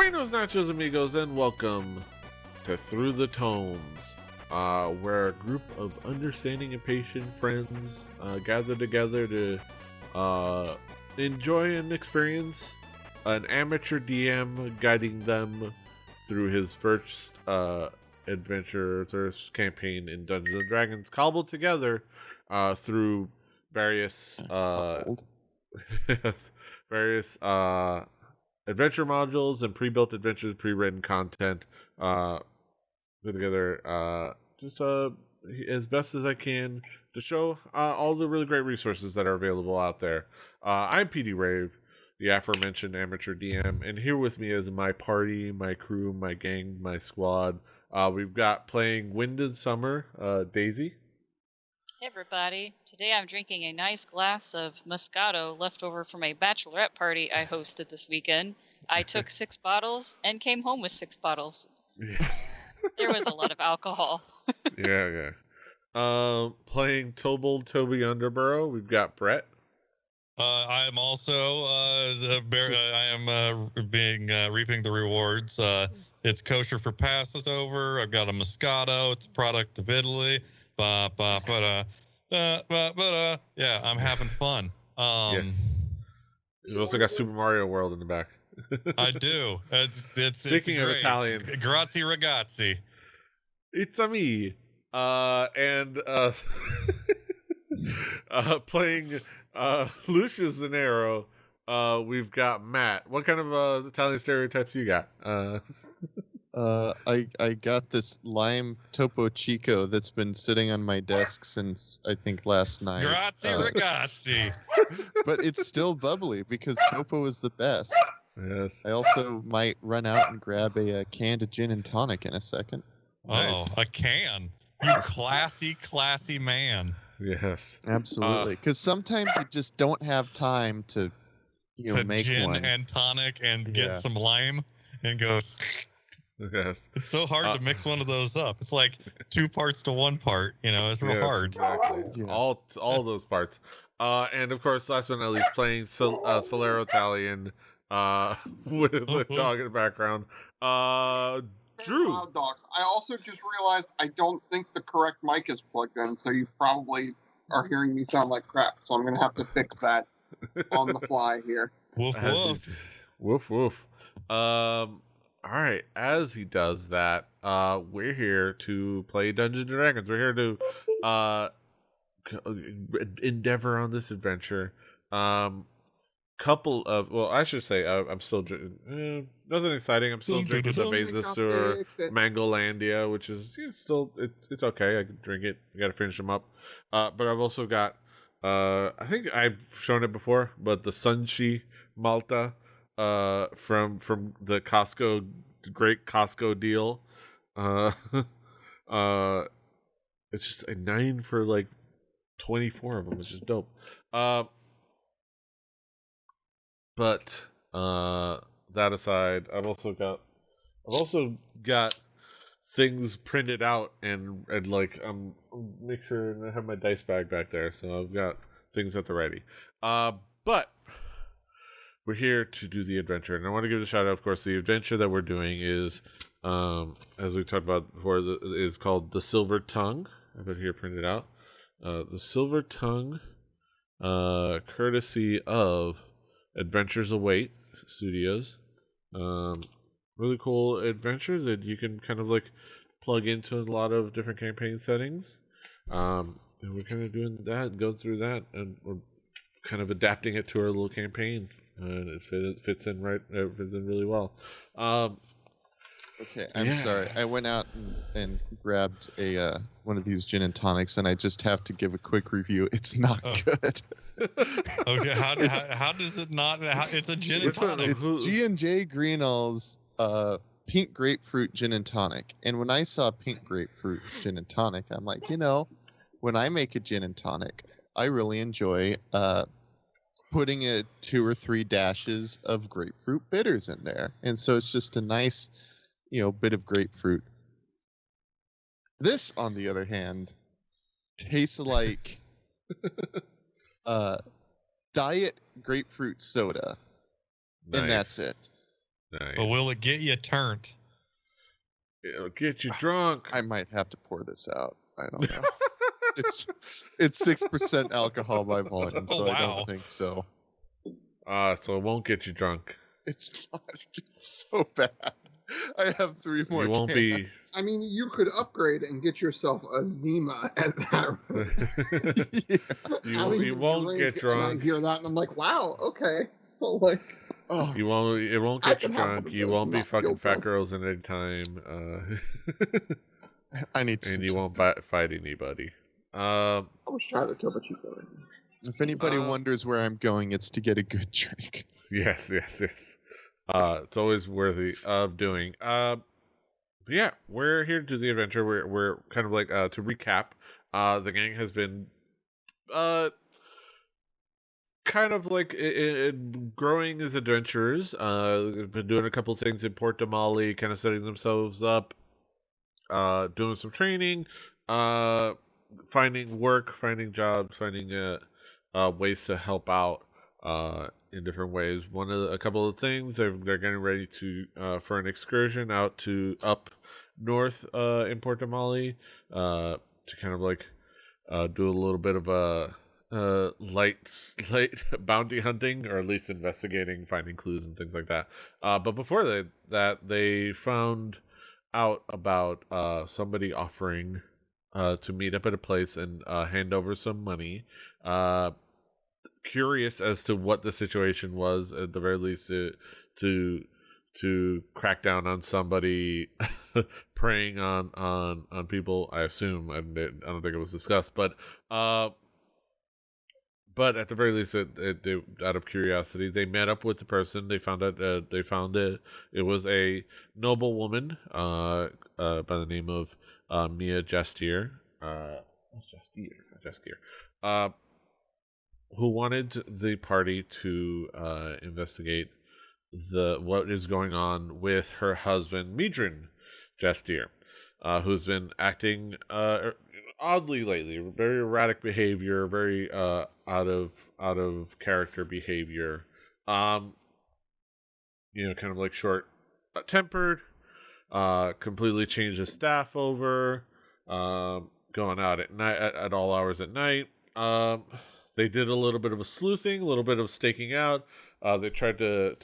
Buenos nachos, amigos, and welcome to Through the Tomes, where a group of understanding and patient friends gather together to enjoy and experience an amateur DM guiding them through his first adventure, first campaign in Dungeons & Dragons, cobbled together through various various adventure modules and pre-built adventures, pre-written content. Put together just as best as I can to show all the really great resources that are available out there. I'm PD Rave, the aforementioned amateur DM, and here with me is my party, my crew, my gang, my squad. We've got playing Wind and Summer, Daisy. Hey everybody, today I'm drinking a nice glass of Moscato left over from a Bachelorette party I hosted this weekend. I took 6 bottles and came home with 6 bottles. There was a lot of alcohol. Yeah. Playing Toby Underborough, we've got Brett. I am also reaping the rewards. It's kosher for Passover. I've got a Moscato. It's a product of Italy. Yeah, I'm having fun. Yes. You also got Super Mario World in the back. I do. Speaking of Italian, grazie ragazzi. It's a me. And playing Lucius Zanero, we've got Matt. What kind of Italian stereotypes you got? I got this lime Topo Chico that's been sitting on my desk since I think last night. Grazie ragazzi. But it's still bubbly because Topo is the best. Yes. I also might run out and grab a can of gin and tonic in a second. Nice. Oh, a can. You classy man. Yes. Absolutely. Because sometimes you just don't have time to make gin one. And tonic and get some lime and go. Yes. It's so hard to mix one of those up. It's like 2 parts to 1 part. It's real hard. Exactly. Yeah. All those parts. And of course, last but not least, playing Solero Italian with a dog in the background. Drew. Loud dogs. I also just realized I don't think the correct mic is plugged in, so you probably are hearing me sound like crap. So I'm going to have to fix that on the fly here. Woof woof. Woof woof. All right. As he does that, we're here to play Dungeons and Dragons. We're here to endeavor on this adventure. I'm still drinking. Nothing exciting. I'm still drinking the Vasasur Mangolandia, which is it's okay. I can drink it. I got to finish them up. But I've also got I think I've shown it before, but the Sunchy Malta from the great Costco deal. It's just a 9 for like 24 of them, which is dope. But that aside, I've also got things printed out and like make sure I have my dice bag back there, so I've got things at the ready. But we're here to do the adventure, and I want to give a shout out. Of course, the adventure that we're doing is, as we talked about before, is called the Silver Tongue. I've got here printed out. The Silver Tongue, courtesy of Adventures Await Studios. Really cool adventure that you can kind of like plug into a lot of different campaign settings. And we're kind of doing that, going through that, and we're kind of adapting it to our little campaign. And it fits in really well. Okay, I'm sorry. I went out and grabbed a one of these gin and tonics, and I just have to give a quick review. It's not good. Okay, how does it not? It's a gin and tonic. It's G&J Greenall's pink grapefruit gin and tonic. And when I saw pink grapefruit gin and tonic, I'm like, when I make a gin and tonic, I really enjoy putting 2 or 3 dashes of grapefruit bitters in there. And so it's just a nice, bit of grapefruit. This, on the other hand, tastes like diet grapefruit soda. Nice. And that's it. Nice. But will it get you turned? It'll get you drunk. I might have to pour this out. I don't know. it's 6% alcohol by volume, so I Wow. don't think so. So it won't get you drunk. It's not. It's so bad. I have 3 more. You won't be. I mean, you could upgrade and get yourself a Zima at that rate. You won't get drunk. And I hear that, and I'm like, wow, okay. So like, Oh, You won't. It won't I get you can have one drunk. of You those won't and be not fucking feel fat drunk. girls at any time. I need And some you won't fight anybody. I was trying the Topo Chico. If anybody wonders where I'm going, it's to get a good drink. Yes. It's always worthy of doing. But yeah, we're here to do the adventure. We're kind of like to recap. The gang has been kind of like growing as adventurers. They've been doing a couple things in Port de Mali, kind of setting themselves up, doing some training, finding work, finding jobs, finding ways to help out in different ways. A couple of things they're getting ready to for an excursion out to up north in Port de Mali to kind of like do a little bit of a light bounty hunting, or at least investigating, finding clues and things like that. But before that they found out about somebody offering to meet up at a place and hand over some money. Curious as to what the situation was, at the very least, to crack down on somebody preying on people. I assume, and I don't think it was discussed, but at the very least, they, out of curiosity, they met up with the person. They found out it was a noble woman by the name of Mia Jastier. Who wanted the party to investigate what is going on with her husband Midrin Jastier, who's been acting oddly lately, very erratic behavior, very out of character behavior. Kind of like short tempered. Completely changed his staff over. Going out at night at all hours at night. They did a little bit of a sleuthing, a little bit of staking out. They tried to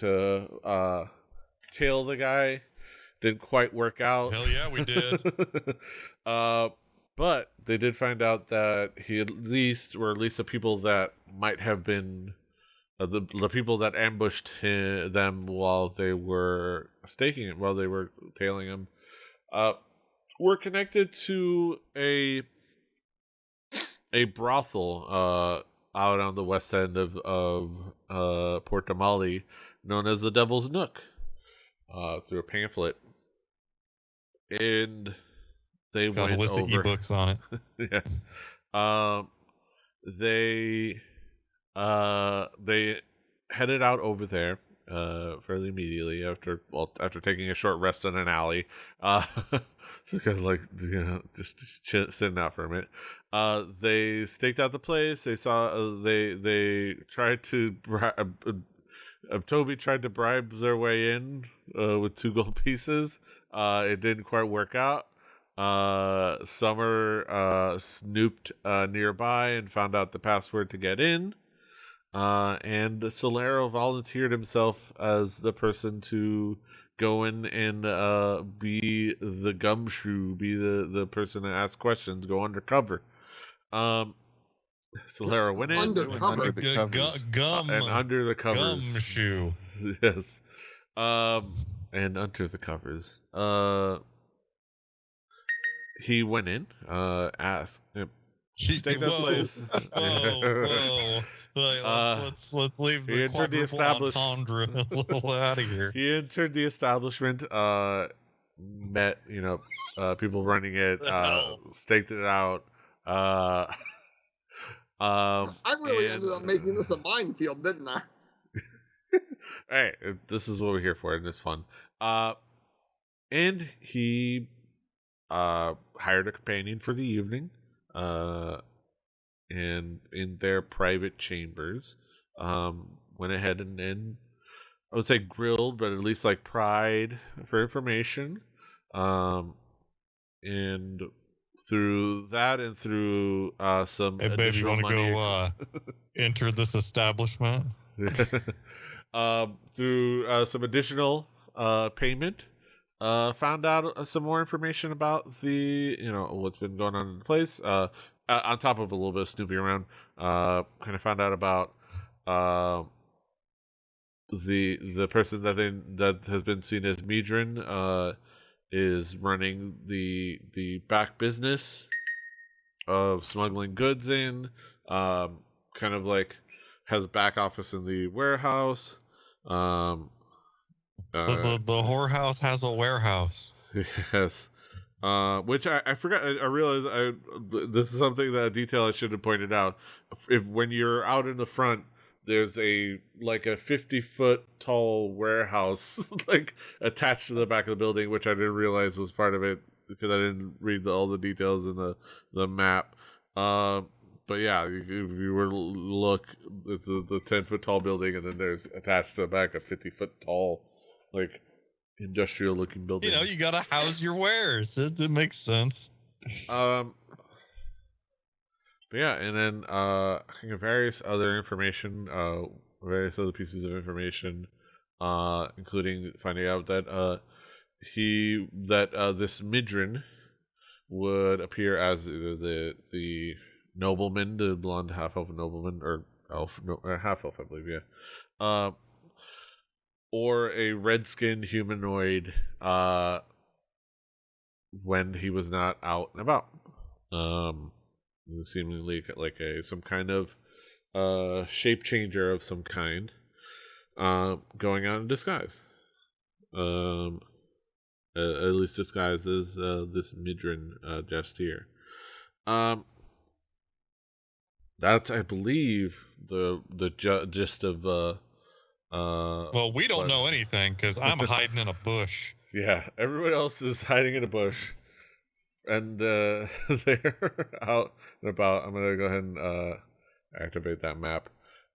tail the guy. Didn't quite work out. Hell yeah, we did. But they did find out that he at least the people that might have been the people that ambushed them while they were staking it, while they were tailing him, were connected to a brothel out on the west end of Port de Mali, known as the Devil's Nook, through a pamphlet, and they It's got went a list over. of ebooks on it. Yes. They headed out over there fairly immediately after taking a short rest in an alley. So kind of like, just sitting out for a minute. They staked out the place. They saw they tried to Toby tried to bribe their way in with 2 gold pieces. It didn't quite work out. Summer snooped nearby and found out the password to get in. And Solero volunteered himself as the person to go in and be the gumshoe, be the person to ask questions, go undercover. Solero went in Undercover. Under the covers. and under the covers. Gumshoe. Yes. And under the covers. He went in, asked, staked that place. Whoa. Like, let's leave he the entered the quadruple entendre a little out of here. He entered the establishment, met people running it, staked it out. I really ended up making this a minefield, didn't I? Hey, this is what we're here for, and it's fun. And he hired a companion for the evening. And in their private chambers, went ahead and I would say grilled, but at least like pried for information. And through that and through some Hey, baby, you additional want to money. go enter this establishment? Through some additional payment, found out some more information about the what's been going on in the place. On top of a little bit of snooping around, kind of found out about the person that has been seen as Midrin is running the back business of smuggling goods in. Kind of like has a back office in the warehouse. The whorehouse has a warehouse. Yes. Which I forgot. I realized this is something that a detail I should have pointed out. If when you're out in the front, there's a 50-foot tall warehouse like attached to the back of the building, which I didn't realize was part of it because I didn't read all the details in the map. But yeah, if you were to look, it's the 10-foot tall building, and then there's attached to the back a 50-foot tall, like, industrial looking building. You gotta house your wares. It makes sense. But yeah, and then I think various other information, various other pieces of information, including finding out that this Midrin would appear as either the nobleman, the blonde half elf nobleman, or elf, half elf, I believe, yeah, or a red-skinned humanoid when he was not out and about. Seemingly like some kind of shape changer of some kind, going on in disguise. At least disguised as this Midrin just here. That's, I believe, the gist of well, we don't know anything because I'm hiding in a bush. Yeah, everyone else is hiding in a bush, and they're out and about. I'm gonna go ahead and activate that map.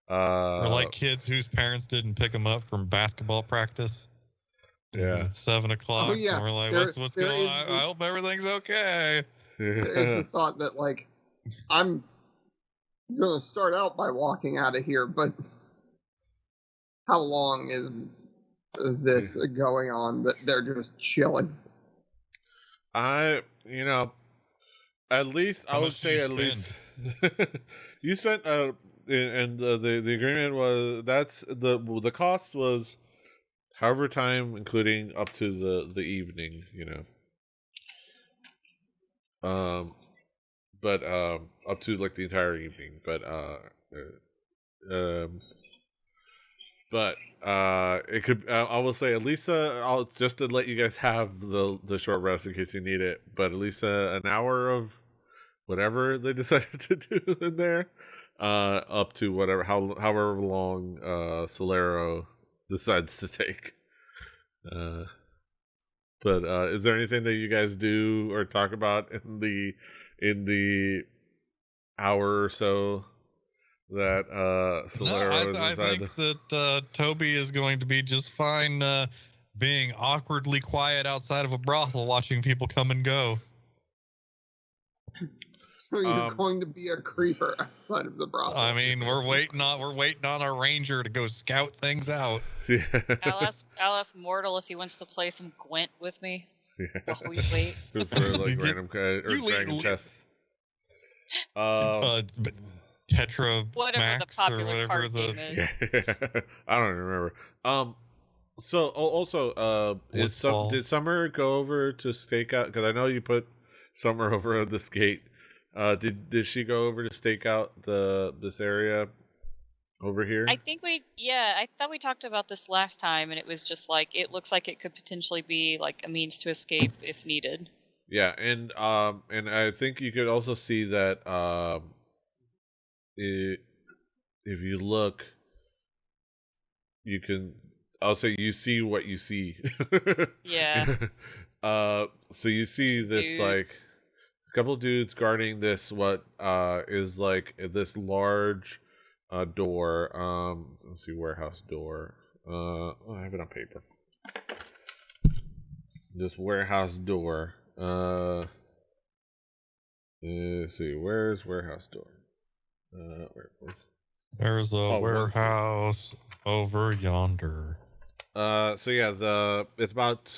We're like kids whose parents didn't pick them up from basketball practice. Yeah, it's 7 o'clock. Oh, yeah. And we're like, what's going on? I hope everything's okay. There is the thought that, like, I'm going to start out by walking out of here, but how long is this going on that they're just chilling? at least I would say at least you spent and the agreement was that's the cost was however time, including up to the evening, but up to like the entire evening, but it could I will say at least I'll just to let you guys have the short rest in case you need it, but at least an hour of whatever they decided to do in there, up to however long Solero decides to take. But is there anything that you guys do or talk about in the hour or so that Solero I think that Toby is going to be just fine being awkwardly quiet outside of a brothel watching people come and go. So you're going to be a creeper outside of the brothel. I mean, we're waiting on our ranger to go scout things out. Yeah. I'll ask Mortal if he wants to play some Gwent with me while we wait. For like random dragon chests. Tetra Whatever Max the popular or whatever card the game is. Yeah. I don't even remember. So also did Summer go over to stake out, because I know you put Summer over at the skate. Did she go over to stake out this area over here? I thought we talked about this last time, and it was just like it looks like it could potentially be like a means to escape if needed. Yeah, and I think you could also see that if you look, I'll say you see what you see. Yeah. So you see this dude. like a couple of dudes guarding this what is like this large door. Let's see, warehouse door. I have it on paper. This warehouse door. Let's see. Where's warehouse door? There's a warehouse over yonder. So yeah, it's about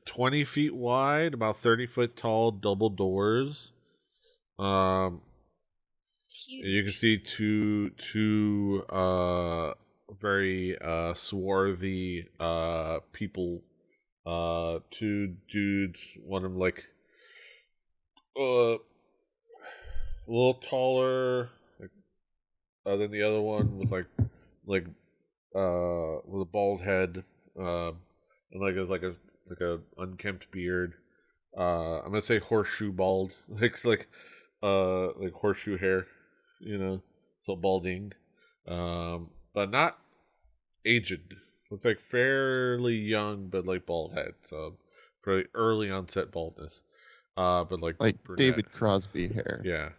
20 feet wide, about 30-foot tall, double doors. You can see two very swarthy people. Two dudes. One of them like a little taller than the other one, with like with a bald head, and like a unkempt beard. I'm gonna say horseshoe bald, like horseshoe hair, so balding, but not aged. Looks like fairly young, but like bald head, so pretty early onset baldness. But like brunette. David Crosby hair. Yeah.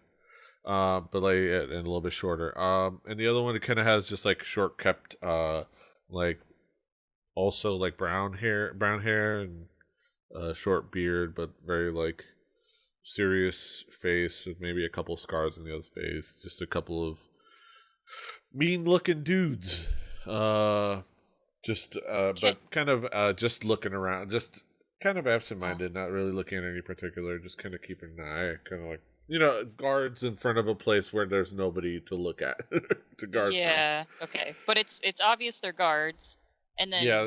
But like and a little bit shorter. And the other one, it kind of has just like short kept, like also like brown hair, and short beard, but very like serious face with maybe a couple scars on the other's face. Just a couple of mean looking dudes. But kind of just looking around, just kind of absent-minded, not really looking at any particular, just kind of keeping an eye, kind of like, guards in front of a place where there's nobody to look at to guard. Yeah, from. Okay, but it's obvious they're guards, and then yeah.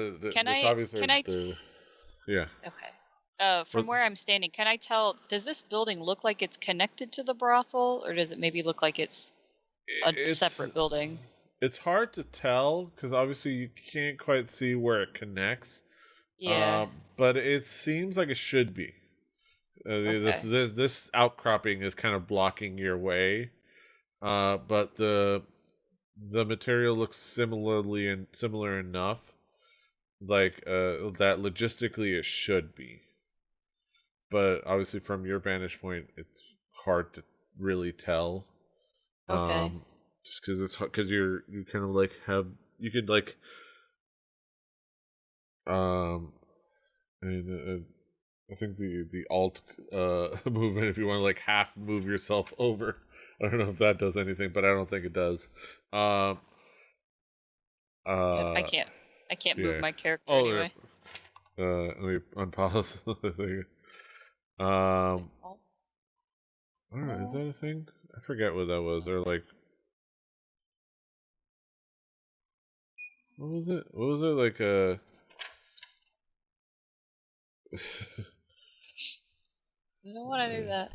Okay. From where I'm standing, can I tell? Does this building look like it's connected to the brothel, or does it maybe look like it's a separate building? It's hard to tell because obviously you can't quite see where it connects. Yeah. But it seems like it should be. This outcropping is kind of blocking your way. But the material looks similar enough, like that logistically it should be. But obviously, from your vantage point, it's hard to really tell. Okay. Just because you kind of like you could like and I think the alt movement, if you want to like half move yourself over, I don't know if that does anything, but I don't think it does. I can't move my character anyway. Let me unpause. I don't know, is that a thing? I forget what that was. Or like, what was it? What was it like? You don't want to do that.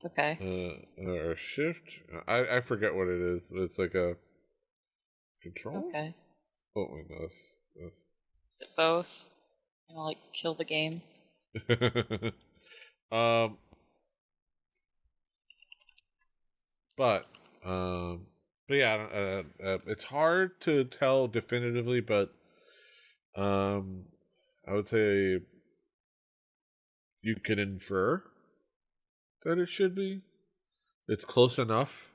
Okay. Or shift? I forget what it is. But it's like a control. Okay. Oh wait, no, that's... Both. Like kill the game. But yeah, it's hard to tell definitively, but I would say you can infer that it should be. It's close enough.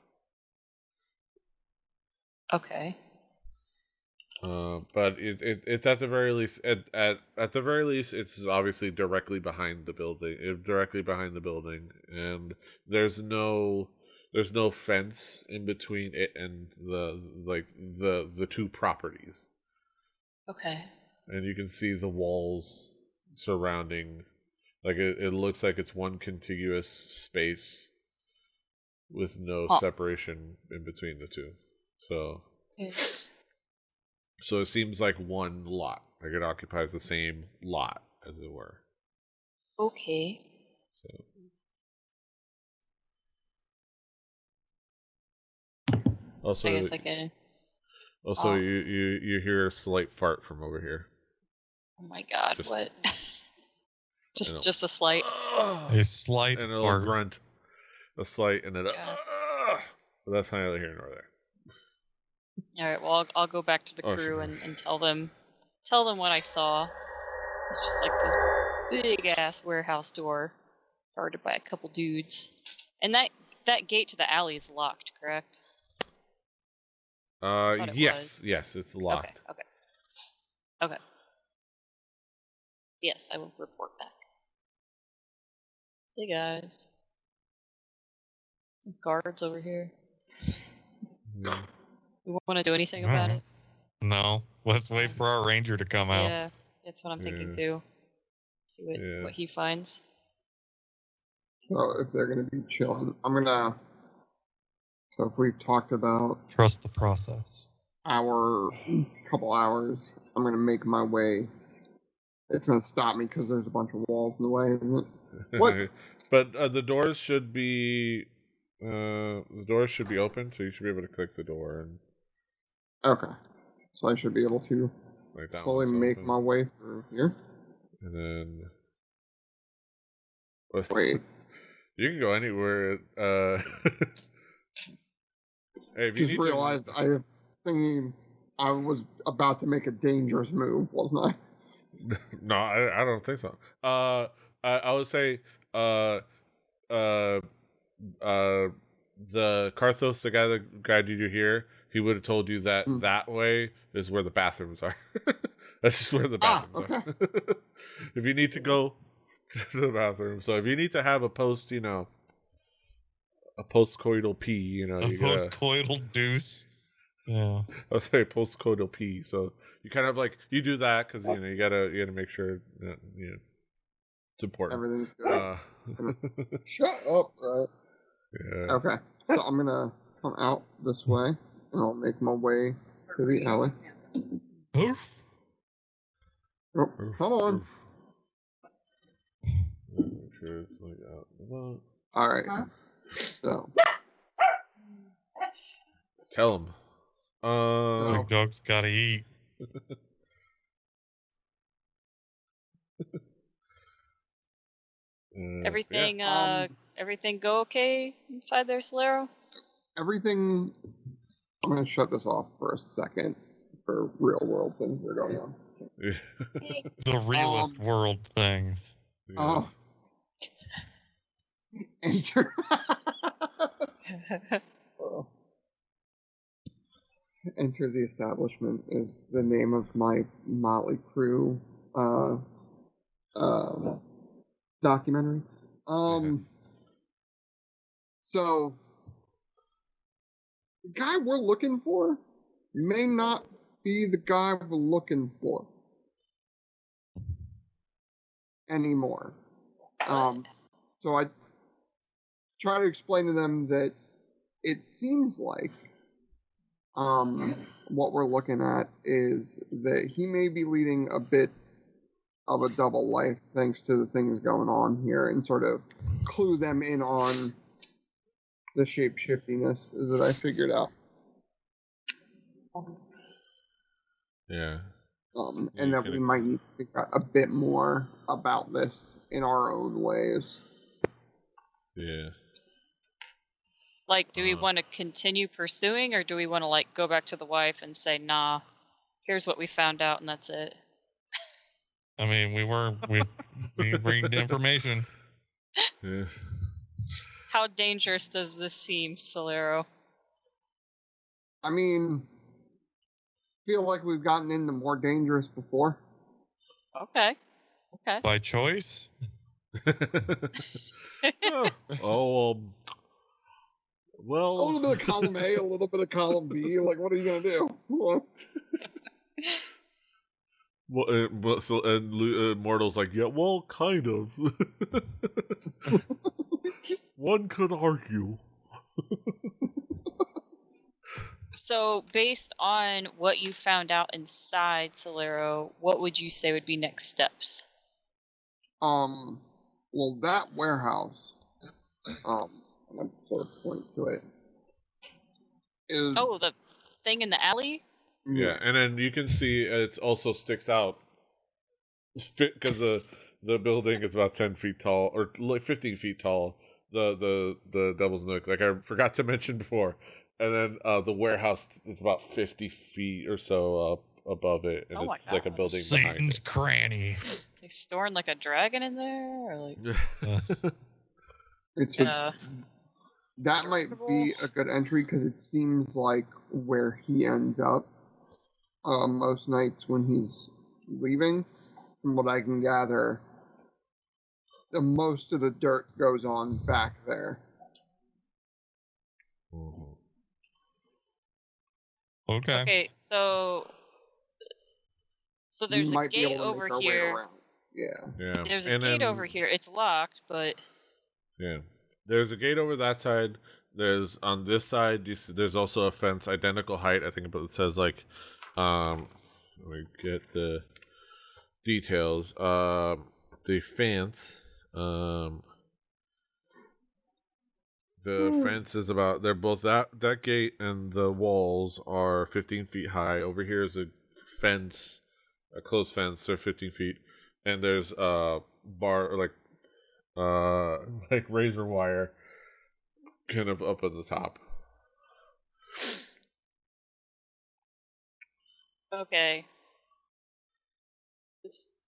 Okay. But it's at the very least at the very least it's obviously directly behind the building, and there's no fence in between it and the two properties. Okay. And you can see the walls surrounding, like it looks like it's one contiguous space with no separation in between the two. So. Okay. So it seems like one lot. Like it occupies the same lot, as it were. Okay. So. Also, I guess I can. Also, you hear a slight fart from over here. Oh my god! What? just a slight. A slight and a little grunt. A slight and then. But that's neither here nor there. All right. Well, I'll go back to the crew and tell them what I saw. It's just like this big ass warehouse door guarded by a couple dudes, and that gate to the alley is locked, correct? Yes, it's locked. Okay. Okay. Yes, I will report back. Hey guys. Some guards over here. We want to do anything about it? No. Let's wait for our ranger to come out. Yeah, that's what I'm thinking too. See what he finds. So if they're gonna be chilling, so if we've talked about Trust the process. couple hours, I'm gonna make my way. It's gonna stop me because there's a bunch of walls in the way, isn't it? What? But the doors should be open, so you should be able to click the door and. Okay. So I should be able to Like that slowly one's make open. my way through here. And then. Wait. You can go anywhere. Hey, if you Just need realized I was about to make a dangerous move, wasn't I? No, I don't think so. I would say, the Karthos, the guy that guided you here, he would have told you that that way is where the bathrooms are. That's just where the bathrooms are. If you need to go to the bathroom, so if you need to have a postcoital pee, you gotta Postcoital deuce. Yeah. I'll say postcoital pee. So you kind of you do that because you gotta make sure that it's important. Everything's good. Shut up, right? Yeah. Okay, so I'm gonna come out this way, and I'll make my way to the alley. Oof. Oh, come on. Make sure it's out and about. All right. So. Tell him. Big dog's gotta eat. Everything, everything go okay inside there, Solero? Everything. I'm gonna shut this off for a second. For real world things that are going on. The realist world things. Oh. Enter. Enter the Establishment is the name of my Motley Crue documentary. So the guy we're looking for may not be the guy we're looking for anymore. So I try to explain to them that it seems like what we're looking at is that he may be leading a bit of a double life thanks to the things going on here, and sort of clue them in on the shape-shiftiness that I figured out. Yeah. And that we might need to figure out a bit more about this in our own ways. Yeah. Do we want to continue pursuing, or do we want to go back to the wife and say, nah, here's what we found out and that's it? I mean, we bring the information. Yeah. How dangerous does this seem, Solero? I mean, feel like we've gotten into more dangerous before. Okay. By choice? Well, a little bit of column A, a little bit of column B. What are you gonna do? Mortal's yeah, well, kind of. One could argue. So, based on what you found out inside Solero, what would you say would be next steps? Well, that warehouse, and I'm sort of pointing to it, is... Oh, the thing in the alley? Yeah, and then you can see it also sticks out because the building is about 10 feet tall, or 15 feet tall. The Devil's Nook, I forgot to mention before, and then the warehouse is about 50 feet or so above it, and it's a building behind Satan's it. cranny. They storing a dragon in there, or Yes. That might be a good entry because it seems like where he ends up most nights when he's leaving. From what I can gather, most of the dirt goes on back there. Mhm. Okay. Okay, so We there's a might be gate able to over make our way here. around. Yeah. Yeah. There's a and gate then, over here. It's locked, but Yeah. There's a gate over that side. There's on this side. There's also a fence, identical height. I think it says like, let me get the details. The fence. The fence is about. They're both that gate and the walls are 15 feet high. Over here is a fence, a closed fence. They're 15 feet, and there's a bar like razor wire kind of up at the top. okay.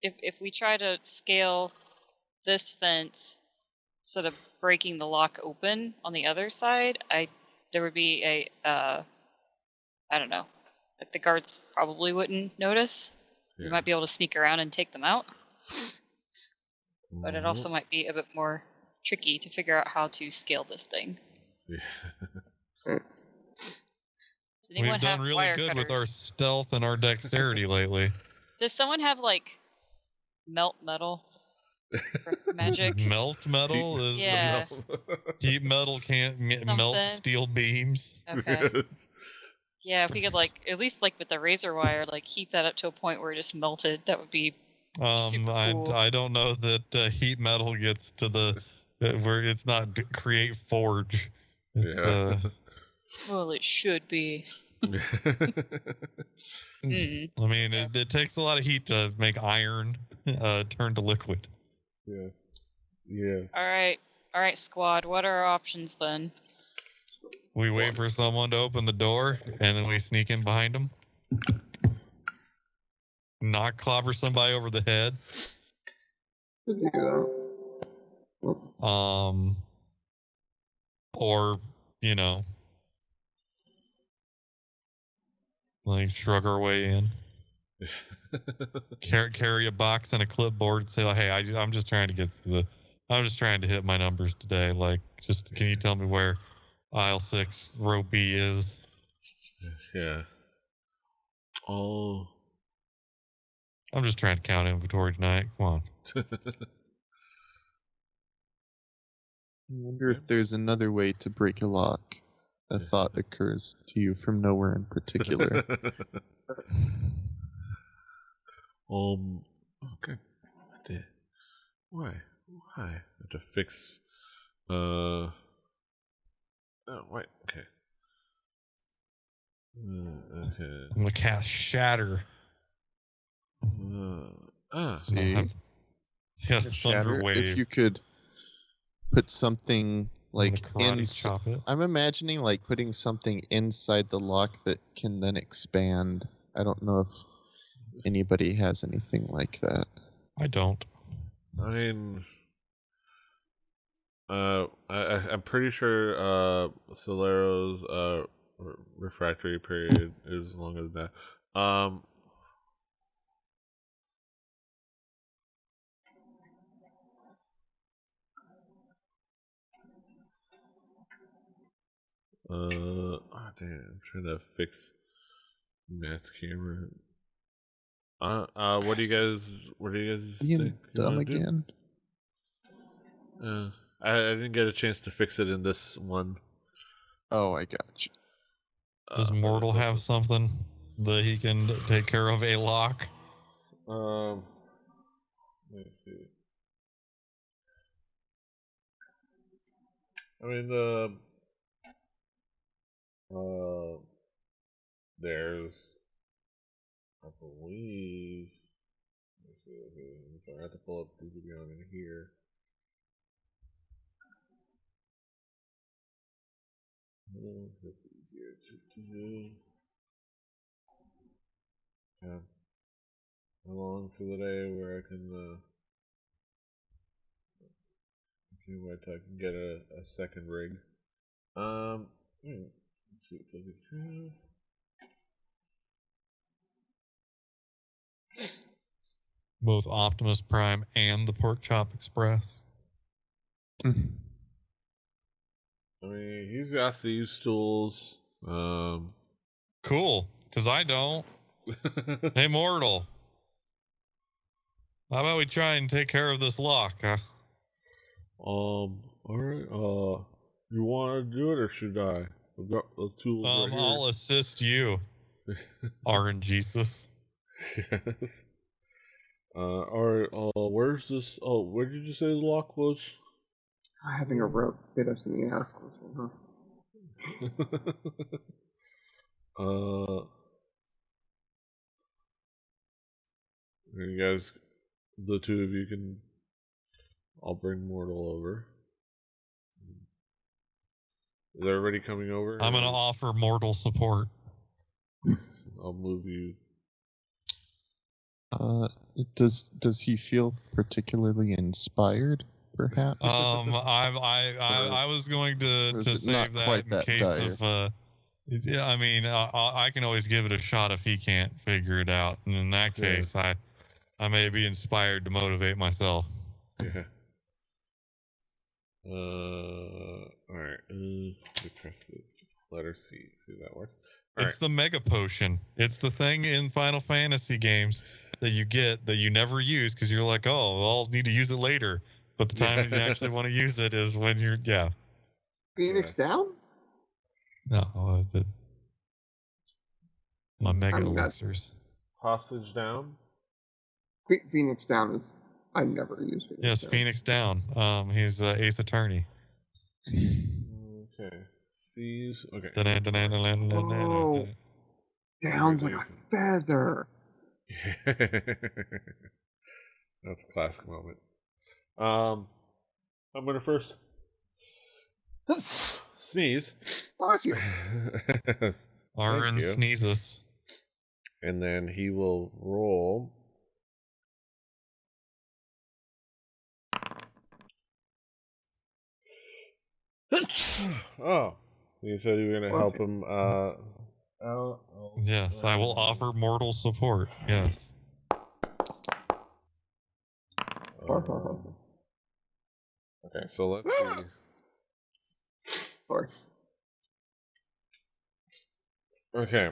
If we try to scale this fence instead of breaking the lock open on the other side, there would be a I don't know. Like the guards probably wouldn't notice. We might be able to sneak around and take them out. But it also might be a bit more tricky to figure out how to scale this thing. Yeah. Does anyone We've done have really wire good with our cutters? stealth and our dexterity lately. Does someone have like melt metal for magic? Melt metal is Yeah. heat metal can't melt Something. steel beams. Okay. Yeah, if we could like at least like with the razor wire, like heat that up to a point where it just melted, that would be super cool. I don't know that heat metal gets to the where it's not create forge. It's Well, it should be. Mm. I mean, it takes a lot of heat to make iron turn to liquid. Yes. Yes. All right, squad. What are our options then? We wait for someone to open the door, and then we sneak in behind them. Not clobber somebody over the head. To do that. Or, you know, like shrug our way in. Carry a box and a clipboard and say, like, hey, I'm just trying to get I'm just trying to hit my numbers today. Like, just can you tell me where aisle 6, row B is? Yeah. Oh. I'm just trying to count inventory tonight. Come on. I wonder if there's another way to break a lock. A thought occurs to you from nowhere in particular. Okay. Why? I have to fix. Oh wait. Okay. Okay. I'm gonna cast Shatter. See, Yeah, Shatter, Thunder Wave. if you could put something like chop it. I'm imagining like putting something inside the lock that can then expand. I don't know if anybody has anything like that. I don't. I mean, I'm pretty sure Solero's refractory period is longer than that. Oh damn! I'm trying to fix Matt's camera. What do you guys Being think? You dumb wanna do? again. I didn't get a chance to fix it in this one. Oh, I got you. Does but Mortal it's have also- something that he can take care of a lock? Let me see. I mean, there's, I believe. Let me see. Okay, I have to pull up the video in here. That's easier to do. Yeah. Along for the day where I can, where I can get a second rig. Let's see, does it have? both Optimus Prime and the Pork Chop Express. I mean, he's got these tools. Cool, because I don't. Hey, Mortal. How about we try and take care of this lock, huh? All right. You want to do it or should I? I've got those tools right here. I'll assist you. RNGesus. Yes. All right. Where's this? Oh, where did you say the lock was? Having a rope bit us in the ass. You guys, the two of you can. I'll bring Mortal over. Is everybody coming over? I'm gonna offer Mortal support. I'll move you. Does he feel particularly inspired? Perhaps. I was going to save that in case dire? Of. Yeah, I mean, I can always give it a shot if he can't figure it out, and in that case, I may be inspired to motivate myself. Yeah. All right. Let me press the letter C. See if that works. It's the Mega Potion. It's the thing in Final Fantasy games that you get that you never use because you're like, oh, well, I'll need to use it later. But the time you actually want to use it is when you're, Phoenix down? No, my Mega Elixirs. Hostage down? Phoenix down is, I never use Phoenix Yes, down. Phoenix down. He's Ace Attorney. Okay. C's. Okay. Oh, down's like a feather. That's a classic moment. I'm gonna first sneeze. Bless you. Aaron sneezes. And then he will roll. Oh, you said you were gonna help him. Yes, I will offer mortal support. Yes. Okay, so let's see. Sorry. Okay.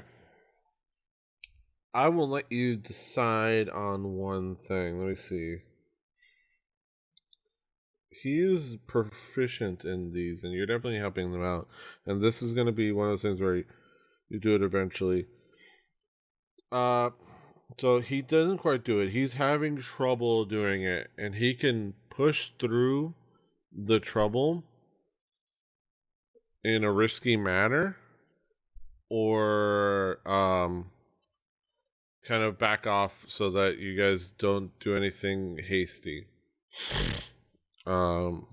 I will let you decide on one thing. Let me see. He is proficient in these, and you're definitely helping them out. And this is going to be one of those things where you do it eventually. So he doesn't quite do it. He's having trouble doing it, and he can push through the trouble in a risky manner, or kind of back off so that you guys don't do anything hasty. I'm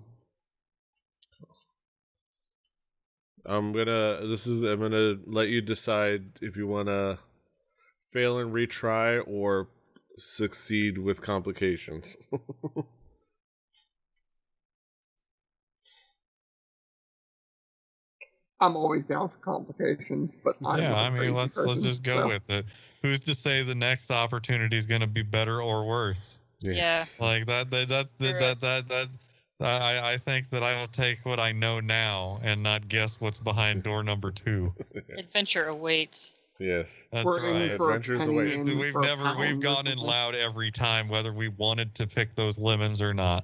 gonna let you decide if you wanna fail and retry or succeed with complications. I'm always down for complications, but let's just go with it. Who's to say the next opportunity is going to be better or worse? Yeah. Like that. I think that I will take what I know now and not guess what's behind door number 2. Adventure awaits. Yes, that's We're right. Adventures await. We've gone in loud every time, whether we wanted to pick those lemons or not.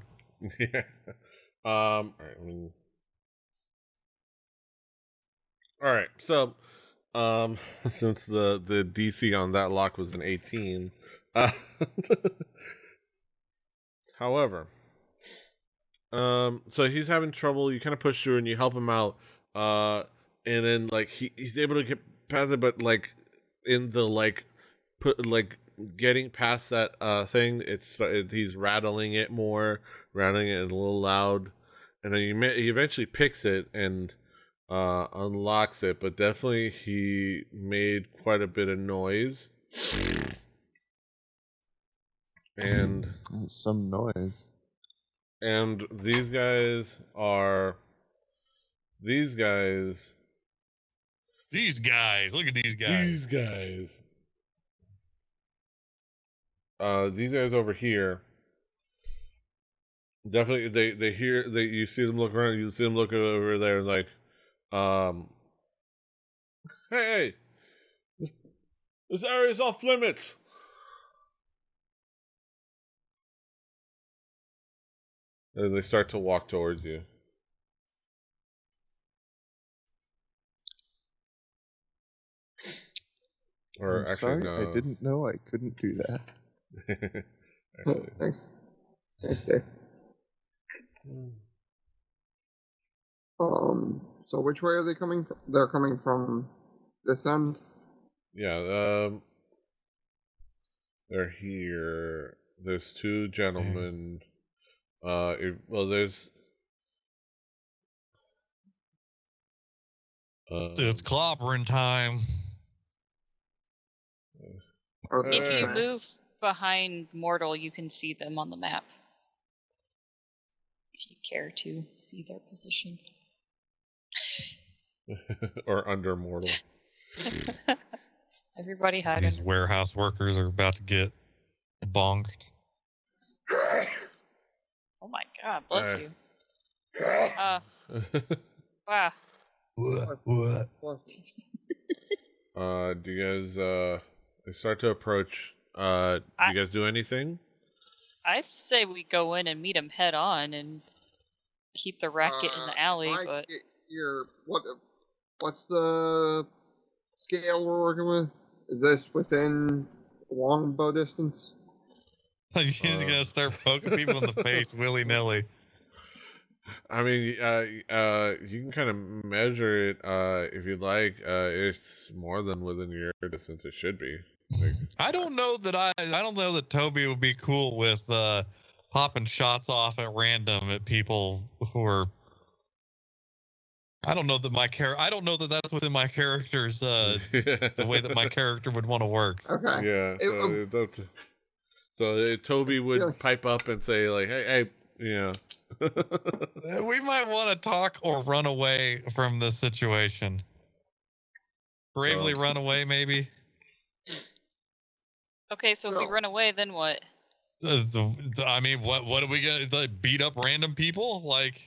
Yeah. All right. All right. So, since the DC on that lock was an 18, however, so he's having trouble. You kind of push through and you help him out, and then like he's able to get past it, but like in the getting past that thing, he's rattling it a little loud, and then he eventually picks it and unlocks it, but definitely he made quite a bit of noise. And some noise. And these guys. Look at these guys. these guys over here, definitely you see them look around, you see them look over there, like, hey, this area's off limits. And they start to walk towards you. Or I'm actually, sorry, no. I didn't know I couldn't do that. Thanks. Thanks, Dave. So which way are they coming from? They're coming from this end? Yeah, they're here. There's two gentlemen. There's... it's clobbering time. If you move behind Mortal, you can see them on the map. If you care to see their position. Or under Mortal. Everybody hide. These warehouse workers are about to get bonked. Oh my god, bless you. Wow. What? Do you guys, they start to approach, do you guys do anything? I say we go in and meet them head on and keep the racket in the alley, but... What's the scale we're working with? Is this within longbow distance? You're just gonna start poking people in the face willy-nilly. I mean, you can kind of measure it, if you'd like. It's more than within your distance. It should be. Like, I don't know that Toby would be cool with popping shots off at random at people who are. I don't know that that's within my character's the way that my character would want to work. Okay. Yeah. So Toby would pipe up and say, like, hey, you know. We might want to talk or run away from this situation. Bravely run away, maybe. Okay, so if we run away, then what? I mean, what are we gonna like, beat up random people? Like,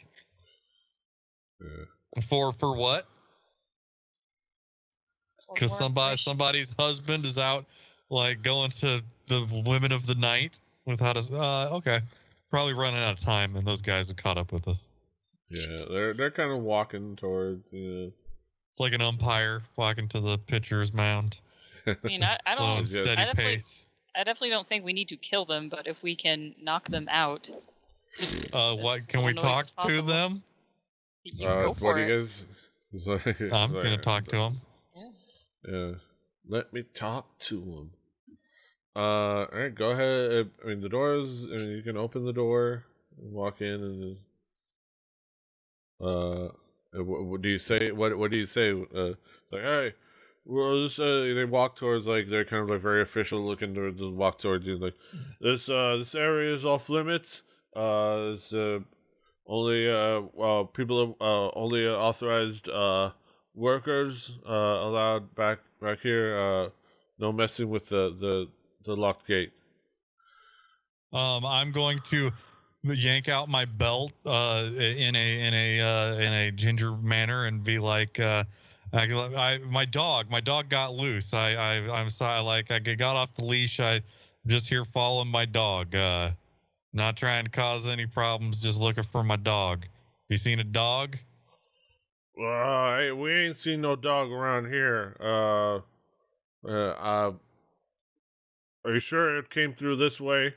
for what? Because somebody's husband is out, like, going to the women of the night without us. Okay, probably running out of time, and those guys have caught up with us. Yeah, they're kind of walking towards. It's like an umpire walking to the pitcher's mound. I mean, I don't. Steady pace. I definitely don't think we need to kill them, but if we can knock them out. What can we talk to them? You go for it. I'm gonna talk to them. Yeah. Let me talk to them. All right, go ahead. I mean, the doors. I mean, you can open the door and walk in, and what do you say? What do you say? Like, hey, well, this, they walk towards, like, they're kind of like very official looking to walk towards you. Like, this area is off limits. It's only people, only authorized workers allowed back here. No messing with the locked gate. I'm going to yank out my belt in a ginger manner and be like, my dog got loose. I'm sorry, like, I got off the leash. I'm just here following my dog. Not trying to cause any problems, just looking for my dog. You seen a dog? Hey, we ain't seen no dog around here. Are you sure it came through this way?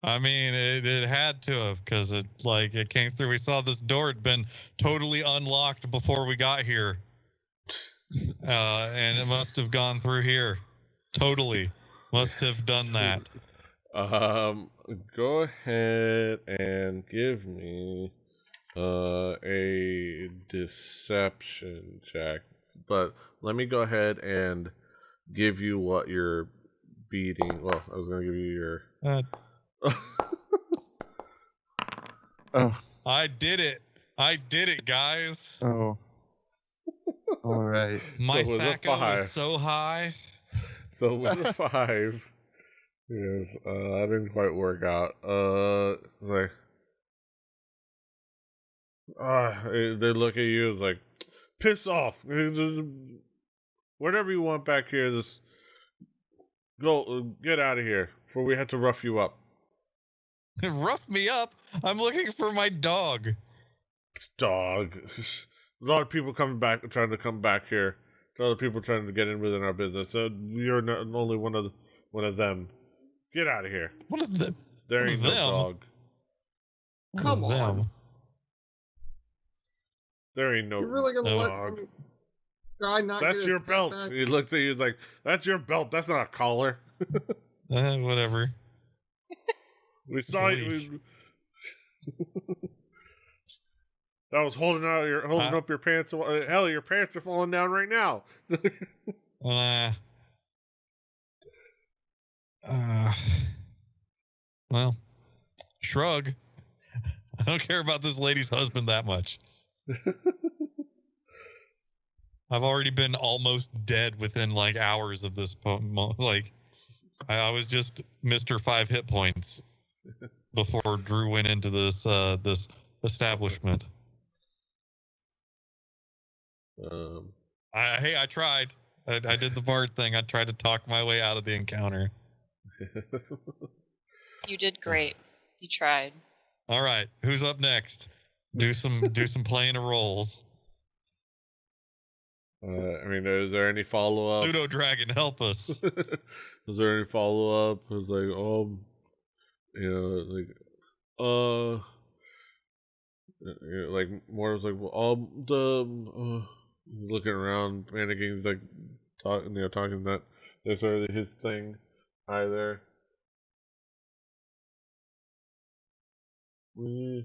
I mean, it had to have, because it came through. We saw this door had been totally unlocked before we got here. And it must have gone through here. Totally. Must have done that. Go ahead and give me a deception check. But let me go ahead and give you what you're beating. Well, I was going to give you your... Oh. I did it, guys. Oh. All right. My FACO is so high. So with a 5, Yes, that didn't quite work out. It's like, they look at you, it's like, piss off. Whatever you want back here, just go, get out of here, before we have to rough you up. Rough me up? I'm looking for my dog. Dog. A lot of people trying to come back here. A lot of people trying to get in within our business. You're not only one of them. Get out of here. What is that? There ain't no dog. Come on. There ain't no You're really gonna let dog. some guy not That's get your his belt. back? He looks at you, he's like, that's your belt. That's not a collar. Whatever. We saw you. That was holding up your pants. Hell, your pants are falling down right now. Well, shrug. I don't care about this lady's husband that much. I've already been almost dead within like hours of this. Like, I was just Mr. 5 hit points before Drew went into this this establishment. I tried. I did the Bart thing. I tried to talk my way out of the encounter. You did great. You tried. All right, who's up next? Do some playing of roles. I mean, is there any follow up? Pseudo Dragon, help us. Is there any follow up? It's like, like more like, well, looking around, panicking, like talking that that's sort of his thing either. Was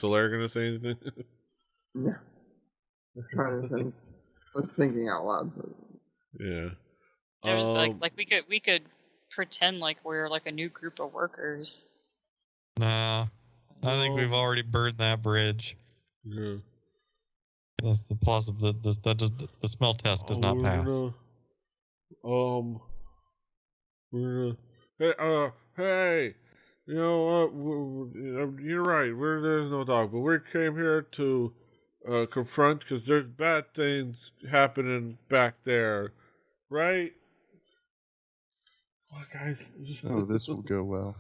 Solaire gonna say anything? Yeah. I'm trying to think. I was thinking out loud. But... Yeah. There's like we could pretend like we're like a new group of workers. Nah, I think we've already burned that bridge. Yeah. That's the possibility. The smell test does not pass. Hey, you know what? You're right. There's no dog, but we came here to confront because there's bad things happening back there, right? Come on, guys. Oh, this will go well.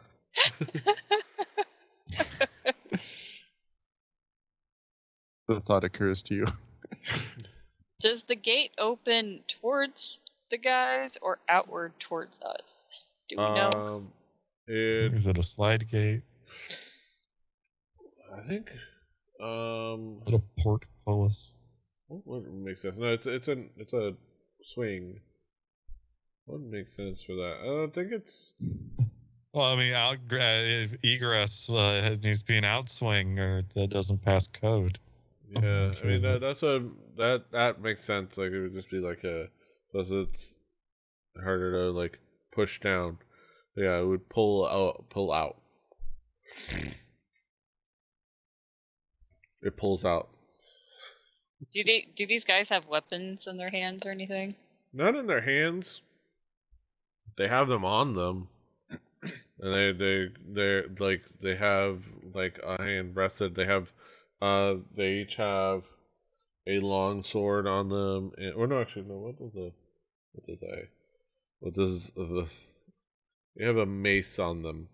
The thought occurs to you. Does the gate open towards the guys or outward towards us? Do we know? Is it a slide gate? I think. Is it a portcullis? What makes sense? No, it's a swing. What makes sense for that? I don't think it's. Well, I mean, if egress needs to be an outswing or it doesn't pass code. Yeah, I mean that makes sense. Like it would just be like plus it's harder to like push down. Yeah, it would pull out. It pulls out. Do these guys have weapons in their hands or anything? Not in their hands. They have them on them, and they have like a hand rested. They each have a long sword on them, they have a mace on them.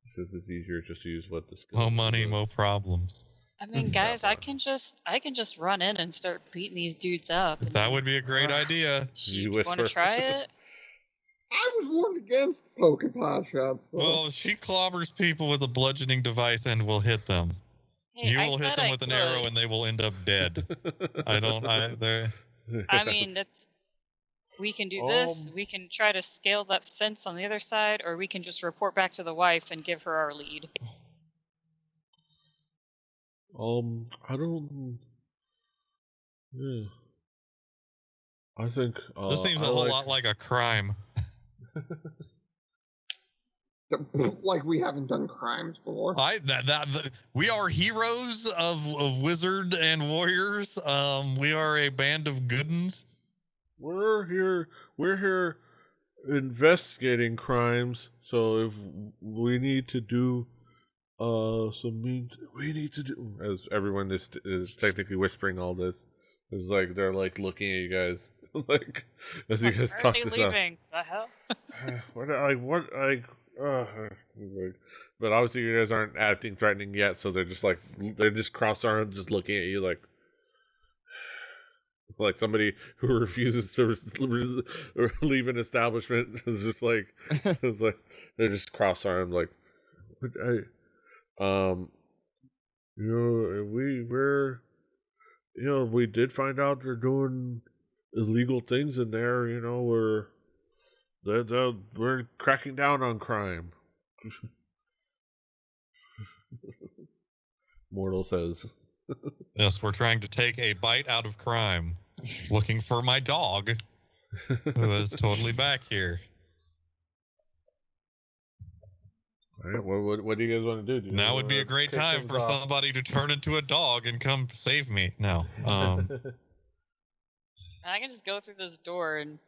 Since it's easier just to use what the skill. No money, no problems. I mean, guys, I can just run in and start beating these dudes up. That would be a great idea. You want to try it? I was warned against poking pot shots. So. Well, she clobbers people with a bludgeoning device and will hit them. Hey, you will hit them with an arrow and they will end up dead. I mean, we can do this. We can try to scale that fence on the other side, or we can just report back to the wife and give her our lead. I don't. Yeah. I think this seems a whole lot like a crime. Like we haven't done crimes before. We are heroes of wizard and warriors. We are a band of goodens. We're here investigating crimes. So if we need to do we need to do, as everyone is technically whispering all this. It's like they're like looking at you guys like as you guys talk this out. The hell? But obviously you guys aren't acting threatening yet, so they're just cross-armed, just looking at you like somebody who refuses to leave an establishment. It's just like they're just cross-armed, like, we did find out they're doing illegal things in there. We're cracking down on crime. Mortal says. Yes, we're trying to take a bite out of crime. Looking for my dog, who is totally back here. All right, what do you guys want to do? Now would be a great time for somebody to turn into a dog and come save me. No. I can just go through this door and...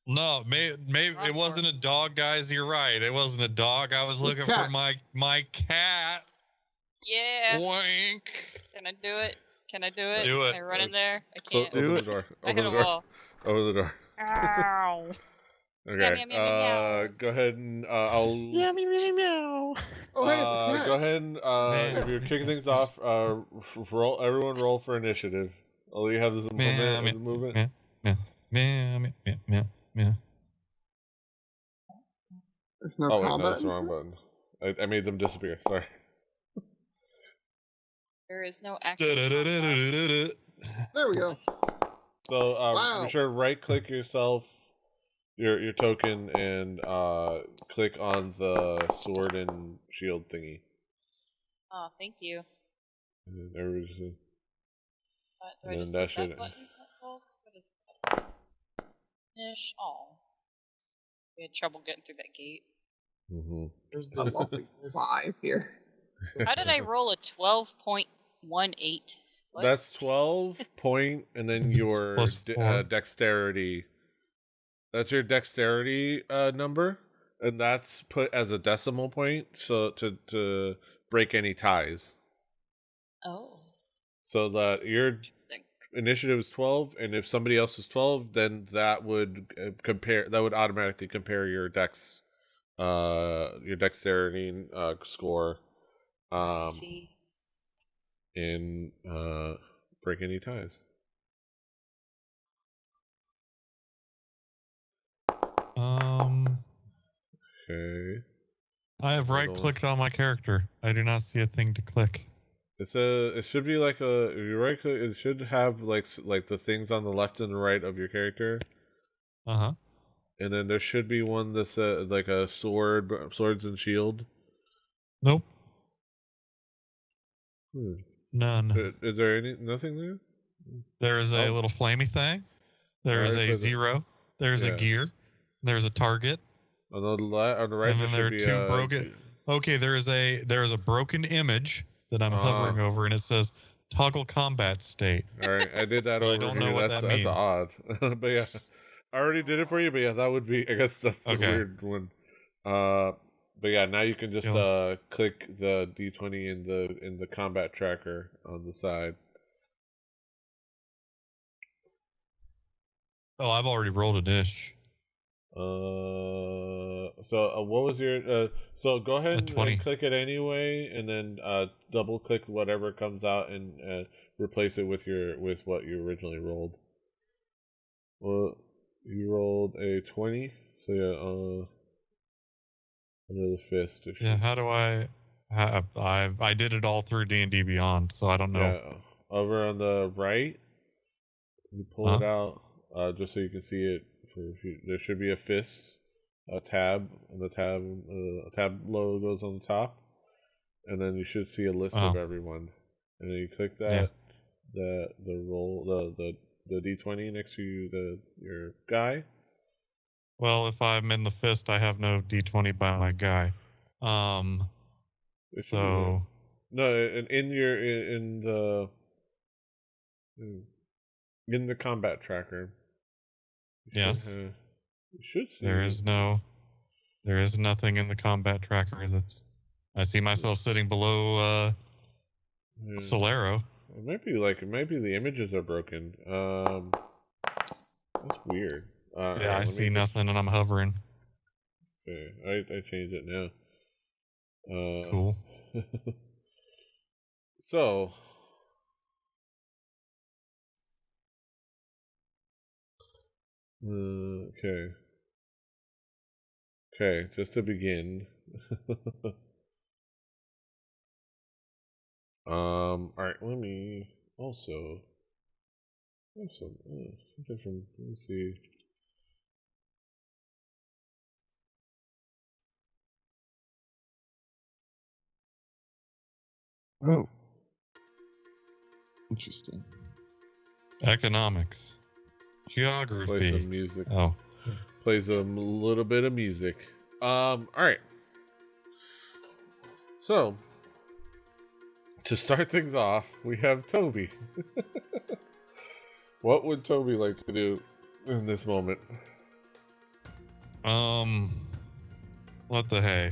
No, maybe it wasn't a dog, guys. You're right. It wasn't a dog. I was looking for my cat. Yeah. Boink. Can I do it? Can I do it? Do it. Can I run in there? I can't. Open the door. I hit a wall. Open the door. Ow. Okay. Go ahead and I'll. Meow, meow, meow, meow. Oh, hey, it's a cat. Go ahead and if you're kicking things off, everyone roll for initiative. All you have is a movement. Yeah. There's no wait, combat. no, that's the wrong button. I made them disappear. Sorry. There is no action. There we go. So Wow. be sure to right-click yourself, your token, and click on the sword and shield thingy. Oh, thank you. And then everybody just. Do I And just then hit that should. that button? What is that? Ish. Oh. We had trouble getting through that gate. Mm-hmm. There's a lovely 5 here. How did I roll a 12.18? What? That's 12 point, and then your Plus 4. dexterity. That's your dexterity number, and that's put as a decimal point, so to break any ties. Oh. So that your Interesting. initiative is 12, and if somebody else is 12, then that would automatically compare your dexterity score. I see. And break any ties. Okay. I have right-clicked on my character. I do not see a thing to click. It should be like you right click. It should have like the things on the left and the right of your character. Uh-huh. And then there should be one that's like a swords and shield. Nope. Hmm. None. Is there nothing there? There is a little flamey thing. There is a 0. There's a gear. There's a target. On the right, and then there are 2 broken. Okay, there is a broken image that I'm hovering over, and it says toggle combat state. All right, I did that. I don't know what that means. That's odd, but yeah, I already did it for you. But yeah, that would be. I guess that's the weird one. But yeah, now you can just click the D20 in the combat tracker on the side. Oh, I've already rolled a dish. So what was your so go ahead and click it anyway, and then double click whatever comes out and replace it with what you originally rolled. Well, you rolled a 20, so yeah, under the fist. Yeah, how do I did it all through D&D Beyond, so I don't know. Yeah, over on the right, you pull it out just so you can see it. There should be a fist, a tab, and the tab logo goes on the top, and then you should see a list of everyone, and then you click that, the roll, the D20 next to your guy, Well, if I'm in the fist, I have no D20 by my guy. So no, in the combat tracker. Yes. You should see. There is nothing in the combat tracker that's. I see myself sitting below Solero. It might be the images are broken. That's weird. Yeah, I see nothing, and I'm hovering. Okay, I changed it now. Cool. So. Okay, just to begin. Alright, let me also have something from, let me see. Oh. Interesting. Economics. Geography. Play some music. Oh. Plays a little bit of music. Alright. So, to start things off, we have Toby. What would Toby like to do in this moment? What the hey?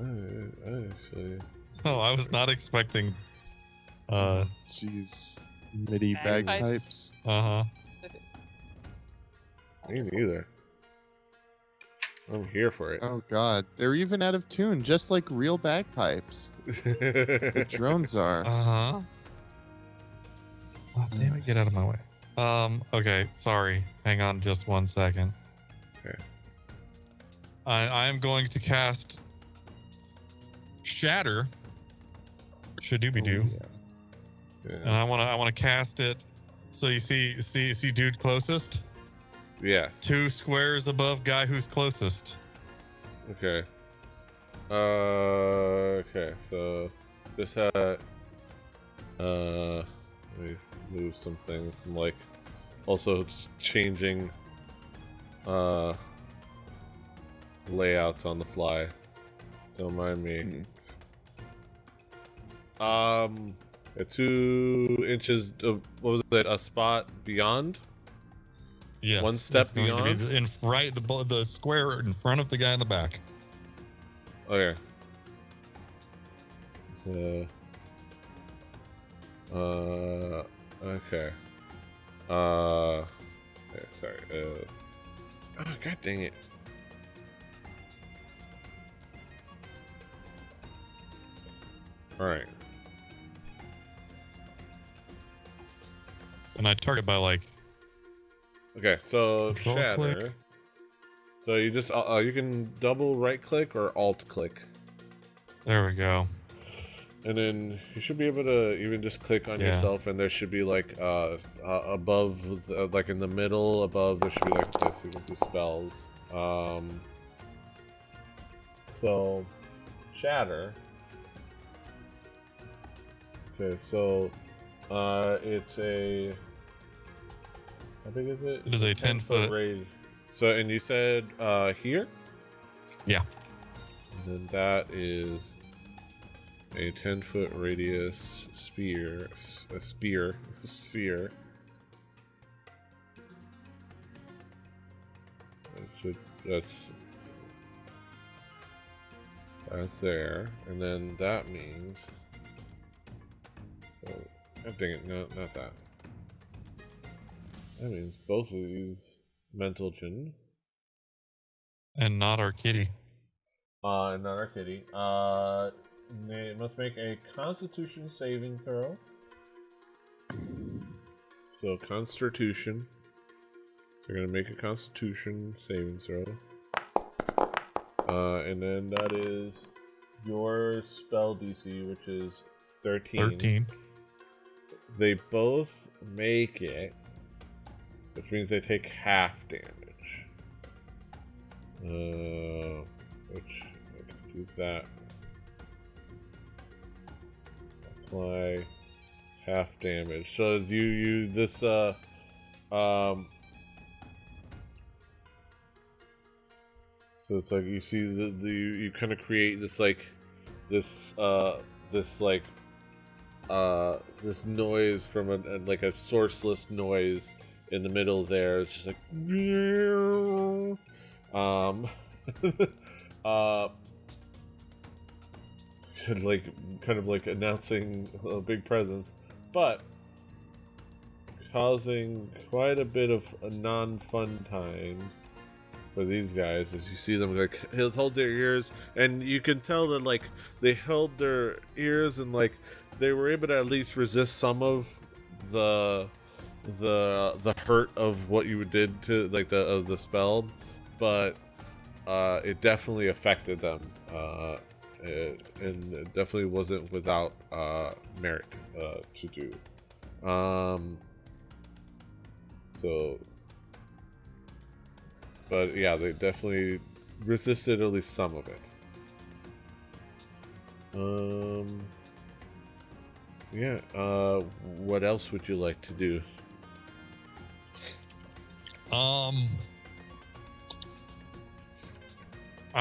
Actually. Oh, I was not expecting. Jeez. MIDI bagpipes. Uh-huh. Me neither. I'm here for it. Oh god, they're even out of tune, just like real bagpipes. The drones are. Uh-huh. Oh, damn it, get out of my way. Okay, sorry. Hang on just 1 second. Okay. I am going to cast Shatter. Shadooby-doo. Yeah. And I wanna cast it so you see dude closest? Yeah. 2 squares above guy who's closest. Okay. Okay, so just let me move some things. I'm like also changing layouts on the fly. Don't mind me. At 2 inches of, what was it, a spot beyond? Yes. 1 step it's going beyond? to be the square in front of the guy in the back. Okay. Okay. Okay, sorry. Oh, god dang it. Alright. And I target by like. Okay, so Control shatter. click. So you just you can double right click or alt click, There we go. and then you should be able to even just click on yourself, and there should be like above, like in the middle above, there should be like this. You can do spells. So shatter. Okay, so it's a. How big is it? It is a 10-foot range. So, and you said here? Yeah. And then that is a 10-foot radius sphere. That's there, and then that means. Oh, dang it! No, not that. That means both of these mentalgen. And not our kitty. Not our kitty. They must make a Constitution saving throw. So Constitution. They're gonna make a Constitution saving throw. And then that is your spell DC, which is 13. 13. They both make it, which means they take half damage. Which I can do that. Apply half damage. So you this so it's like you see you kind of create this like this noise from like a sourceless noise in the middle there. It's just like kind of like announcing a big presence, but causing quite a bit of non-fun times for these guys as you see them like hold their ears, and you can tell that like they held their ears and like they were able to at least resist some of the hurt of what you did to like the spell, but it definitely affected them, and it definitely wasn't without merit to do. But yeah, they definitely resisted at least some of it. Yeah. What else would you like to do? I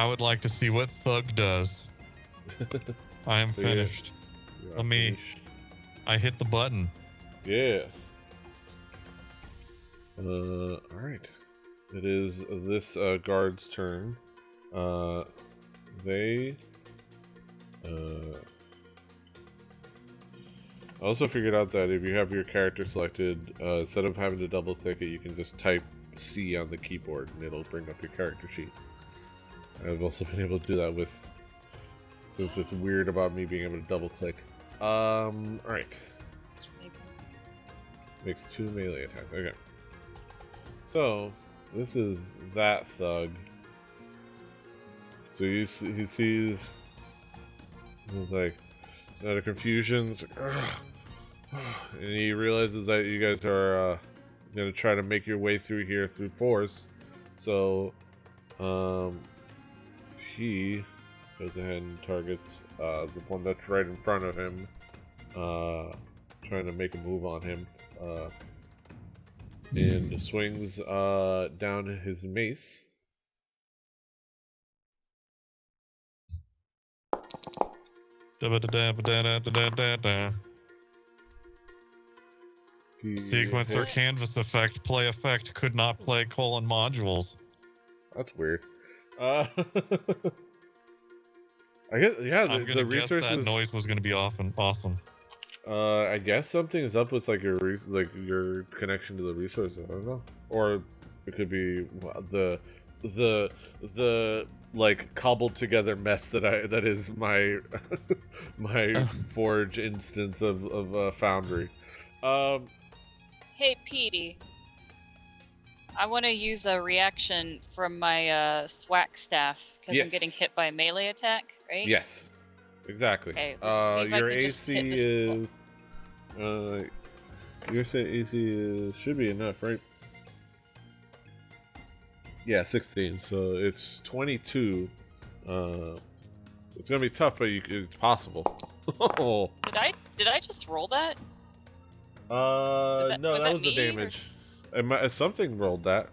would like to see what Thug does. I am finished. Yeah, finished. I hit the button. Yeah. Alright. It is this guard's turn. They I also figured out that if you have your character selected, instead of having to double click it, you can just type C on the keyboard and it'll bring up your character sheet. I've also been able to do that with, since it's weird about me being able to double click. Alright. Makes 2 melee attacks. Okay. So, this is that thug. So he sees, he's like, out of confusion, it's like, and he realizes that you guys are gonna try to make your way through here through force. So, he goes ahead and targets the one that's right in front of him, trying to make a move on him, and swings down his mace. Sequencer canvas effect, play effect, could not play : modules. That's weird. I guess, yeah, the resources. That noise was going to be awesome. I guess something is up with like your connection to the resources. I don't know, or it could be the like cobbled together mess that is my my forge instance of Foundry. Hey, Petey. I want to use a reaction from my thwack staff because I'm getting hit by a melee attack, right? Yes, exactly. Okay, your AC is your AC is should be enough, right? Yeah, 16. So it's 22. It's gonna be tough, but it's possible. Did I just roll that? No, that was the damage. Something rolled that.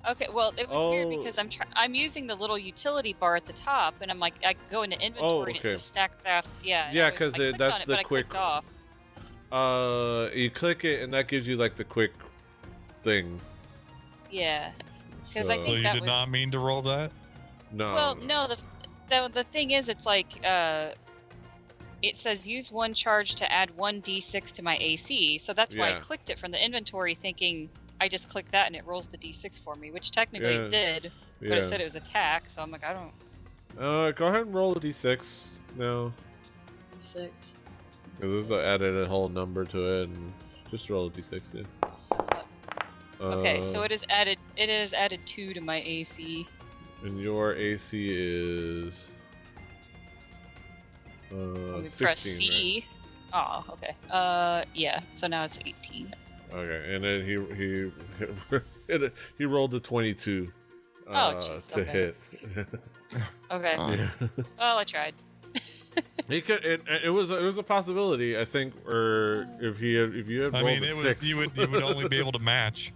Okay, well, it was weird because I'm using the little utility bar at the top, and I'm like, I go into inventory and it says stack that. Yeah, because that's the quick. Off. You click it, and that gives you like the quick thing. Yeah, because I think so you did not mean to roll that. No. Well, no. The thing is, it's like it says use 1 charge to add 1d6 to my AC, so that's why I clicked it from the inventory, thinking I just clicked that and it rolls the d6 for me, which technically it did, but it said it was attack, so I'm like, I don't. Go ahead and roll a d6 now. D6. Because there's added a whole number to it, and just roll a d6. Yeah. Okay, so it is added. It is added 2 to my AC. And your AC is. 16, press C. Right? Oh, okay. Yeah. So now it's 18. Okay, and then he rolled a 22 to hit. Okay. Yeah. Well, I tried. He could. It was a possibility, I think, or if you had rolled a 6, you would only be able to match.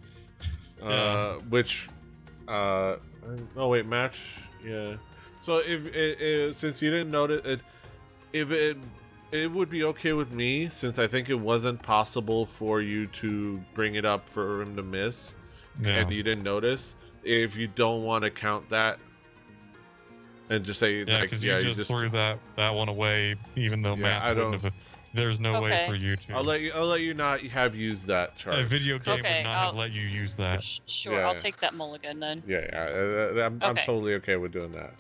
Which, oh wait, match, yeah. So if since you didn't notice it, if it would be okay with me, since I think it wasn't possible for you to bring it up for him to miss, and you didn't notice. If you don't want to count that, and just say, because you just threw that one away, even though Matt wouldn't have. There's no way for you to. I'll let you not have used that charge. A video game would not have let you use that. Sure, I'll take that mulligan then. I'm totally okay with doing that.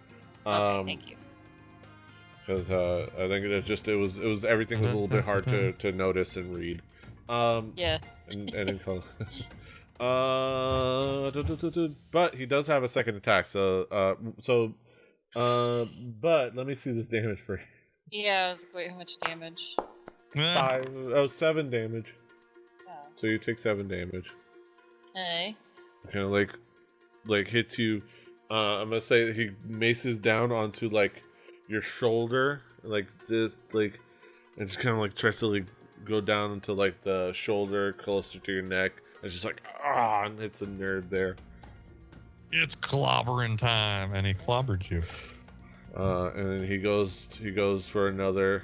Okay, thank you. Because I think it was everything was a little bit hard to notice and read. Yes. But he does have a second attack, but let me see this damage for you. Yeah, I was like, wait, how much damage? 7 damage. Oh. So you take 7 damage. Hey. Kind of like hits you. I'm gonna say that he maces down onto like your shoulder, like this, like, and just kind of like tries to like go down into like the shoulder closer to your neck. It's just like and hits a nerd there. It's clobbering time, and he clobbered you. And then he goes for another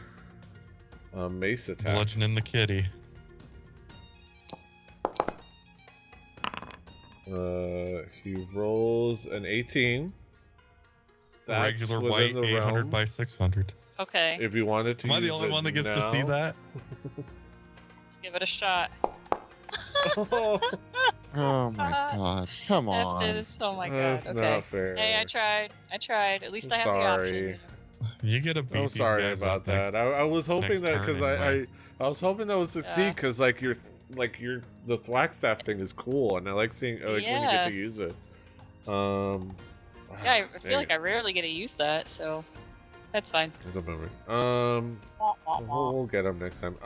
mace attack. Bludgeoning the kitty. He rolls an 18. Regular white 800 by 600. Okay. If you wanted to, am I the only one that gets to see that? Let's give it a shot. Oh my god! Come on. Oh my god. That's not fair. Hey, I tried. At least I have the option. You get a beat. I'm sorry about that. I was hoping that because I was hoping that would succeed because like the Thwackstaff thing is cool and I like seeing when you get to use it. I feel like I rarely get to use that, so that's fine. That's a bummer. We'll get him next time.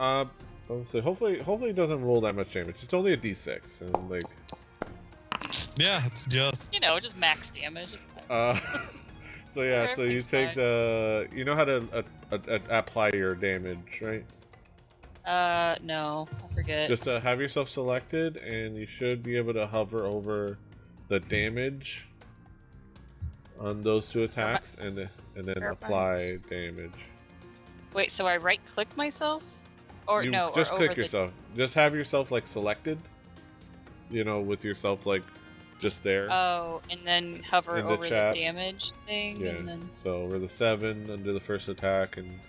Honestly, hopefully it doesn't roll that much damage. It's only a d6, and like. Yeah, it's just. Just max damage. So yeah, so you take the. You know how to apply your damage, right? No, I forget. Just have yourself selected, and you should be able to hover over the damage on those 2 attacks, and then apply damage. Wait, so I right-click myself? Or no, just or click yourself. Just have yourself like selected. With yourself like just there. Oh, and then hover over the damage thing. Yeah. And then... So over the 7 under the first attack, and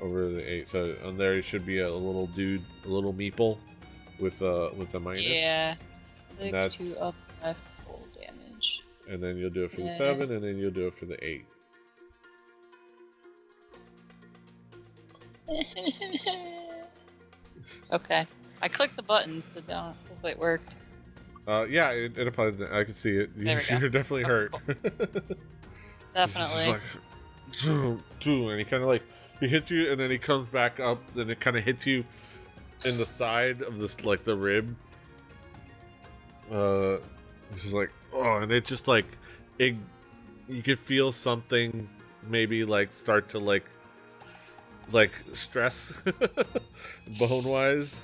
over the 8. So on there you should be a little dude, a little meeple, with a minus. Yeah. Click to apply full damage. And then you'll do it for the 7, and then you'll do it for the 8. Okay. I clicked the button, but hopefully it worked. Yeah, it applied. I can see it. You're definitely hurt. Cool. Definitely. And he kind of he hits you, and then he comes back up, and it kind of hits you in the side of this, like the rib. This is and it just you could feel something maybe start to stress bone wise.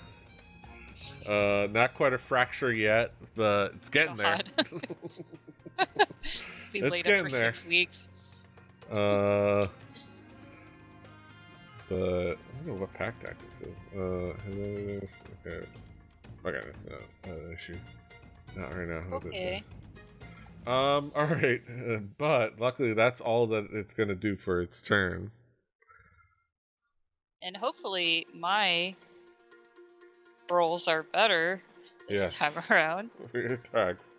Not quite a fracture yet, but it's getting there. Be laid up for 6 weeks. But I don't know what pack tactics is. Okay, that's not an issue. Not right now. Okay. All right, but luckily that's all that it's gonna do for its turn. And hopefully my rolls are better this time around. For your attacks.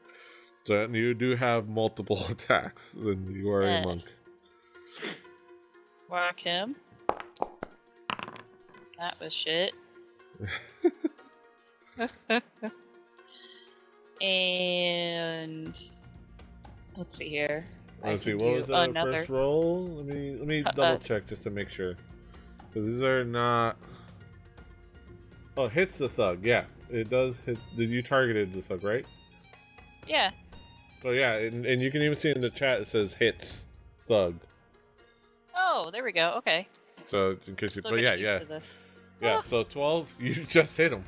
So you do have multiple attacks, then you are a monk. Whack him. That was shit. And let's see here. Let's see, what was the first roll? Let me double check just to make sure. Because these are not. Oh, hits the thug. Yeah, it does hit. Did you targeted the thug, right? Yeah. So yeah, and you can even see in the chat it says hits thug. Oh, there we go. Okay. So in case you, Still but getting yeah. used to this. Yeah, so 12, you just hit him.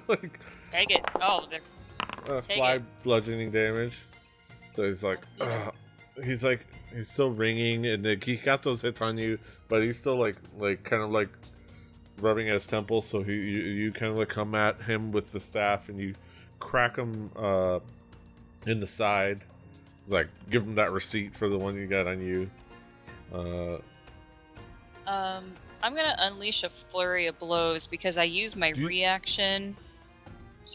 Like, Take it. Oh, they're fly bludgeoning damage. So he's like, he's still ringing, and like, he got those hits on you, but he's still like kind of like rubbing at his temple. So you kind of like come at him with the staff, and you crack him in the side. It's like, give him that receipt for the one you got on you. I'm gonna unleash a flurry of blows because I use my reaction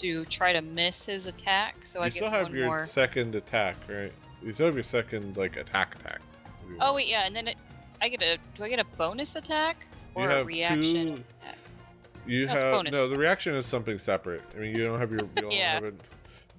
to try to miss his attack. So I get one more. You still have your second attack, right? You still have your second like attack. Oh wait, yeah, and then do I get a bonus attack or a reaction attack? You have no. The reaction is something separate. I mean, you don't have your. You don't have it,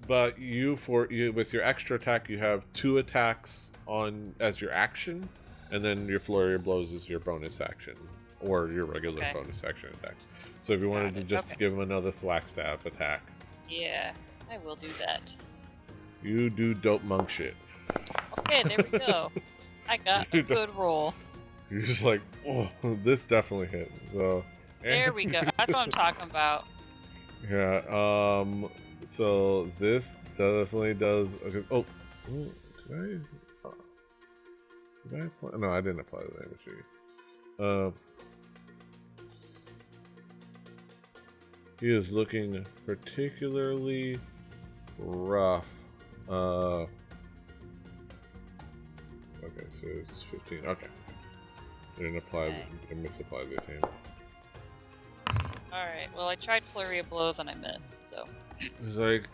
but with your extra attack, you have 2 attacks on as your action, and then your flurry of blows is your bonus action or your regular bonus action attack. So if you wanted to just give him another Flagstaff attack. Yeah, I will do that. You do dope monk shit. Okay, there we go. I got a good roll. You're just like, oh, this definitely hit. So there we go. That's what I'm talking about. Yeah. So this definitely does. Okay. Oh, did I apply? No, I didn't apply the damage. He is looking particularly rough. Okay, so it's 15. Okay. I didn't apply. I misapplied the attainment. Alright, well I tried flurry of blows and I missed, so. It's like,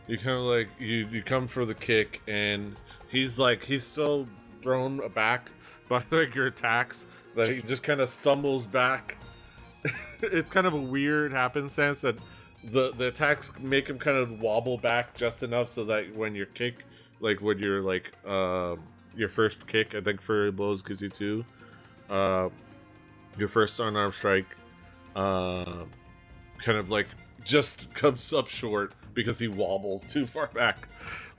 you kind of like, you come for the kick and he's so thrown aback by like your attacks that he just kind of stumbles back. It's kind of a weird happenstance that the attacks make him kind of wobble back just enough so that when your kick, like when you're like your first kick, I think flurry of blows gives you 2. Your first unarmed strike kind of like just comes up short because he wobbles too far back.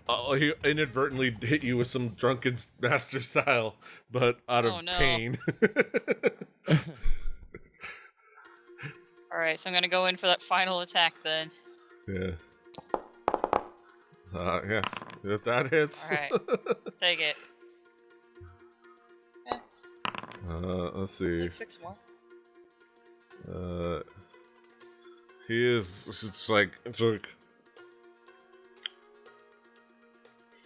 He inadvertently hit you with some drunken master style, but out of pain. Alright, so I'm gonna go in for that final attack then. Yeah. Yes. If that hits. Alright. Take it. Let's see. Like 6 more. He is. It's like.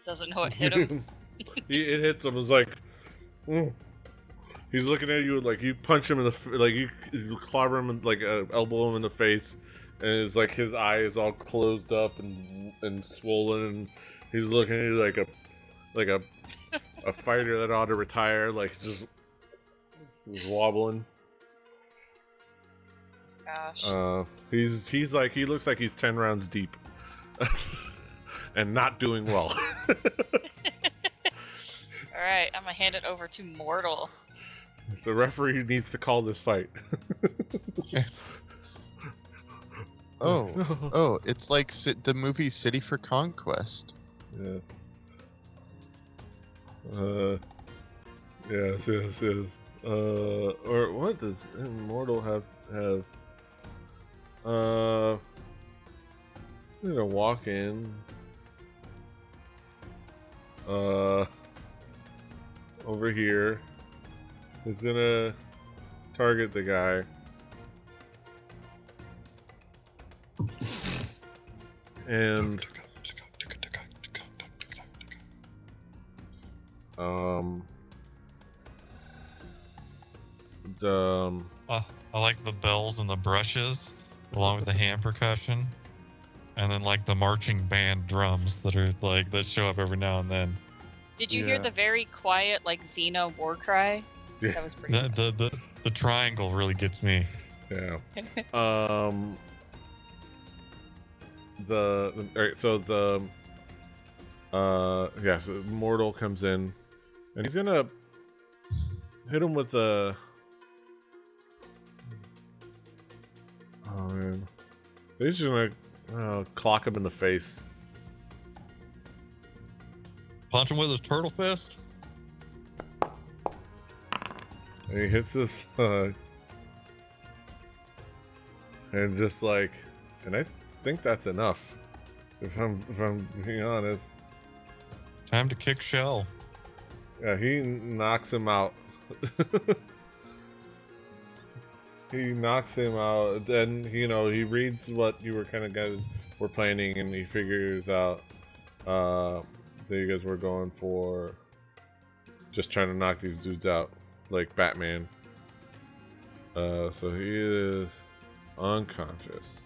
Doesn't know what hit him. It hits him. It's like. He's looking at you like you punch him in the like you clobber him and like elbow him in the face, and it's like his eye is all closed up and swollen, and he's looking at you like a fighter that ought to retire, like just wobbling. Gosh. He's like he looks like he's 10 rounds deep, and not doing well. All right, I'm gonna hand it over to Mortal. The referee needs to call this fight. Oh, it's like the movie City for Conquest. Yeah. Yes. Or what does Immortal have? I'm gonna walk in. Over here. He's gonna target the guy. And I like the bells and the brushes along with the hand percussion, and then like the marching band drums that show up every now and then. Did you hear the very quiet like Xena war cry? Yeah. That was pretty good. The triangle really gets me. Yeah. So Mortal comes in and he's gonna hit him with the he's just gonna clock him in the face. Punch him with his turtle fist. And he hits his thug. And just like, and I think that's enough. If I'm being honest. Time to kick shell. Yeah, he knocks him out. He knocks him out. Then he reads what you were were planning, and he figures out that you guys were going for just trying to knock these dudes out like Batman. So he is unconscious.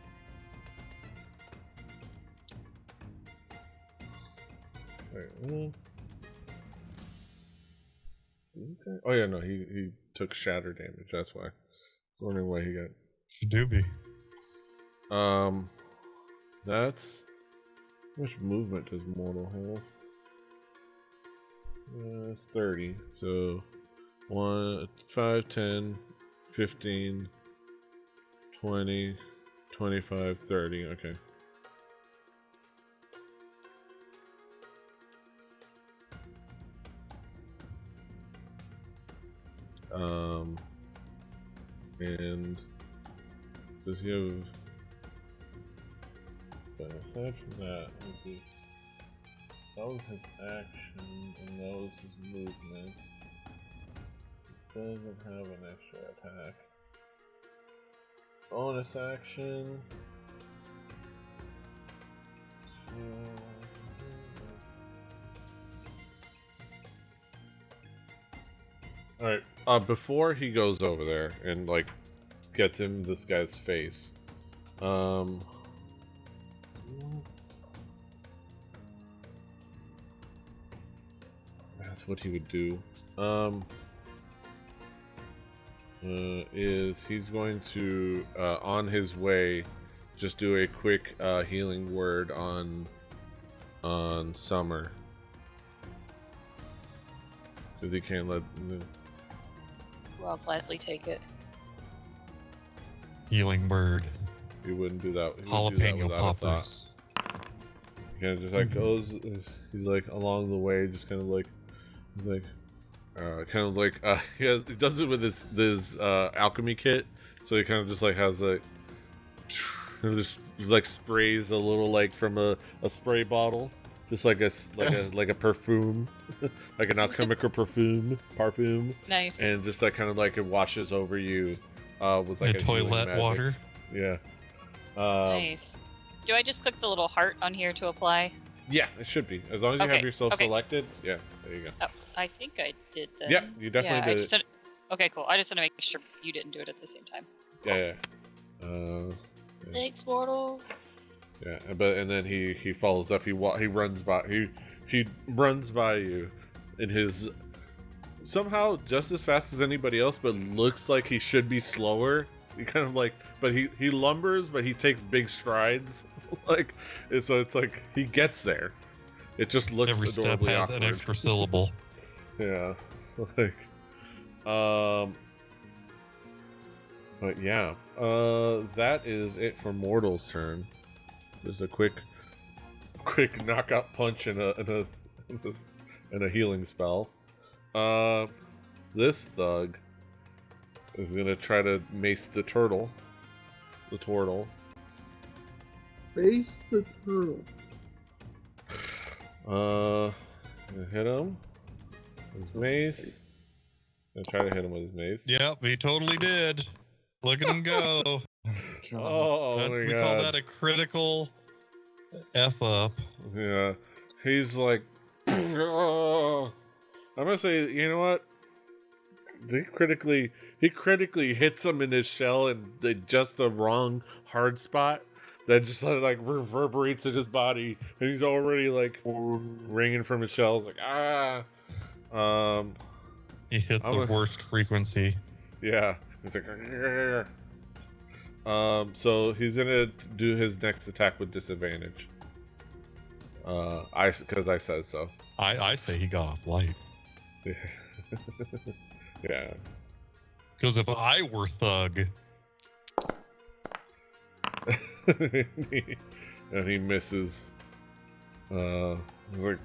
Wait, is this guy? Oh yeah, no, he took shatter damage. That's why. I was wondering why he got. Shadoobie. That's how much movement does Mortal have? It's 30. So 1, 5, 10, 15, 20, 25, 30. Okay. And does he have? But aside from that, let's see. That was his action, and that was his movement. He doesn't have an extra attack. Bonus action. Alright, before he goes over there and, like, gets in this guy's face, that's what he would do. Is he's going to, on his way, just do a quick, healing word on Summer. Because he can't let... Well, I'll gladly take it. Healing word. He wouldn't do that. Jalapeno poppers. He kind of just like goes, he's like along the way, just kind of like, he does it with this alchemy kit. So he kind of just like has like, just like sprays a little like from a spray bottle, just like a perfume, like an alchemical perfume. Nice. And just like kind of like it washes over you, with like a toilet water. Yeah. Nice. Do I just click the little heart on here to apply? Yeah, it should be. As long as you have yourself selected. Yeah, there you go. Oh, I think I did then. Yeah, you definitely did it. Okay, cool. I just want to make sure you didn't do it at the same time. Cool. Yeah. Thanks, Mortal. Yeah, and then he follows up. He runs by. He runs by you in his somehow just as fast as anybody else, but looks like he should be slower. He kind of like, but he lumbers, but he takes big strides. Like, so it's like he gets there. It just looks every step has awkward. an extra syllable. Yeah, like, but yeah, that is it for Mortal's turn. Just a quick knockout punch and a healing spell. This thug is gonna try to mace the turtle. Face the turtle. Gonna hit him with his mace. Gonna try to hit him with his mace. Yep, he totally did. Look at him go. Oh my we god. call that a critical F up. Yeah. He's like, I'm gonna say, you know what? He critically hits him in his shell in just the wrong hard spot. That just like reverberates in his body, and he's already like ringing from his shell. Like He hit the worst frequency. Yeah. He's like, so he's gonna do his next attack with disadvantage. Because I said so. I say he got off light. Yeah. Because if I were thug. And he misses. He's like,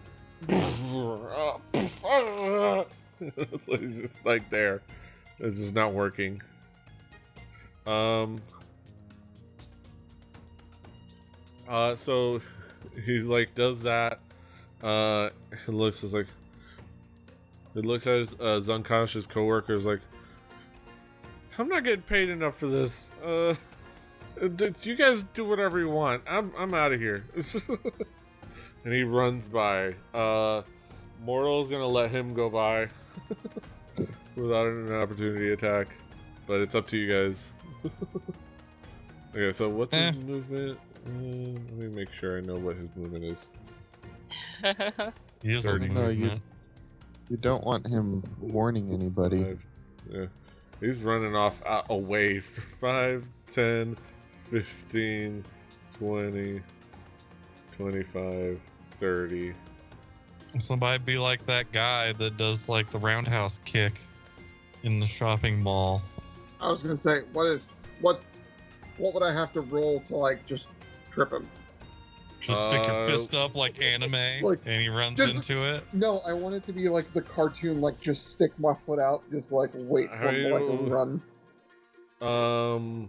so he's just like there. It's just not working. So he like does that. It looks at his unconscious coworkers like, I'm not getting paid enough for this. You guys do whatever you want. I'm out of here. And he runs by. Mortal's gonna let him go by without an opportunity attack, but it's up to you guys. Okay, so what's his movement? Let me make sure I know what his movement is. He is 30 movement. You don't want him warning anybody. Yeah. He's running off away for 5, 10, 15, 20, 25, 30. Somebody be like that guy that does like the roundhouse kick in the shopping mall. I was gonna say, what would I have to roll to like just trip him? Just stick your fist up like anime, and he runs into it. No, I want it to be like the cartoon, like just stick my foot out, just like wait for him to like run.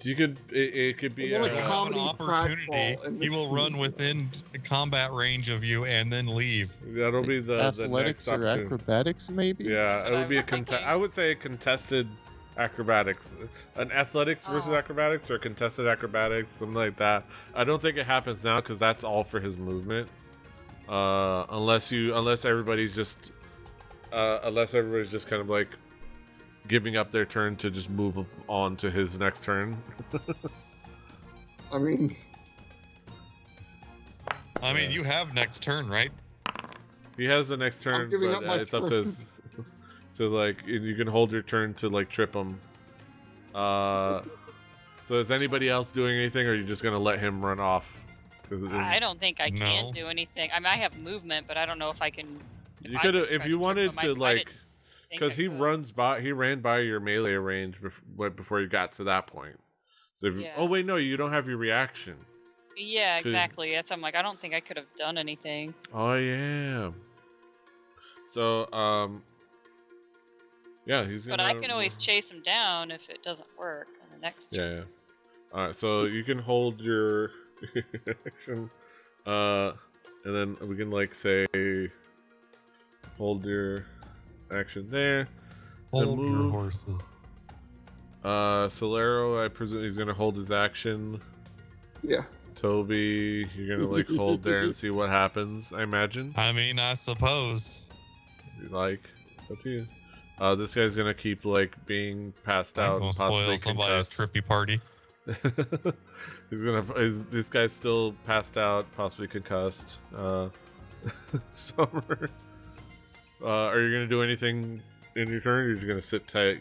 You could. It could be like an opportunity. He will run within combat range of you and then leave. That'll be the athletics the next or acrobatics, maybe. Yeah, it would be I would say a contested acrobatics, an athletics versus acrobatics, or contested acrobatics, something like that. I don't think it happens now because that's all for his movement. Unless everybody's just kind of like giving up their turn to just move on to his next turn. I mean, you have next turn, right? He has the next turn, but it's up to like you can hold your turn to like trip him. So is anybody else doing anything, or are you just gonna let him run off? I don't think I can do anything. I mean, I have movement, but I don't know if I can. You could if you wanted to like. Because he ran by your melee range before you got to that point. So oh wait, no, you don't have your reaction. Yeah, exactly. That's I'm like, I don't think I could have done anything. Oh yeah. So yeah, he's gonna. But I can always chase him down if it doesn't work on the next. Yeah. All right, so you can hold your action, and then we can like say, hold your action there. Hold your horses. Solero, I presume he's gonna hold his action. Yeah. Toby, you're gonna like hold there and see what happens, I imagine. I mean, I suppose. Like, up to you. This guy's gonna keep like being passed out and possibly somebody's trippy party. This guy's still passed out, possibly concussed. Summer. Are you gonna do anything in your turn, or are you just gonna sit tight?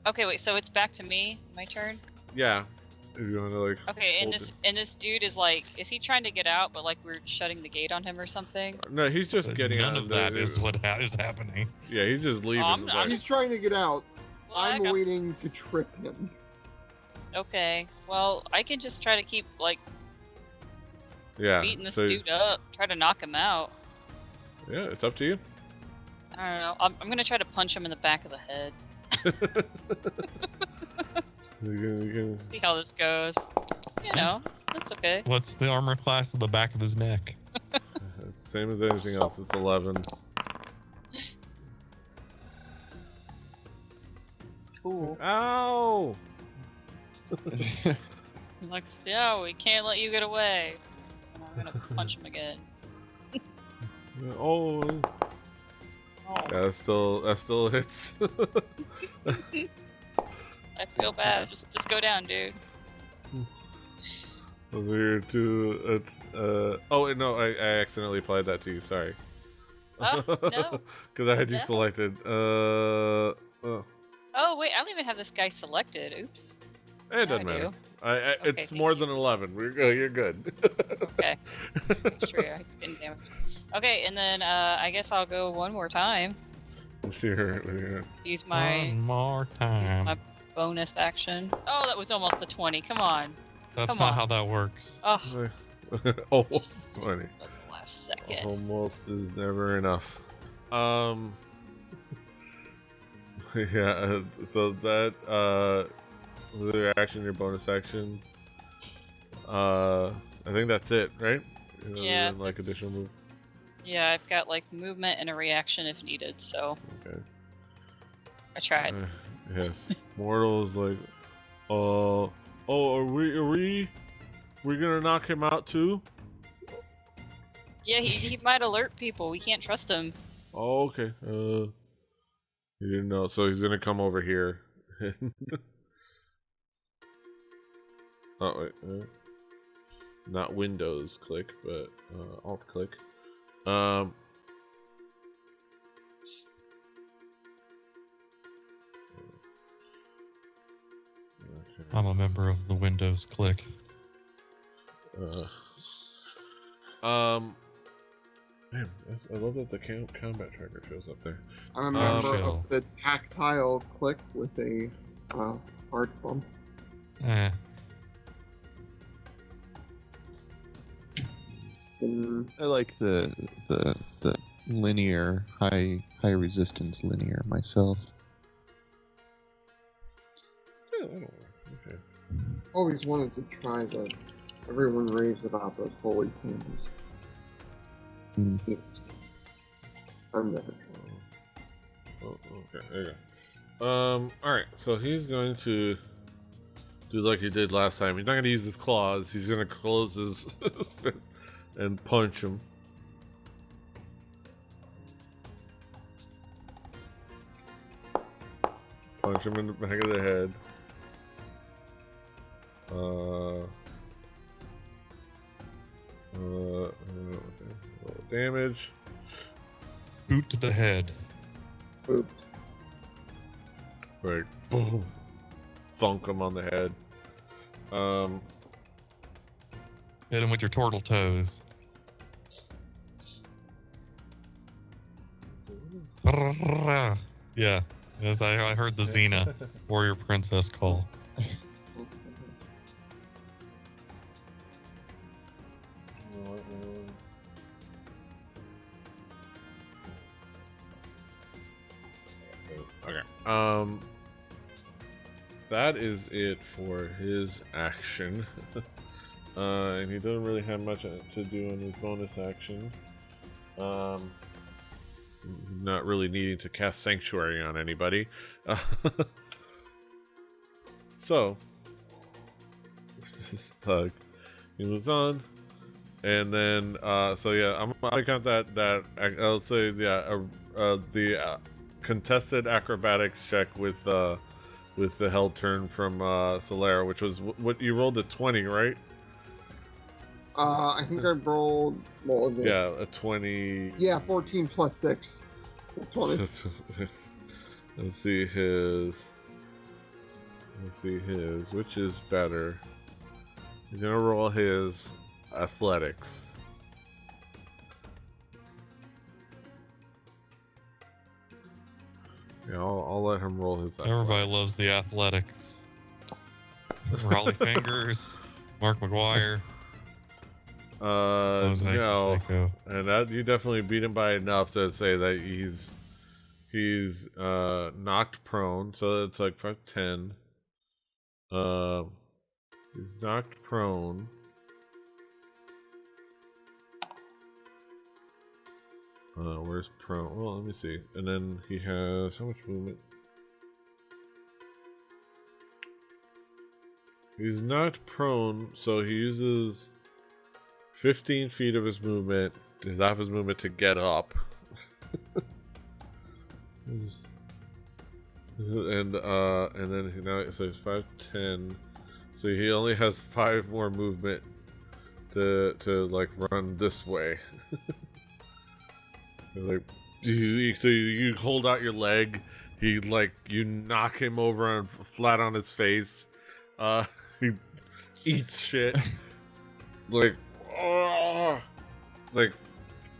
Okay, wait. So it's back to me, my turn. Yeah. If you wanna like. Okay, and this dude is like, is he trying to get out, but like we're shutting the gate on him or something? No, he's just getting out. None of that is what is happening. Yeah, he's just leaving. He's trying to get out. Well, I'm waiting to trip him. Okay. Well, I can just try to keep like. Yeah. Beating this dude up, try to knock him out. Yeah, it's up to you. I don't know. I'm gonna try to punch him in the back of the head. you can... See how this goes. You know, that's okay. What's the armor class of the back of his neck? It's the same as anything else. It's 11. Cool. Ow! Like, no, we can't let you get away. I'm gonna punch him again. Oh. Yeah, that still hits. I feel bad. Just go down, dude. Over to oh no, I accidentally applied that to you. Sorry. Oh no. Because I had you selected. Oh wait, I don't even have this guy selected. Oops. It doesn't matter. It's more than 11. You're good. Okay. Sure, it's getting damaged. Okay, and then I guess I'll go one more time. Sure. Use my one more time. Use my bonus action. Oh, that was almost a 20. Come on. That's not how that works. Oh. Almost 20. The last second. Almost is never enough. Yeah. So that the reaction, your bonus action. I think that's it, right? Yeah. Like additional move. Yeah, I've got like movement and a reaction if needed. So. Okay. I tried. Yes. Mortal is like, are we gonna knock him out too? Yeah, he might alert people. We can't trust him. Oh, okay. You didn't know, so he's gonna come over here. Oh wait, not Windows click, but Alt click. I'm a member of the Windows click. Man, I love that the combat tracker shows up there. I'm a member of the tactile click with a hard bump. Eh. I like the linear high resistance linear myself. Yeah, I don't know. Okay. Always wanted to try the. Everyone raves about those holy candles. I'm never trying. Oh, okay, there you go. Alright, so he's going to do like he did last time. He's not going to use his claws. He's going to close his fist and punch him. Punch him in the back of the head. Damage. Boot to the head. Boop. Right. Boom. Thunk him on the head. Hit him with your turtle toes. Yeah. Yes, I heard the Xena warrior princess call. Okay. That is it for his action. And he doesn't really have much to do in his bonus action. Not really needing to cast Sanctuary on anybody. So, this thug, he moves on. And then, so yeah, I'm gonna count that I'll say, yeah, the contested acrobatics check with the held turn from Solera, which was what you rolled a 20, right? I think I rolled. What was it? Yeah, a 20. Yeah, 14 plus 6. 20. Let's see his. Which is better? He's gonna roll his athletics. Yeah, I'll let him roll his athletics. Everybody loves the athletics. Raleigh Fingers, Mark McGuire. No, and that you definitely beat him by enough to say that he's knocked prone, so it's like 5-10. He's knocked prone. Where's prone? Well, let me see. And then he has how much movement? He's knocked prone, so he uses 15 feet of his movement, half his movement to get up. And then now so he's 5-10. So he only has 5 more movement to like run this way. Like so you hold out your leg, you knock him over flat on his face. He eats shit. like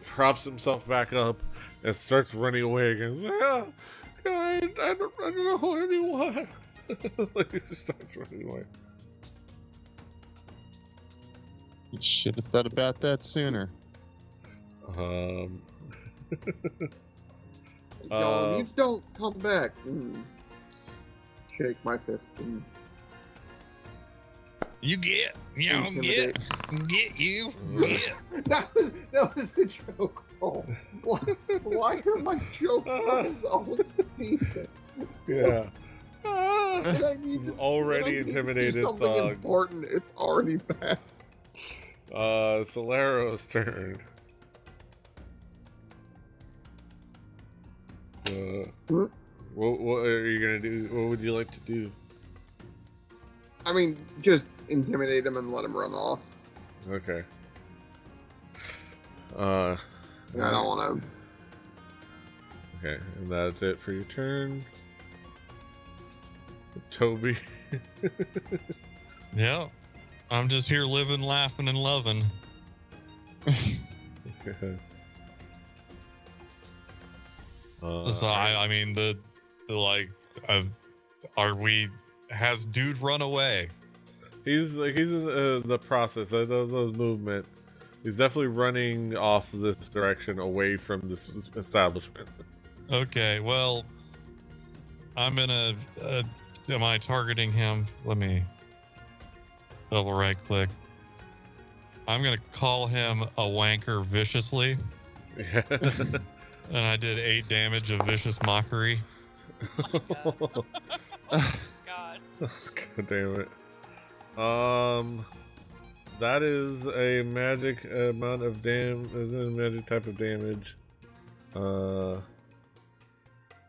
props himself back up and starts running away again. I don't know anyone. Like he just starts running away. You should have thought about that sooner. Yelling, you don't come back. Shake my fist and you get you. That was a joke. Oh, why are my joke rolls always decent? Yeah. He's already intimidated. Something important. It's already bad. Solero's turn. What are you gonna do? What would you like to do? I mean, just intimidate him and let him run off. Okay. I don't want to. Okay, and that's it for your turn. Toby. Yeah. I'm just here living, laughing, and loving. So I mean has dude run away? He's in the process. Those movement. He's definitely running off this direction, away from this establishment. Okay, well, I'm gonna. Am I targeting him? Let me double right click. I'm gonna call him a wanker viciously. Yeah. And I did 8 damage of vicious mockery. Oh, God. God damn it. That is a magic amount of magic type of damage.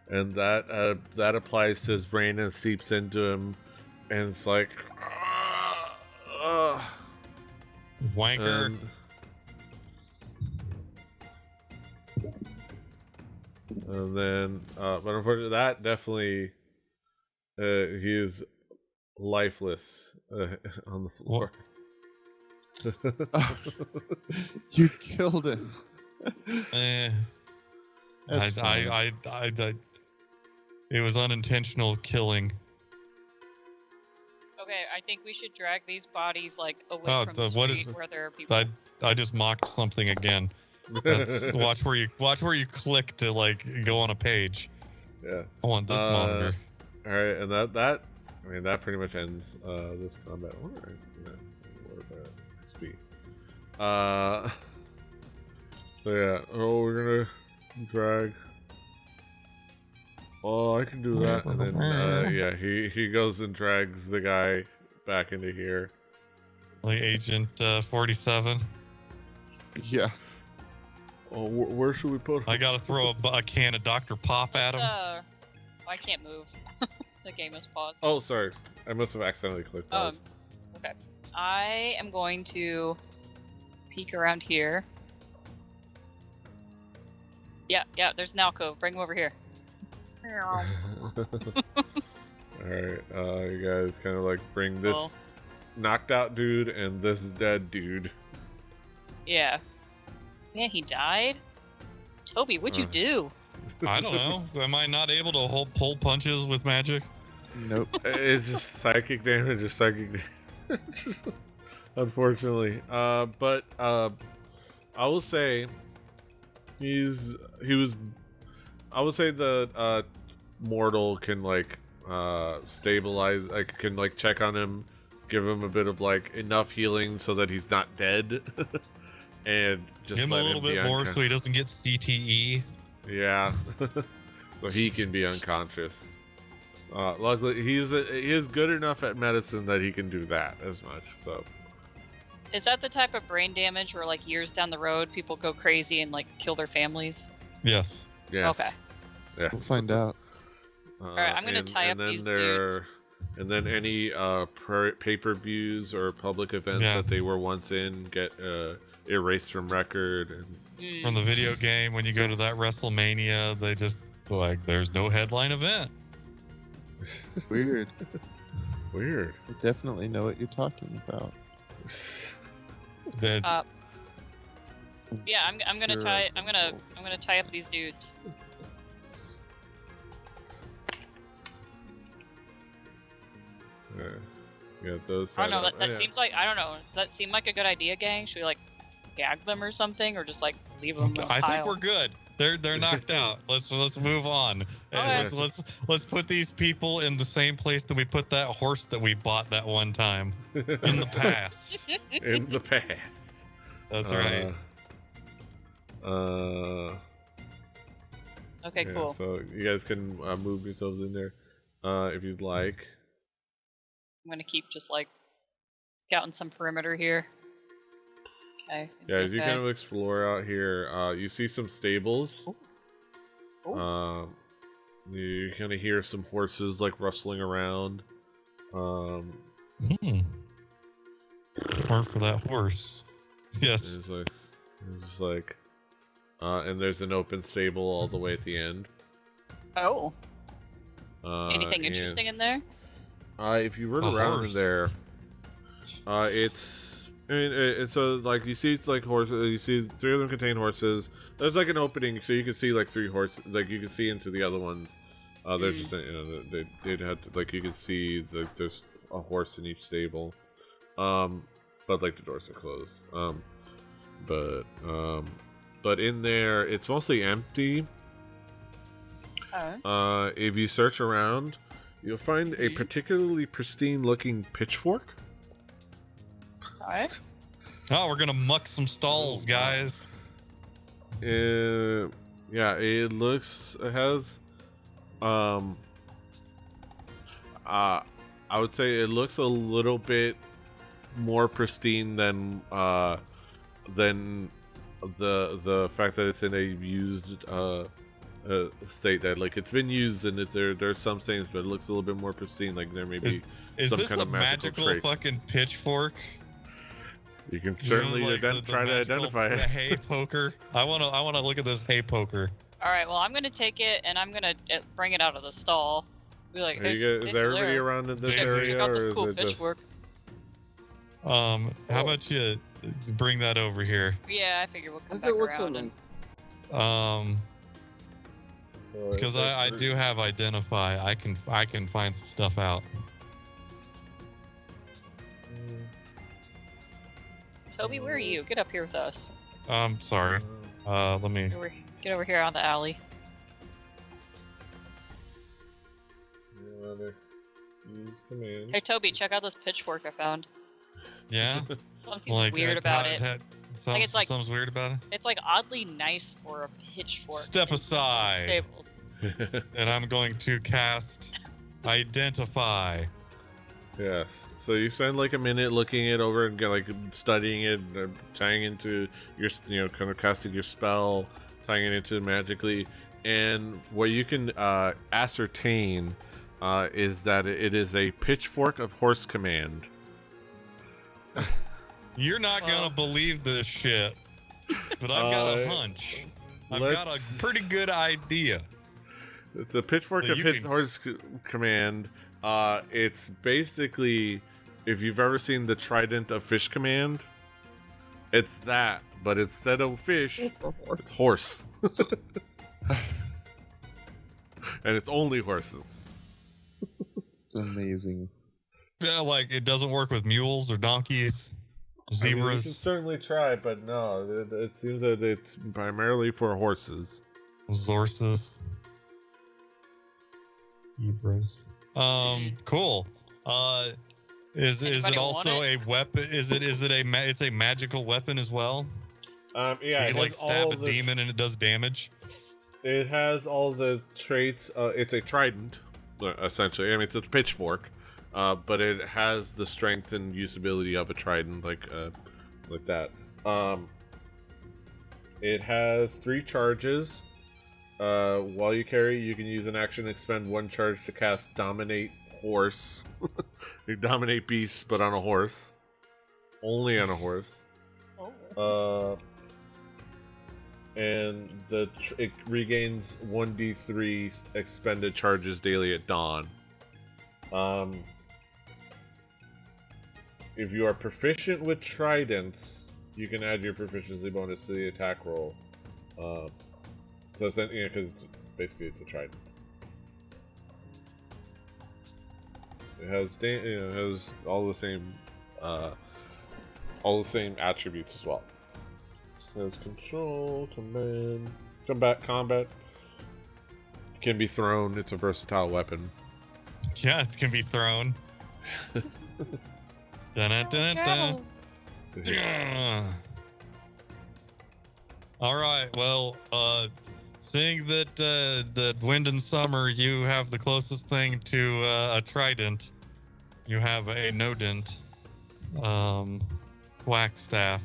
And that applies to his brain and seeps into him, and it's like, wanker. And then, but unfortunately, that definitely, he is lifeless on the floor. You killed him. It was unintentional killing. Okay, I think we should drag these bodies like away from the street where there are people. I just mocked something again. Watch where you click to like go on a page. Yeah. I want this monitor. All right, and that pretty much ends this combat. What about XP? So yeah. Oh, we're gonna drag. Oh, I can do that, and then yeah, he goes and drags the guy back into here. Like Agent 47. Yeah. Oh, where should we put him? I gotta throw a can of Dr. Pop at him. I can't move. The game is paused. Oh, sorry. I must have accidentally clicked pause. Okay. I am going to peek around here. Yeah, there's an alcove. Bring him over here. Alright, you guys kind of like bring this knocked out dude and this dead dude. Yeah. Man, he died? Toby, what'd you do? I don't know. Am I not able to pull punches with magic? Nope. It's just psychic damage or psychic damage. Unfortunately. But I will say I would say the mortal can like stabilize, like can like check on him, give him a bit of like enough healing so that he's not dead, and just give him a little bit more so he doesn't get CTE. Yeah, so he can be unconscious. Luckily, he is good enough at medicine that he can do that as much. So, is that the type of brain damage where like years down the road people go crazy and like kill their families? Yes. Yeah. Okay. Yeah. We'll find out. Alright, I'm gonna tie up these dudes. And then any pay-per-views or public events that they were once in get erased from record. And... From the video game, when you go to that WrestleMania, they just like, there's no headline event. Weird. Weird. I definitely know what you're talking about. Yeah, I'm gonna tie up these dudes. Yeah, those. I don't know. That seems like, I don't know. Does that seem like a good idea, gang? Should we like gag them or something, or just like leave them? I think we're good. They're knocked out. Let's move on. And let's put these people in the same place that we put that horse that we bought that one time in the past. In the past. That's right. Okay, yeah, cool. So you guys can move yourselves in there if you'd like. I'm gonna keep just like scouting some perimeter here. Okay. Yeah, as you kind of explore out here, you see some stables. Oh. You kind of hear some horses like rustling around. More for that horse. Yes. It's like, and there's an open stable all the way at the end. Oh. Anything interesting in there? If you run around in there, it's so like you see it's like horses. You see 3 of them contain horses. There's like an opening, so you can see like 3 horses. Like you can see into the other ones. They're just they'd have to, like you can see there's a horse in each stable. But like the doors are closed. But in there it's mostly empty. If you search around, you'll find a particularly pristine looking pitchfork. Alright. Oh, we're gonna muck some stalls, guys. Yeah, it has I would say it looks a little bit more pristine than the fact that it's in a used state. That like it's been used and there's some stains, but it looks a little bit more pristine. Like there may be some kind of magical trait. Fucking pitchfork? You can certainly try to identify it. The hay poker. I wanna look at this hay poker. All right. Well, I'm gonna take it and I'm gonna bring it out of the stall. Be like, hey, is everybody around in this area, check out this or cool is it pitchfork. How about you bring that over here? Yeah, I figure we'll come back around. And... Because I do have identify. I can find some stuff out. Toby, where are you? Get up here with us. Sorry. Let me... Get over here on the alley. Hey, Toby, check out this pitchfork I found. Yeah? Something weird about it. Something's weird about it? It's like oddly nice for a pitchfork. Step aside. Stables. And I'm going to cast Identify. Yes. So you spend like a minute looking it over and like studying it, tying into your, kind of casting your spell, tying it into magically, and what you can ascertain is that it is a pitchfork of horse command. You're not gonna believe this shit, but I've got a hunch. I've got a pretty good idea. It's a pitchfork of horse command. It's basically, if you've ever seen the trident of fish command, it's that, but instead of fish, it's horse. And it's only horses. It's amazing. Yeah, like it doesn't work with mules or donkeys, zebras. I mean, you can certainly try, but no, it seems that it's primarily for horses. Zorses. Zebras. Cool. Is it also a weapon? It's a magical weapon as well? Yeah. You can like stab a demon and it does damage. It has all the traits. It's a trident, essentially. I mean, it's a pitchfork, but it has the strength and usability of a trident, like that. It has 3 charges. While you carry, you can use an action to expend 1 charge to cast Dominate Horse. You dominate beasts, but on a horse. Only on a horse. And it regains 1d3 expended charges daily at dawn. If you are proficient with tridents, you can add your proficiency bonus to the attack roll. So it's because basically it's a trident. It has all the same attributes as well. It has control, command. combat. It can be thrown. It's a versatile weapon. Yeah, it can be thrown. Dun-dun-dun-dun. All right. Well, seeing that Wind and Summer, you have the closest thing to a trident. You have a no-dent thwack staff.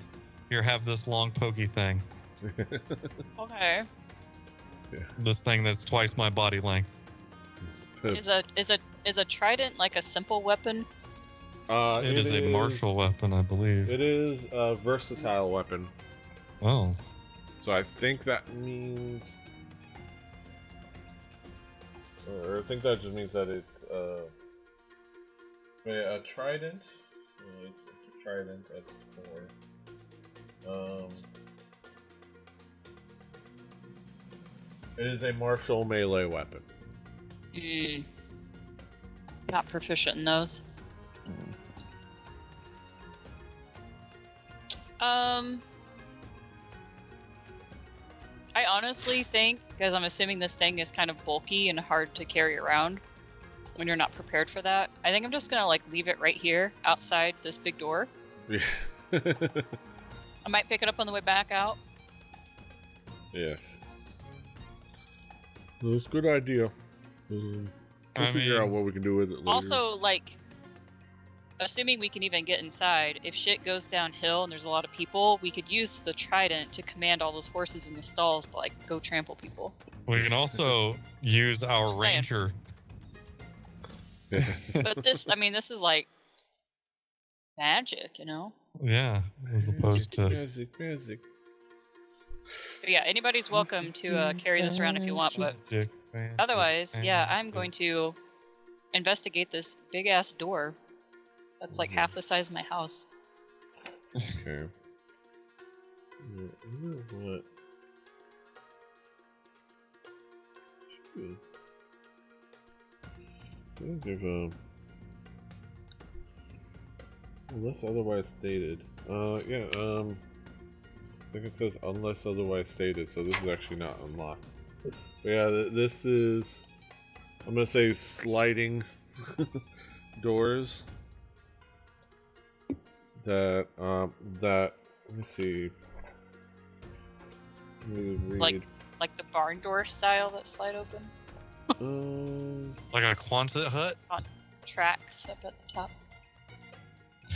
Here, have this long pokey thing. Okay. Yeah. This thing that's twice my body length. Is a trident like a simple weapon? It is a martial weapon, I believe. It is a versatile weapon. Oh. So I think that means, or I think that just means that it's a trident. It's a trident at 4. It is a martial melee weapon. Not proficient in those. I honestly think, because I'm assuming this thing is kind of bulky and hard to carry around when you're not prepared for that, I think I'm just gonna like leave it right here outside this big door. Yeah. I might pick it up on the way back out. Yes. That's a good idea. We'll figure out what we can do with it later. Also, like, assuming we can even get inside, if shit goes downhill and there's a lot of people, we could use the trident to command all those horses in the stalls to, like, go trample people. We can also use our ranger. But this is like magic, you know? Yeah, as opposed to... Magic. But yeah, anybody's welcome to carry this around if you want, but otherwise, yeah, I'm going to investigate this big-ass door that's like half the size of my house. Okay. What? Unless otherwise stated. I think it says unless otherwise stated, so this is actually not unlocked. But yeah, this is, I'm gonna say, sliding doors. That let me see. Let me read. Like the barn door style that slide open. Like a Quonset hut? On tracks up at the top.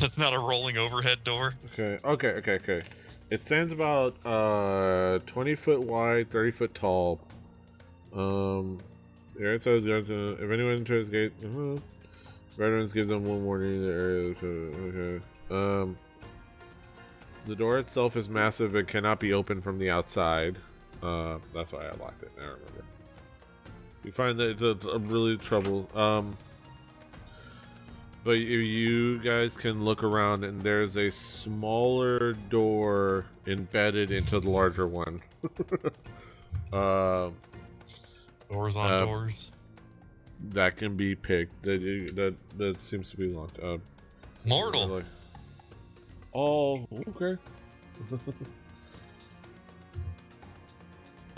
That's not a rolling overhead door. Okay. It stands about 20 foot wide, 30 foot tall. It says if anyone enters the gate, veterans gives them one warning in the area. Okay. The door itself is massive and cannot be opened from the outside. That's why I locked it. I remember. You find that it's a really trouble. But you guys can look around, and there's a smaller door embedded into the larger one. Doors on doors. That can be picked. That seems to be locked. Mortal. Like, oh, okay.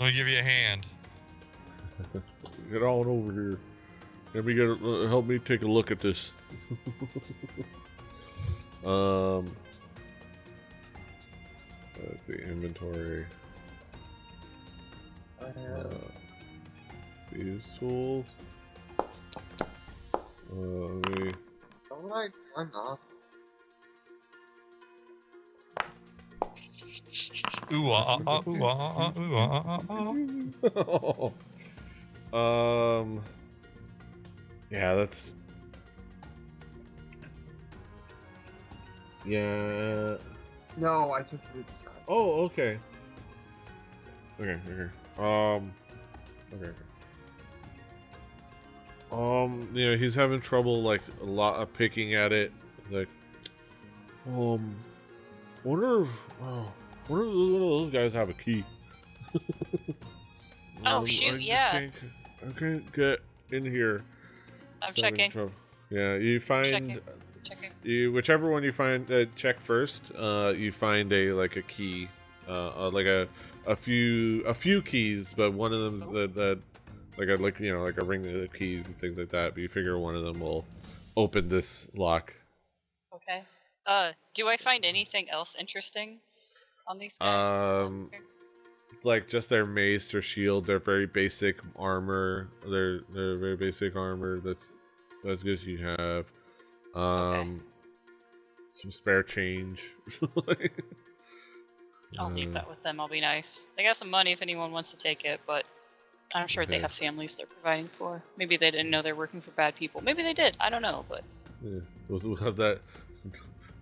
Let me give you a hand. Get on over here. Help me take a look at this. Let's see, inventory. These tools. I'm not. Ooh, ooh, ooh, ooh. Yeah, that's. Yeah. No, I took the side. Oh, okay. Okay. Okay. He's having trouble, like, a lot of picking at it. Like, wonder if those guys have a key. Oh, shoot, yeah. I can't get in here. I'm checking. Yeah, you find... Checking. Whichever one you find, check first. You find a key like a few keys, but one of them that like a ring of keys and things like that. But you figure one of them will open this lock. Okay. Do I find anything else interesting on these guys? Like just their mace or shield, their very basic armor. They're very basic armor. That's good. You have some spare change. I'll leave that with them. I'll be nice. They got some money if anyone wants to take it, but I'm sure they have families they're providing for. Maybe they didn't know they're working for bad people. Maybe they did. I don't know, but yeah, we'll have that.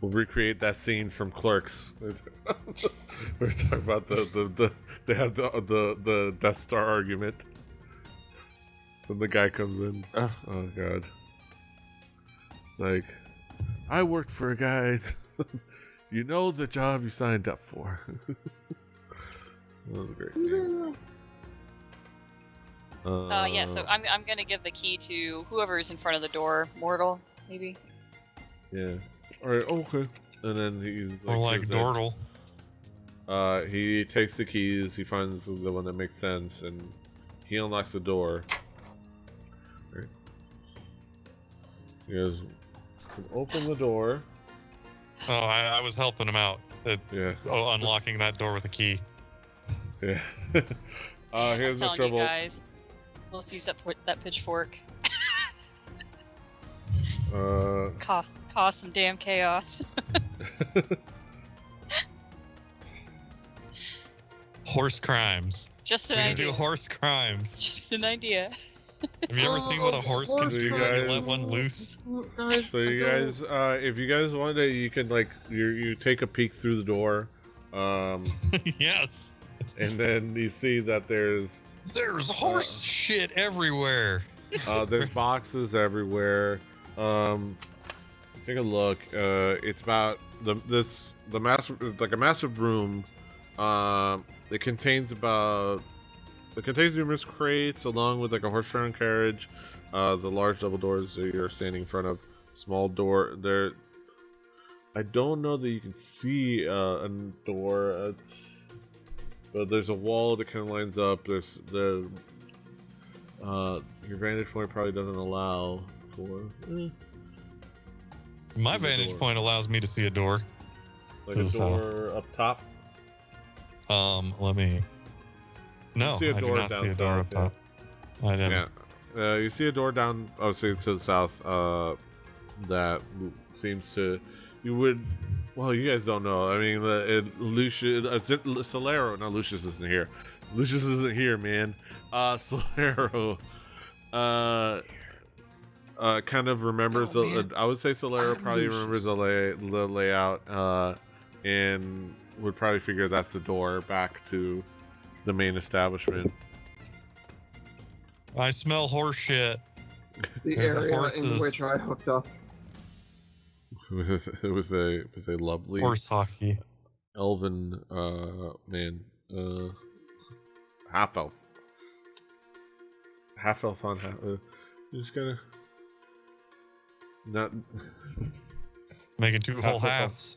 We'll recreate that scene from Clerks. We're talking about they have the Death Star argument. When the guy comes in. Oh god. It's like, I worked for a guy. You know the job you signed up for. That was a great scene. yeah, so I'm gonna give the key to whoever's in front of the door. Mortal, maybe? Yeah. Alright, okay. And then he's like... Or like Dordle. He takes the keys, he finds the one that makes sense, and he unlocks the door. Right. He goes, open the door. Oh, I was helping him out. Unlocking that door with a key. Yeah. Here's the I'm telling trouble. you guys, let's use that pitchfork. Cause some damn chaos. Horse crimes. Just an we idea. can do horse crimes. Just an idea. Have you ever seen what a horse can do when you let one loose? So you guys, if you guys want to, you can like you take a peek through the door. Yes. And then you see that there's horse shit everywhere. There's boxes everywhere. Take a look. It's about the massive room. It contains numerous crates along with like a horse-drawn carriage. The large double doors that you're standing in front of. Small door there. I don't know that you can see a door, but there's a wall that kind of lines up. There's your vantage point probably doesn't allow for. My vantage point allows me to see a door. Like a door up top. Let me. No, I do not see a door up top. I didn't. Yeah, you see a door down, obviously to the south. That seems to. You would. Well, you guys don't know. I mean, Solero. No, Lucius isn't here. Lucius isn't here, man. Solero. Kind of remembers I would say Solero probably remembers the layout, and would probably figure that's the door back to the main establishment. I smell horse shit. The area in which I hooked up. It was a lovely horse hockey. Elven man, half elf on half. You're just gonna not making two whole halves.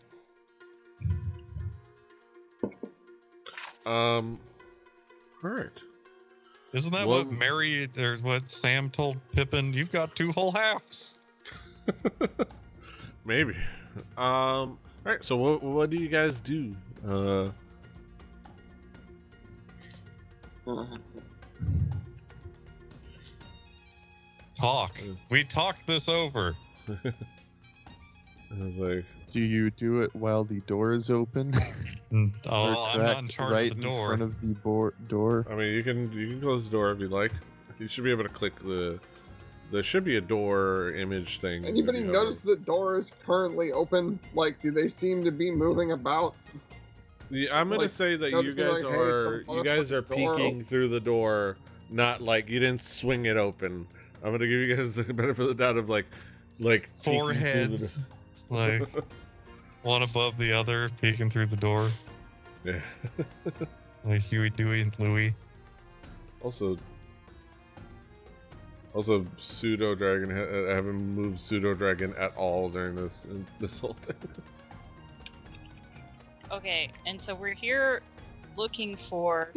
All right. Isn't that what what Sam told Pippin? You've got two whole halves. Maybe. All right. So what do you guys do? Talk. We talked this over. I was like, do you do it while the door is open? I'm not in charge of the door. In front of the door. I mean, you can close the door if you like. You should be able to click the. There should be a door image thing. Anybody notice the door is currently open? Like, do they seem to be moving about? Yeah, I'm gonna say that you guys are peeking through the door, not like you didn't swing it open. I'm gonna give you guys the benefit of the doubt of like four heads, like one above the other, peeking through the door. Yeah. Like Huey, Dewey, and Louie. Also, Pseudo Dragon. I haven't moved Pseudo Dragon at all during this whole thing. Okay, and so we're here looking for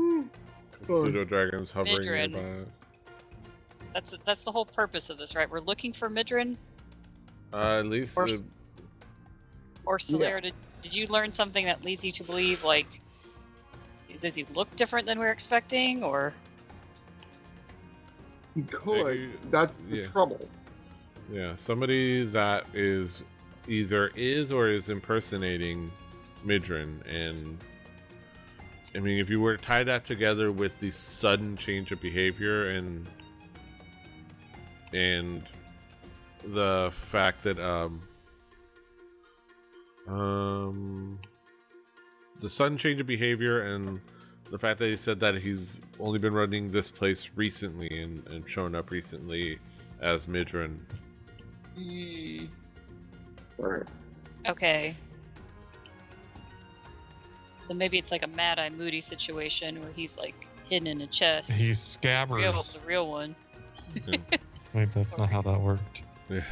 Pseudo dragons hovering Midrin. nearby. That's the whole purpose of this, right? We're looking for Midrin. At least. Or Solaire, did you learn something that leads you to believe, like, does he look different than we're expecting, or? He could. That's the trouble. Yeah, somebody that is either or is impersonating Midrin, and I mean, if you were to tie that together with the sudden change of behavior and the fact that the sudden change of behavior and the fact that he said that he's only been running this place recently and shown up recently as Midrin. Right. Okay. So maybe it's like a Mad Eye Moody situation where he's like hidden in a chest. He's Scabbers. The real one. Yeah. Wait, that's not how that worked. Yeah.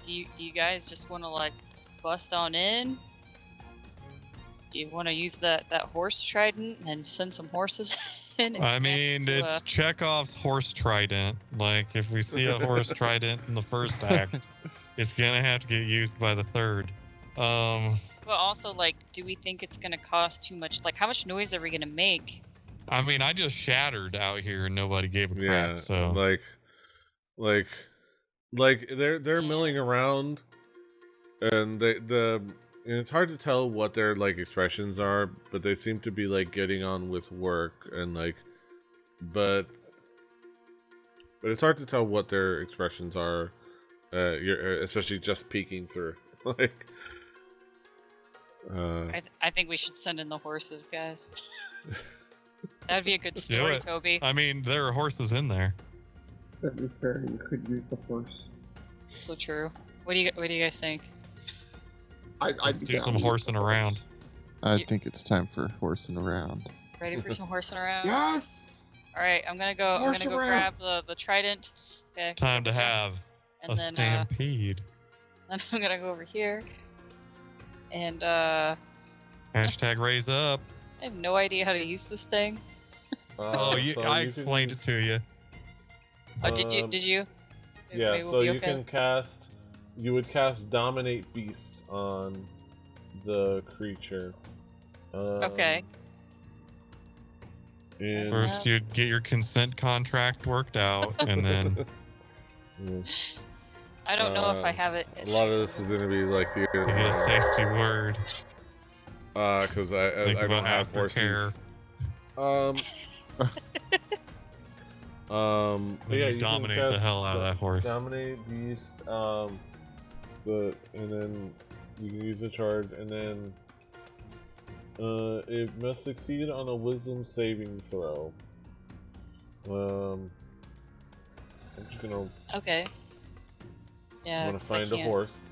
Do you guys just want to like bust on in? Do you want to use that horse trident and send some horses in? I mean, it's Chekhov's horse trident. Like, if we see a horse trident in the first act, it's gonna have to get used by the third. But also, like, do we think it's gonna cost too much? Like, how much noise are we gonna make? I mean, I just shattered out here and nobody gave a crap. So like they're milling around, and and it's hard to tell what their like expressions are, but they seem to be like getting on with work and like, but it's hard to tell what their expressions are. You're especially just peeking through. Like, I think we should send in the horses, guys. That'd be a good story, Toby. I mean, there are horses in there. To be fair, you could use the horse. So true. What do you guys think? Let's do some horsing around. I think it's time for horsing around. Ready for some horsing around? Yes! Alright, I'm gonna go grab the trident. Okay, it's time to have a stampede. Then I'm gonna go over here. And hashtag raise up. I have no idea how to use this thing. I explained it to you. Oh, did you? Yeah, so you would cast Dominate Beast on the creature. Okay. And first, you'd get your consent contract worked out, and then. I don't know if I have it. A lot of this is going to be like the. You get a safety word. Because I don't have horses. Yeah, you dominate the hell out of that horse. Dominate Beast, and then you can use a charge, and then it must succeed on a Wisdom saving throw. I'm just gonna. Okay. Yeah. I'm gonna find a horse.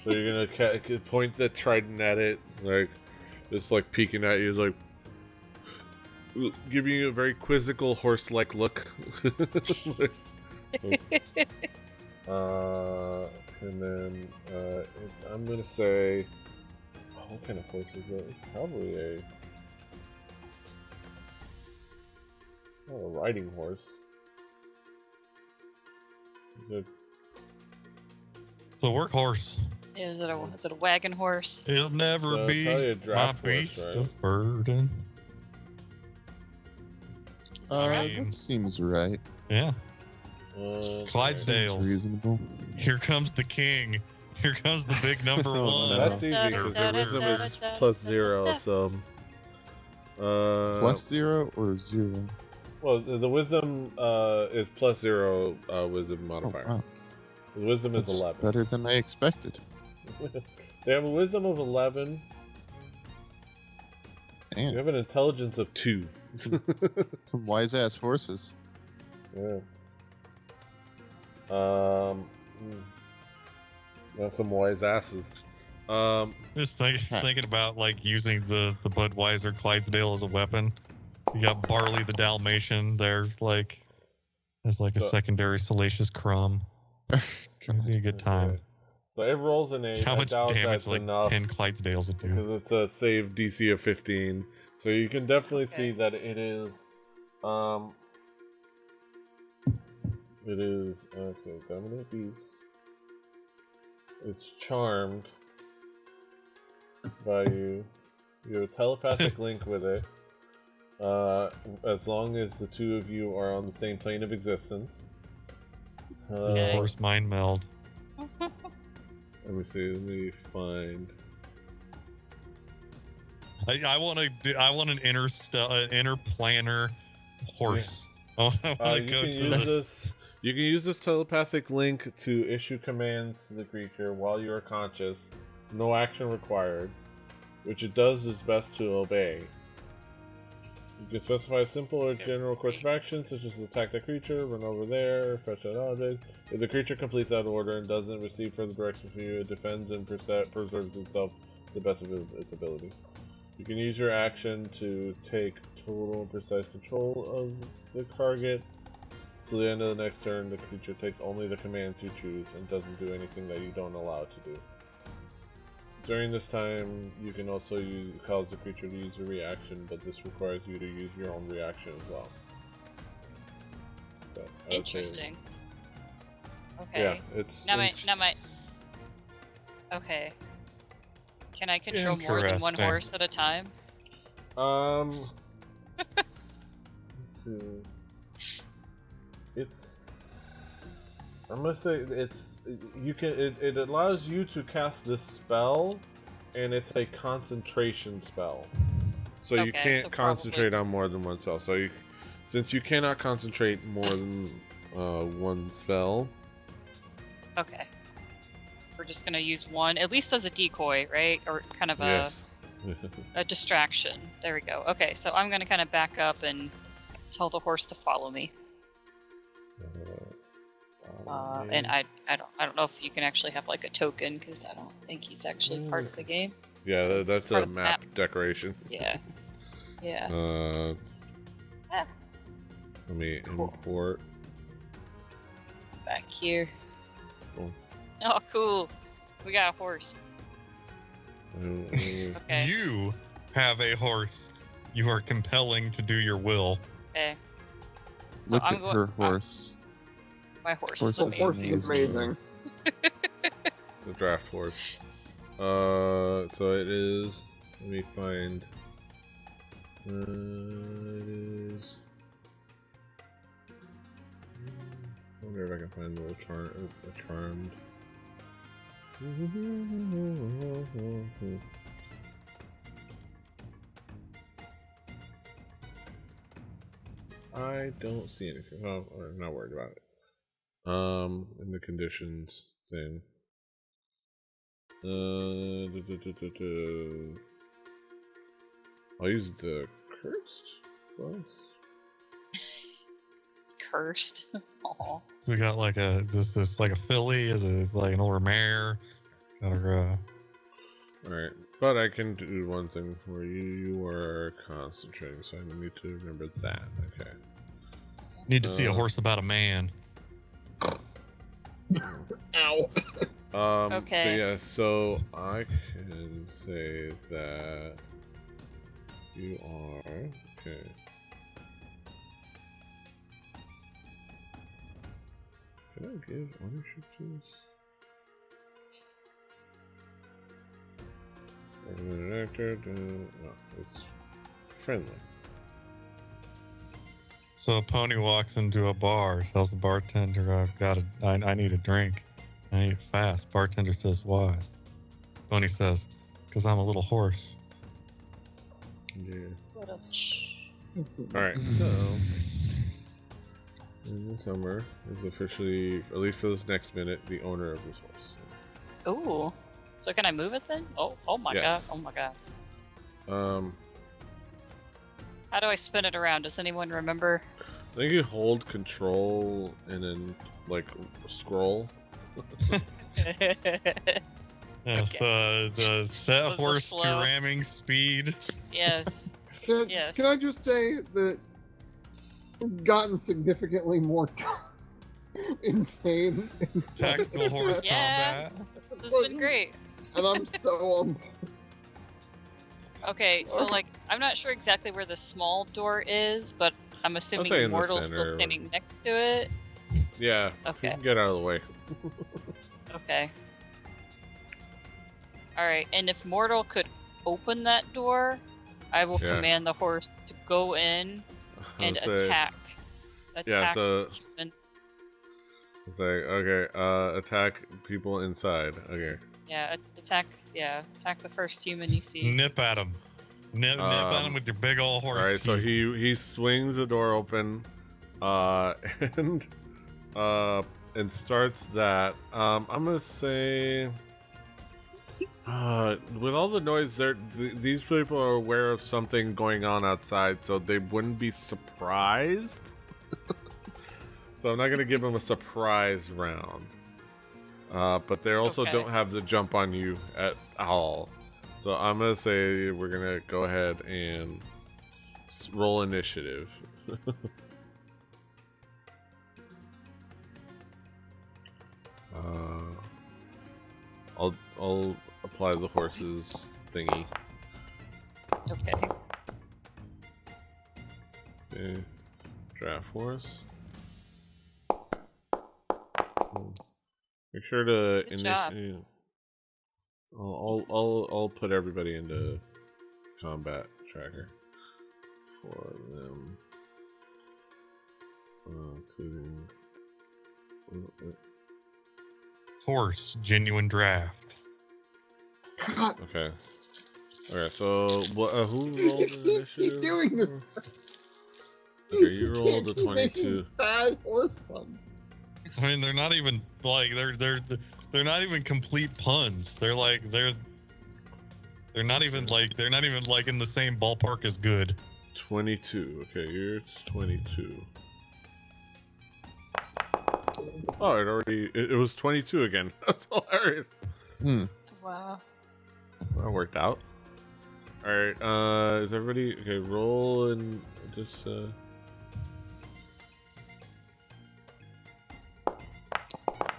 So you're gonna point the trident at it, like it's like peeking at you, like giving you a very quizzical horse-like look. And then I'm gonna say, what kind of horse is that? It's probably a riding horse. Good. It's a workhorse. Is it a wagon horse? It'll never be my beast of burden. That seems right. Yeah. Clydesdales. Reasonable. Here comes the king. Here comes the big number one. That's easy because the wisdom is +0, so. +0 or 0? Well, the wisdom is +0 wisdom modifier. Oh, wow. The wisdom is That's 11. better than I expected. They have a wisdom of 11. Damn. You have an intelligence of 2. Some wise ass horses. Yeah. Got some wise asses. Just thinking about like using the Budweiser Clydesdale as a weapon. You got Barley the Dalmatian there, like as like a secondary Salacious Crumb. Gonna be a good time. So it rolls an 8. How much damage like enough 10 Clydesdales would do? because it's a save DC of 15. So you can definitely see that it is okay, dominate beast. It's charmed by you. You have a telepathic link with it. As long as the two of you are on the same plane of existence. Horse mind meld. Let me see. Let me find. I want an interplanar horse. Yeah. You can use this telepathic link to issue commands to the creature while you are conscious. No action required, which it does its best to obey. You can specify a simple or general course of action, such as attack the creature, run over there, fetch that object. If the creature completes that order and doesn't receive further direction from you, it defends and preserves itself to the best of its ability. You can use your action to take total precise control of the target. Till the end of the next turn, the creature takes only the commands you choose and doesn't do anything that you don't allow it to do. During this time, you can also cause the creature to use a reaction, but this requires you to use your own reaction as well. So, interesting. Okay. Yeah, it's... Okay. Can I control more than one horse at a time? Let's see. I'm gonna say it allows you to cast this spell, and it's a concentration spell. So you can't concentrate on more than one spell. So since you cannot concentrate more than one spell. Okay. We're just gonna use one, at least as a decoy, right? Or kind of a distraction. There we go. Okay, so I'm gonna kind of back up and tell the horse to follow me. And I don't know if you can actually have like a token, because I don't think he's actually part of the game. Yeah, that's a map decoration. Yeah. Yeah. Let me import. Back here. Cool. Oh, cool. We got a horse. Okay. You have a horse. You are compelling to do your will. Okay. So Look at her horse. My horse is amazing. The draft horse. So it is. Let me find. It is. I wonder if I can find a little charmed. I don't see anything. Oh, I'm not worried about it. In the conditions thing. I'll use the cursed plus. It's cursed. Aww. So we got like this like a filly, is like an older mare. Alright, but I can do one thing for you. You are concentrating, so I need to remember that. Okay. Need to see a horse about a man. Ow. Okay. But yeah, so I can say that you are okay. Can I give ownership to this? No, it's friendly. So a pony walks into a bar, tells the bartender, I need a drink. I need it fast. Bartender says, why? Pony says, because I'm a little horse. Yeah. What a Alright, so in the summer is officially, at least for this next minute, the owner of this horse. Ooh. So can I move it then? Oh my god. Oh my god. How do I spin it around? Does anyone remember? I think you hold control and then like scroll. Yeah, so the set horse to ramming speed. Yes. Can I just say that it's gotten significantly more insane. Tactical horse Yeah. combat. This has been great. And I'm so on. Okay, so like, I'm not sure exactly where the small door is, but I'm assuming say in the Mortal's center. still standing next to it. Yeah. Okay. You can get out of the way. Okay. Alright, and if Mortal could open that door, I will command the horse to go in and attack. Attack humans. It's like, okay, attack people inside. Okay. Yeah, attack the first human you see. Nip at him. Nip at him with your big old horse Alright, teeth. so he swings the door open, and starts that. I'm gonna say, with all the noise, these people are aware of something going on outside, so they wouldn't be surprised. So I'm not gonna give them a surprise round. But they also don't have the jump on you at all. So I'm gonna say we're gonna go ahead and roll initiative. I'll apply the horse's thingy. Okay. Okay. Draft horse. Make sure to initiate. I'll put everybody into combat tracker for them, including horse genuine draft. Okay. Okay. So who rolled the initiative? Keep doing this. Okay, you rolled a 22. Bad horse puns. I mean, they're not even like they're not even complete puns. They're not even like in the same ballpark as good. 22. Okay, yours 22. Oh, it was 22 again. That's hilarious. Wow. That worked out. Alright, is everybody okay? Roll and just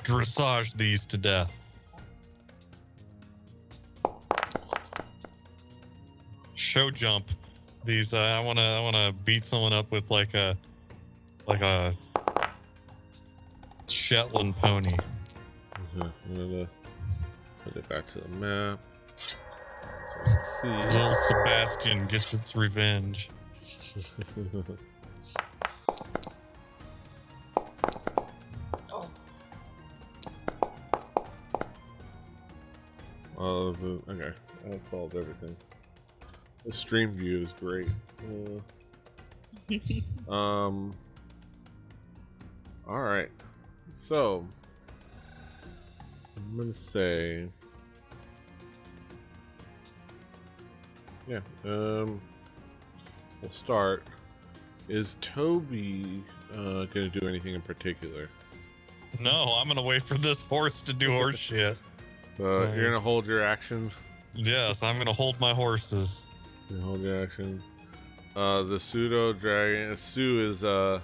dressage these to death. Show jump these. I wanna beat someone up with like a Shetland pony. I'm gonna put it back to the map. See. Little Sebastian gets its revenge. Okay, that solved everything. The stream view is great. Alright. So I'm gonna say we'll start. Is Toby gonna do anything in particular? No, I'm gonna wait for this horse to do horse shit. You're gonna hold your action? Yes, I'm gonna hold my horses. You hold your action. The pseudo dragon Sue is gonna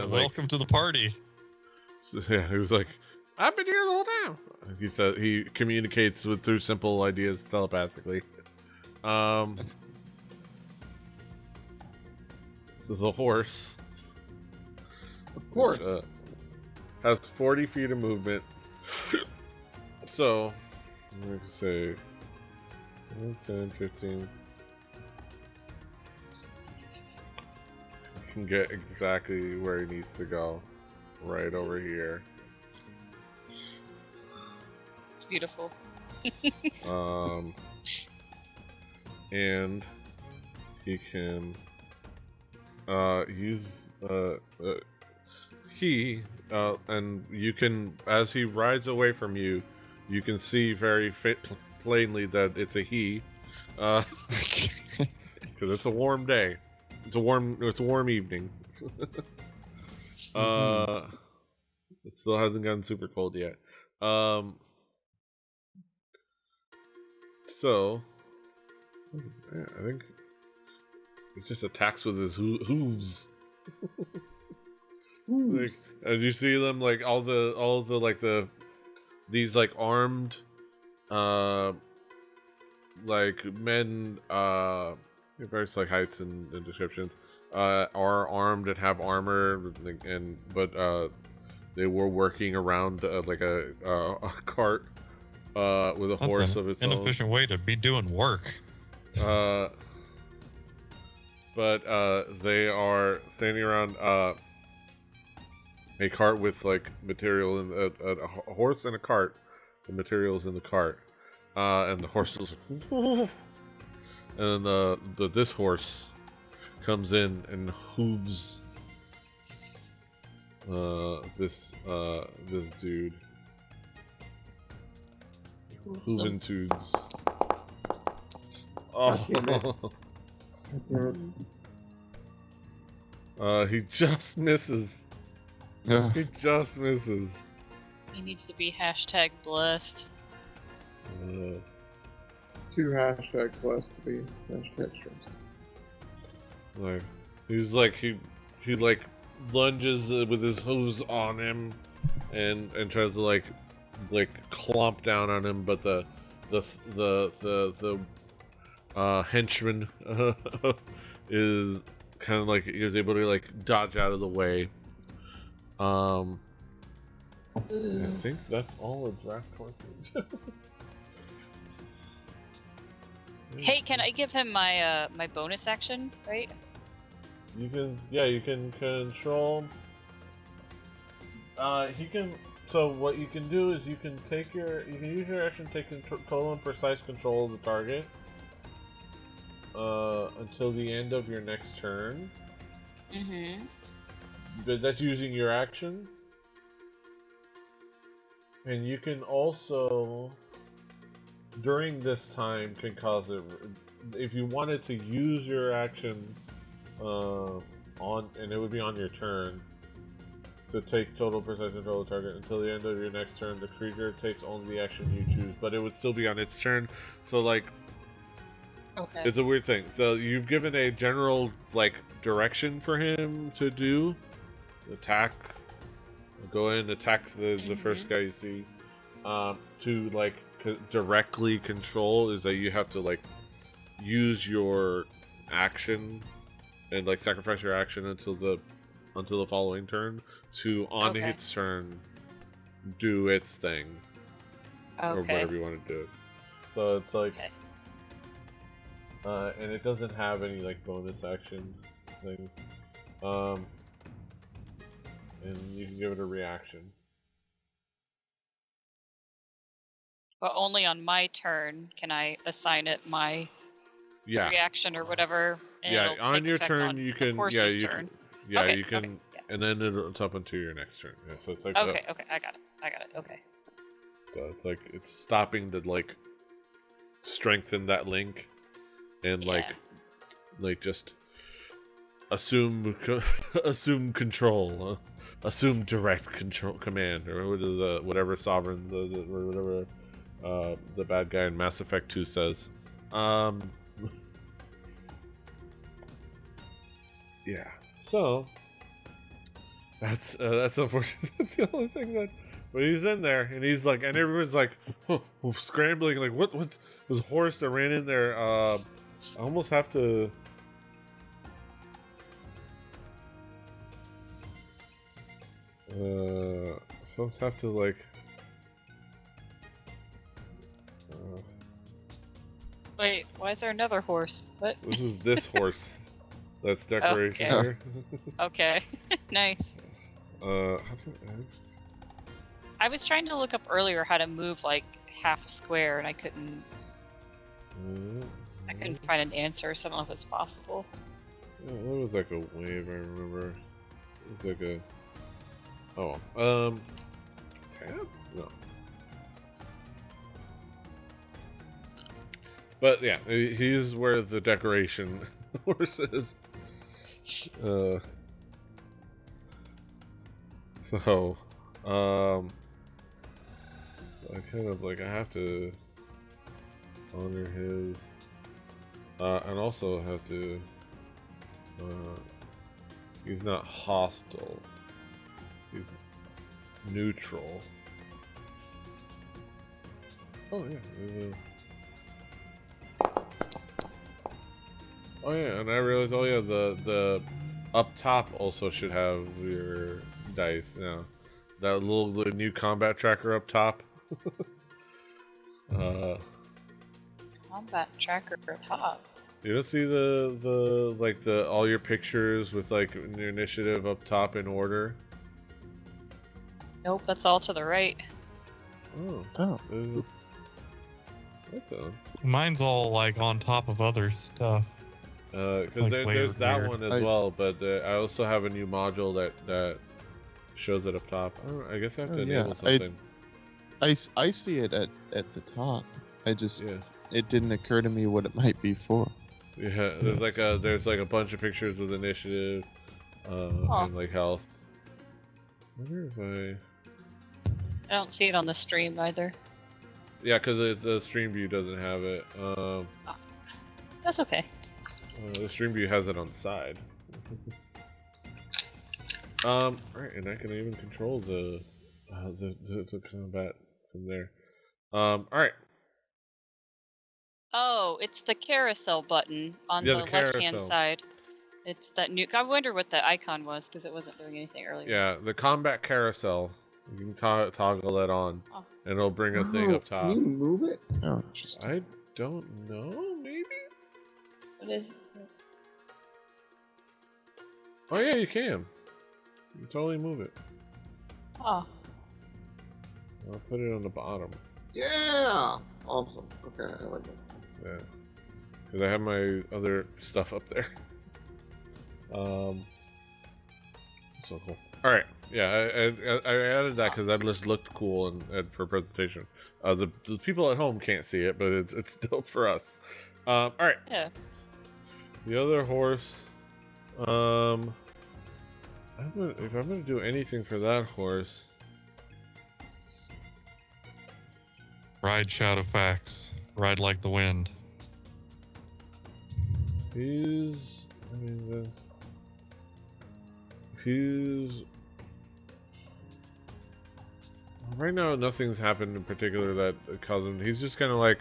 welcome to the party. So, yeah, he was like, I've been here the whole time. He said he communicates through simple ideas telepathically. This is a horse. Of course. Which, has 40 feet of movement. So, I'm going to say 10, 15. You can get exactly where he needs to go. Right over here. It's beautiful. And he can use and you can, as he rides away from you, you can see very plainly that it's a he, because it's a warm day. It's a warm evening. It still hasn't gotten super cold yet. So I think it just attacks with his hooves. Like, and you see them like all the like these like armed like men various like heights and descriptions are armed and have armor but they were working around like a cart with a horse of its own. Inefficient way to be doing work. But they are standing around a cart with like material in a horse and a cart. The materials in the cart, and the horse is, and this horse comes in and hooves this dude. Hooventudes. Oh. He just misses. Yeah. He just misses. He needs to be #blessed. 2 hashtag blessed to be hashtag stressed. Like he's like he like lunges with his hooves on him and tries to like clomp down on him, but the henchman is kind of like he was able to like dodge out of the way. I think that's all of draft horses. Hey, can I give him my my bonus action, right? You can control. He can. So what you can do is you can use your action to take total and precise control of the target until the end of your next turn. Mm-hmm. But that's using your action. And you can also, during this time, can cause it. If you wanted to use your action and it would be on your turn, to take total precise control of the target until the end of your next turn. The creature takes only the action you choose, but it would still be on its turn. So like, okay, it's a weird thing. So you've given a general like direction for him to do. Attack. Go in, attack the first guy you see. To like directly control is that you have to like use your action and like sacrifice your action until the following turn to on its turn do its thing or whatever you want to do. So it's like and it doesn't have any like bonus action things. And you can give it a reaction. But only on my turn can I assign it my reaction or whatever. And on your turn you can turn. you can and then it's up until your next turn. Yeah, so it's like I got it. Okay. So it's like it's stopping to like strengthen that link and like just assume control. Assume direct control command, or whatever sovereign, or whatever the bad guy in Mass Effect 2 says. Yeah. So that's unfortunate. That's the only thing that. But he's in there, and he's like, and everyone's like scrambling, like what this horse that ran in there. I almost have to. Folks have to like. Wait, why is there another horse? What? This is this horse. That's decoration here. Okay, nice. I was trying to look up earlier how to move like half a square, and I couldn't. I couldn't find an answer, so I don't know if it's possible. Yeah, that was like a wave. I remember. It was like a. Oh, tab? No. But yeah, he's where the decoration horse is. So, I kind of like I have to honor his, and also have to. He's not hostile. He's neutral. Oh yeah. Oh yeah, and I realized. Oh yeah, the up top also should have your dice now. That the new combat tracker up top. Combat tracker top. You don't see the all your pictures with like your initiative up top in order. Nope, that's all to the right. Oh. That's on. Mine's all like on top of other stuff. Because Like there's that weird. one as well, but I also have a new module that shows it up top. I guess I have to enable something. I see it at the top. It didn't occur to me what it might be for. Yeah, there's like a bunch of pictures with initiative and like health. I wonder if I don't see it on the stream either. Yeah, because the stream view doesn't have it. That's okay. The stream view has it on the side. Right, and I can even control the combat from there. Alright. Oh, it's the carousel button on the left-hand side. It's that new. I wonder what the icon was because it wasn't doing anything earlier. Yeah, the combat carousel. You can toggle that on, and it'll bring a thing up top. Can you move it? Oh, interesting. I don't know. Maybe. What is? Oh yeah, you can. You can totally move it. Oh. I'll put it on the bottom. Yeah. Awesome. Okay, I like it. Yeah. Because I have my other stuff up there. So cool. All right. Yeah, I added that because that just looked cool and for presentation. The people at home can't see it, but it's still for us. All right. Yeah. The other horse. If I'm gonna do anything for that horse. Ride Shadowfax. Ride like the wind. Right now nothing's happened in particular that caused him. He's just kind of like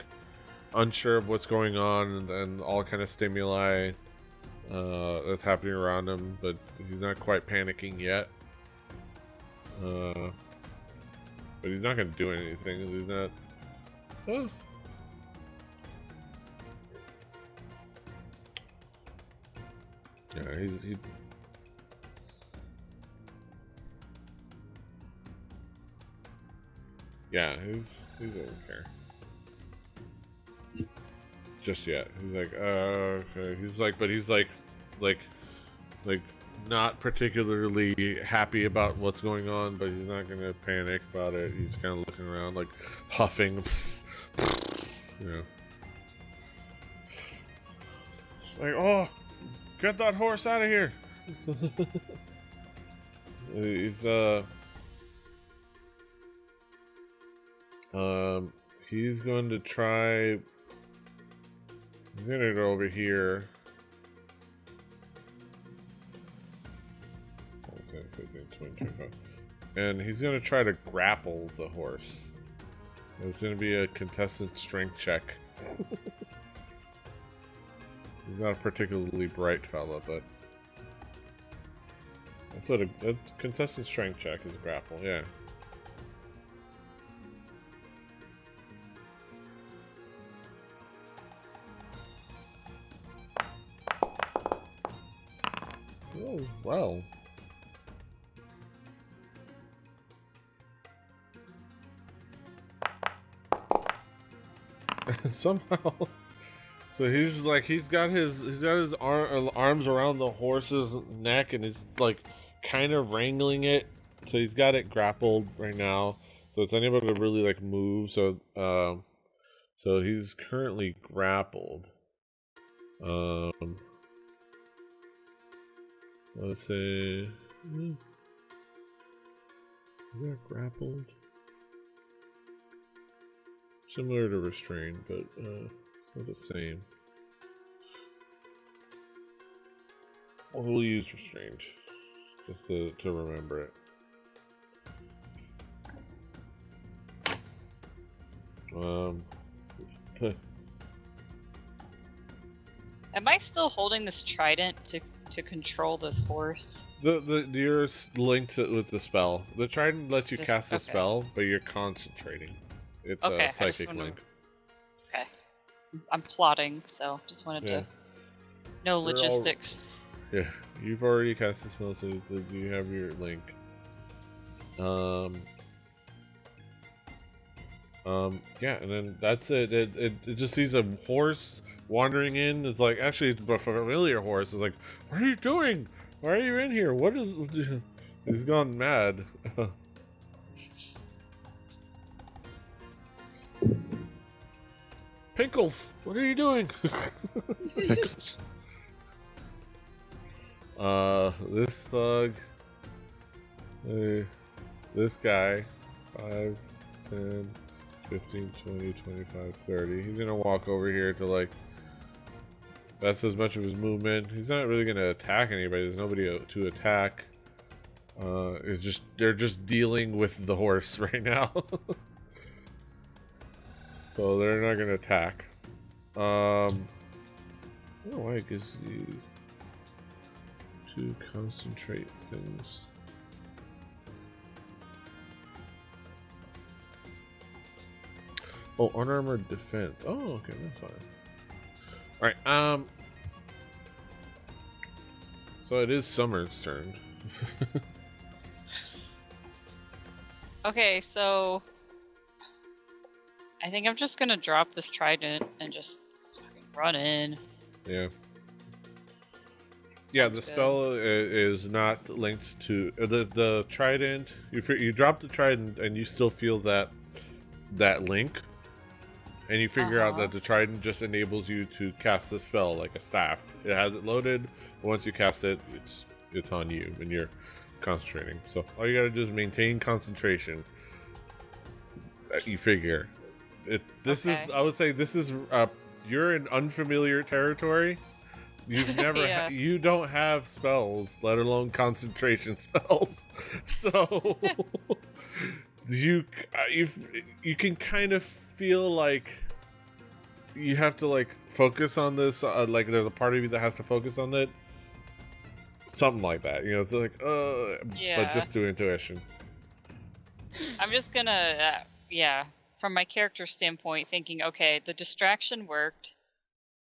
unsure of what's going on and all kind of stimuli that's happening around him, but he's not quite panicking yet. But he's not gonna do anything. He's not. Oh. Yeah, he. Yeah, he doesn't care. Just yet. He's like, okay. He's like not particularly happy about what's going on, but he's not gonna panic about it. He's kind of looking around, like huffing, you know. Like, oh, get that horse out of here. He's going to try. He's gonna go over here. and he's gonna try to grapple the horse. It's gonna be a contestant strength check. He's not a particularly bright fella, but that's what a contestant strength check is. A grapple, yeah. Oh, well. Somehow, so he's got his arms around the horse's neck, and he's like kind of wrangling it. So he's got it grappled right now, so it's unable to really like move. So so he's currently grappled. Let's say, is that grappled? Similar to restrained, but it's not the same. We'll use restrained just to remember it. Am I still holding this trident to control this horse? You're linked with the spell. The trident lets you cast a okay. spell, but you're concentrating. It's okay, a psychic link. Okay. I'm plotting, so just wanted to know logistics. Yeah, you've already cast the spell, so you have your link. Yeah, and then that's it. It just sees a horse wandering in. It's like, actually, it's a familiar horse. It's like, what are you doing? Why are you in here? What is... He's gone mad. Pinkles, what are you doing? Pickles. This thug, this guy, 5, 10, 15, 20, 25, 30. He's gonna walk over here to, like, that's as much of his movement. He's not really gonna attack anybody. There's nobody to attack. They're just dealing with the horse right now. So they're not gonna attack. I don't know why it gives you to concentrate things. Oh, unarmored defense. Oh, okay, that's fine. Alright, so it is Summer's turn. Okay, so I think I'm just gonna drop this trident and just fucking run in. Yeah. Yeah, Sounds the spell is not linked to the trident. You drop the trident and you still feel that link, and you figure out that the trident just enables you to cast the spell like a staff. It has it loaded, but once you cast it, it's on you and you're concentrating. So all you gotta do is maintain concentration. You figure it. This is, I would say, this is you're in unfamiliar territory. You've never you don't have spells, let alone concentration spells. So you can kind of feel like you have to, like, focus on this, like there's a part of you that has to focus on it. Something like that, you know. It's like, but just through intuition. I'm just gonna, from my character standpoint, thinking, okay, the distraction worked.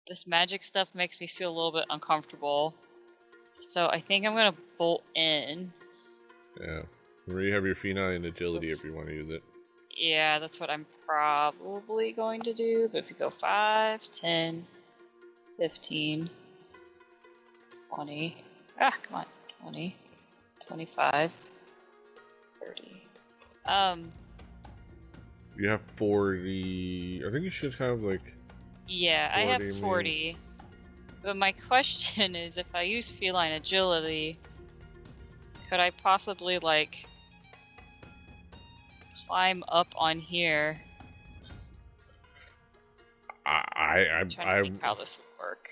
This magic stuff makes me feel a little bit uncomfortable. So I think I'm gonna bolt in. Yeah. Remember, you have your Phenom and agility if you want to use it. Yeah, that's what I'm probably going to do. But if you go 5, 10, 15, 20. Ah, come on. 20, 25, 30. You have 40. I think you should have, like... Yeah, I have 40. Maybe. But my question is, if I use feline agility, could I possibly, like, climb up on here? I'm trying to think how this would work.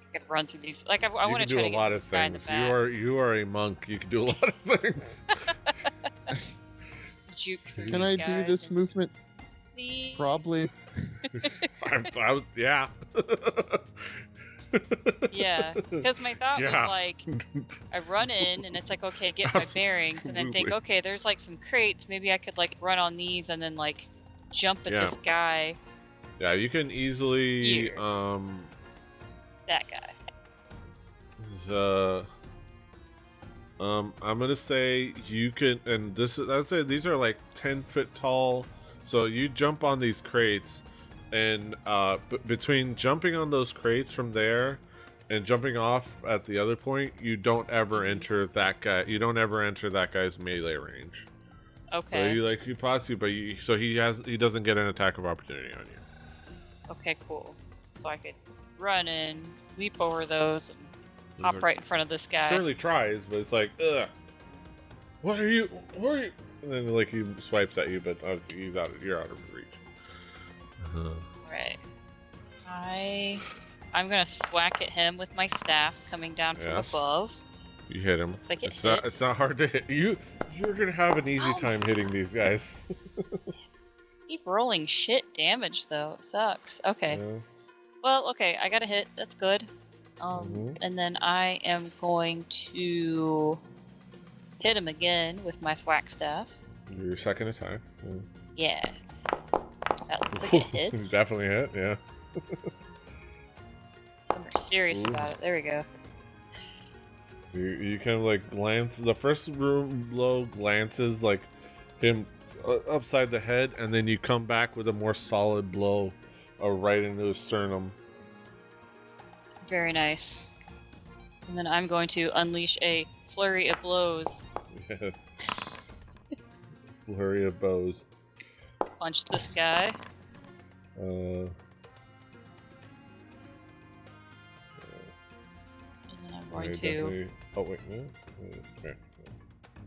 I could run through these. Like, I want to try to get a lot of things. You are a monk. You can do a lot of things. Juke through Can I do this movement? Please? Probably. Yeah. Yeah, because my thought was, like, I run in and it's like, okay, get my bearings, and then think, okay, there's, like, some crates. Maybe I could, like, run on these and then, like, jump at this guy. Yeah, you can easily that guy. I'm gonna say you can, and I'd say these are like 10 foot tall. So you jump on these crates, and between jumping on those crates from there and jumping off at the other point, you don't ever enter that guy. You don't ever enter that guy's melee range. Okay. So he pots you, but he doesn't get an attack of opportunity on you. Okay, cool. So I could run in, leap over those, and hop right in front of this guy. Certainly tries, but it's like, ugh. What are you? And then, like, he swipes at you, but obviously you're out of reach. Right. I'm gonna thwack at him with my staff coming down from above. You hit him. Like it's not hard to hit. You're gonna have an easy time hitting these guys. He rolling shit damage though. It sucks. Okay. Yeah. Well, okay, I got a hit. That's good. And then I am going to hit him again with my thwack staff. Your second attack. Yeah. That looks like it hits. Definitely hit, yeah. So we're serious about it. There we go. You kind of like glance. The first blow glances like him upside the head, and then you come back with a more solid blow right into his sternum. Very nice. And then I'm going to unleash a flurry of blows. Yes. Flurry of bows. Punch this guy. And then I'm going to... Oh, wait, no? Okay.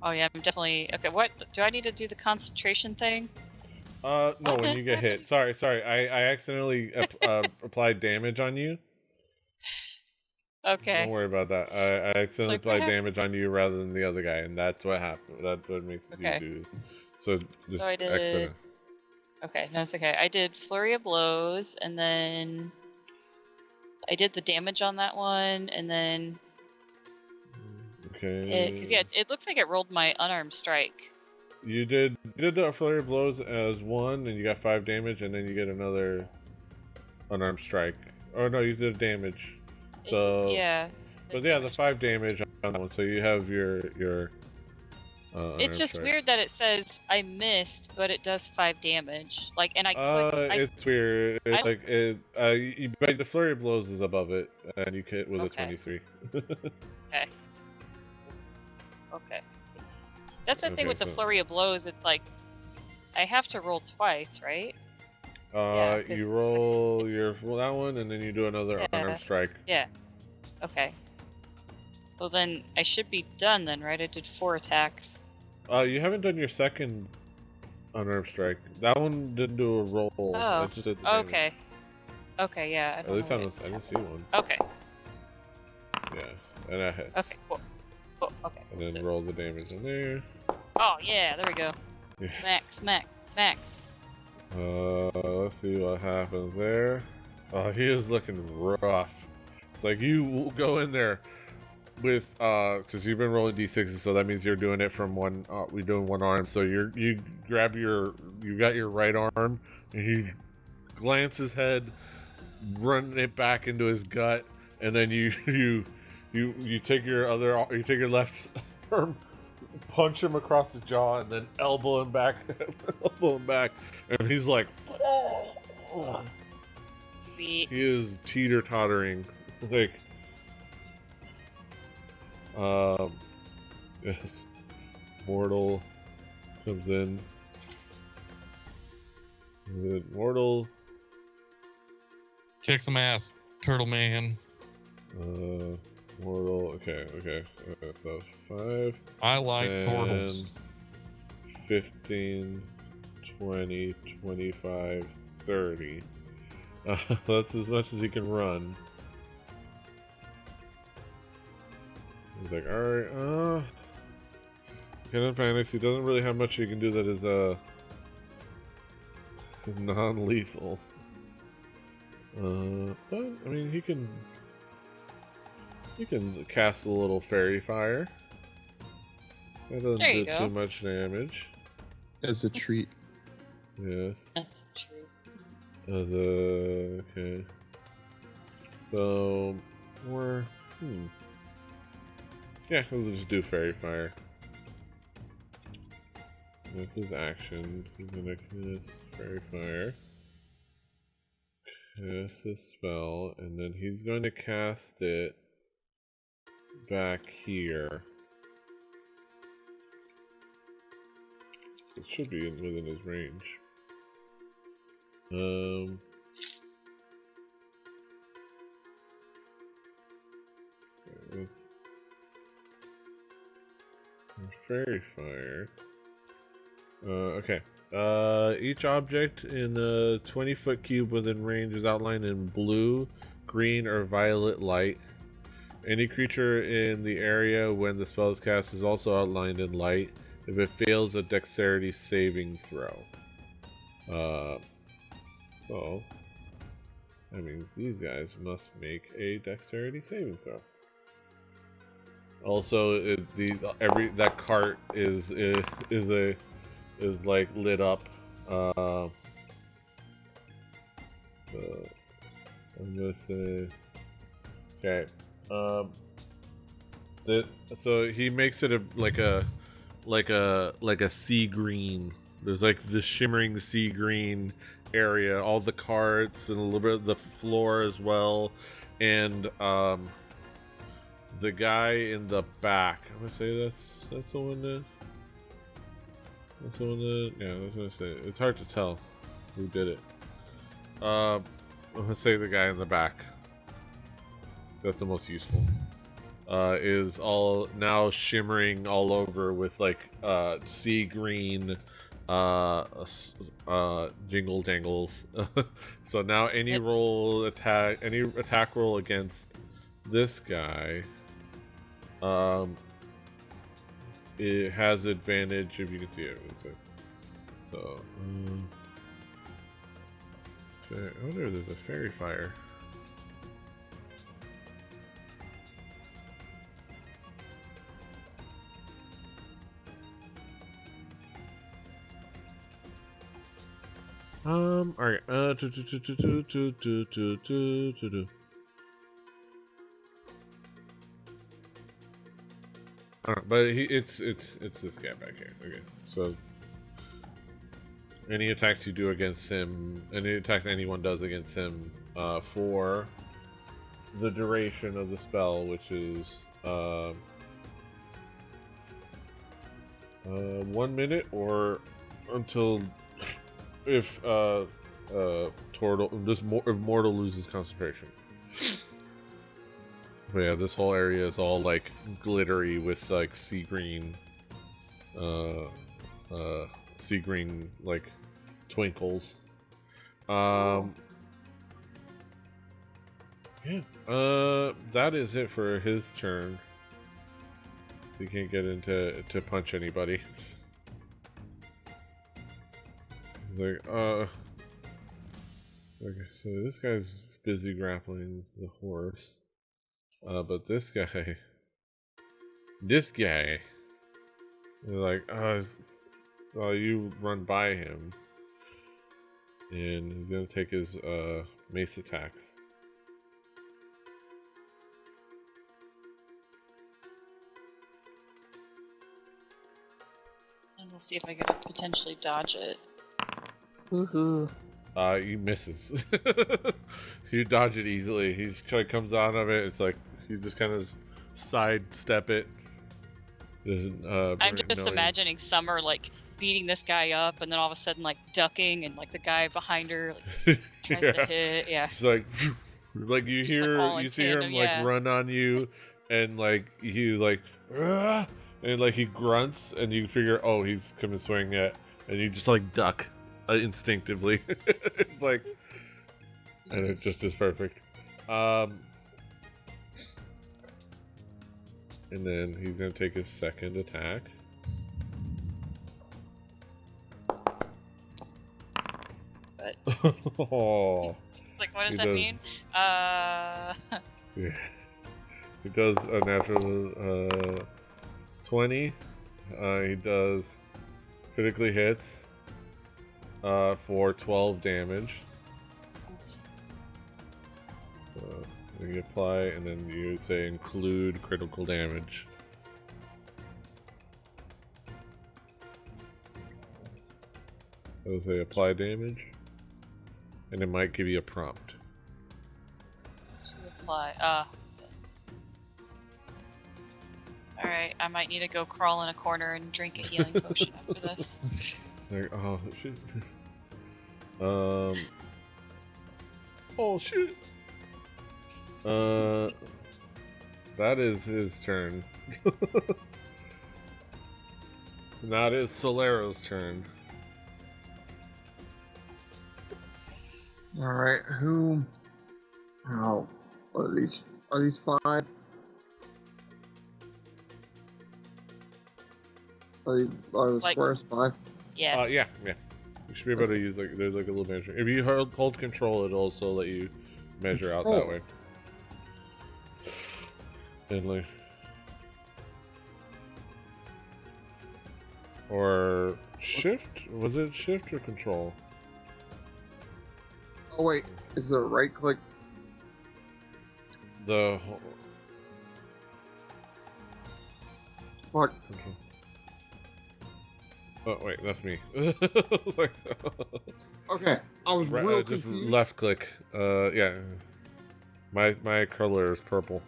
Oh yeah, I'm definitely... Okay, what? Do I need to do the concentration thing? No, when you get hit. Sorry. I accidentally applied damage on you. Okay. Don't worry about that. I accidentally applied damage on you rather than the other guy, and that's what happened. That's what makes you do. So just I did... extra. Okay, no, it's okay. I did flurry of blows, and then I did the damage on that one, and then... Okay. Because it looks like it rolled my unarmed strike. You did the flurry of blows as 1, and you got 5 damage, and then you get another unarmed strike. Oh no, you did damage. So yeah. But yeah, the 5 damage on that one. So you have your. It's just weird that it says I missed, but it does 5 damage. Like, and I clicked. It's weird. It's like it. The flurry of blows is above it, and you hit with a 23. Okay. Okay. That's the thing with the flurry of blows. It's like I have to roll twice, right? You roll that one, and then you do another unarmed strike. Yeah. Okay. So then I should be done then, right? I did 4 attacks. You haven't done your second unarmed strike. That one didn't do a roll. Oh. It just did the okay. Okay, yeah. At least I didn't see one. Okay. Yeah, and I hit. Okay, cool. Okay. And then roll the damage in there. Oh yeah, there we go. Yeah. Max. Let's see what happens there. He is looking rough. Like you go in there with because you've been rolling d6s, so that means you're doing it from one. We're doing one arm, so you got your right arm, and he glances head, run it back into his gut, and then you take your left arm, punch him across the jaw, and then elbow him back, and he's like, Sweet. He is teeter-tottering, like, yes, Mortal comes in, Mortal kick some ass, Turtle Man. Mortal, okay, so 5. I like 10, turtles. 15, 20, 25, 30. That's as much as he can run. He's like, alright, kind of panics. He doesn't really have much he can do that is, non-lethal. But, I mean, he can cast a little fairy fire. That doesn't do too much damage. As a treat. Yeah. That's true. Okay. So we're yeah, we'll just do fairy fire. This is action. He's gonna cast fairy fire. Cast a spell, and then he's going to cast it back here. It should be within his range. Fairy fire. Okay. Each object in a 20-foot cube within range is outlined in blue, green, or violet light. Any creature in the area when the spell is cast is also outlined in light if it fails a dexterity saving throw. So that means these guys must make a dexterity saving throw. Also, that cart is like lit up. I'm gonna say, okay. So he makes it like a sea green. There's like this shimmering sea green area, all the carts and a little bit of the floor as well, and the guy in the back. I'm gonna say that's the one that. That's the one that. Yeah, I was gonna say it's hard to tell who did it. I'm gonna say the guy in the back. That's the most useful. Is all now shimmering all over with like sea green jingle dangles. So now any attack roll against this guy, it has advantage if you can see it. So I wonder if there's a fairy fire. Alright, but it's this guy back here. Okay, so any attacks you do against him, any attacks anyone does against him, for the duration of the spell, which is 1 minute, or until if Mortal loses concentration. But yeah, this whole area is all like glittery with like sea green like twinkles. Yeah. That is it for his turn. He can't get into to punch anybody. Like, okay, so this guy's busy grappling the horse. But this guy, like, saw you run by him, and he's gonna take his mace attacks. And we'll see if I can potentially dodge it. Woohoo. He misses. You dodge it easily. He kind of comes out of it. It's like you just kind of sidestep it. I'm just imagining Summer like beating this guy up, and then all of a sudden like ducking, and like the guy behind her like tries to hit. Yeah. It's like you see him like run on you, and like he like, "Argh!" and like he grunts, and you figure, oh, he's coming swinging at, and you just like duck. Instinctively. It's like, and it just is perfect. And then he's gonna take his second attack. But Oh, it's like, what does that mean? yeah, he does a natural 20. He does critically hits. For 12 damage. So you apply, and then you say include critical damage. So say apply damage, and it might give you a prompt. To apply. Yes. Alright, I might need to go crawl in a corner and drink a healing potion after this. Like, oh shit. Oh shit. That is his turn. Now it is Solero's turn. Alright, who... Oh, are these 5? Are the Like- squares 5? Yeah. Yeah. You should be able to use there's like a little measure. If you hold control, it'll also let you measure out that way. And like, or shift? Was it shift or control? Oh wait, is it a right click? The Fuck. Oh wait, that's me. Okay, I was real just confused. left click. Yeah. My color is purple.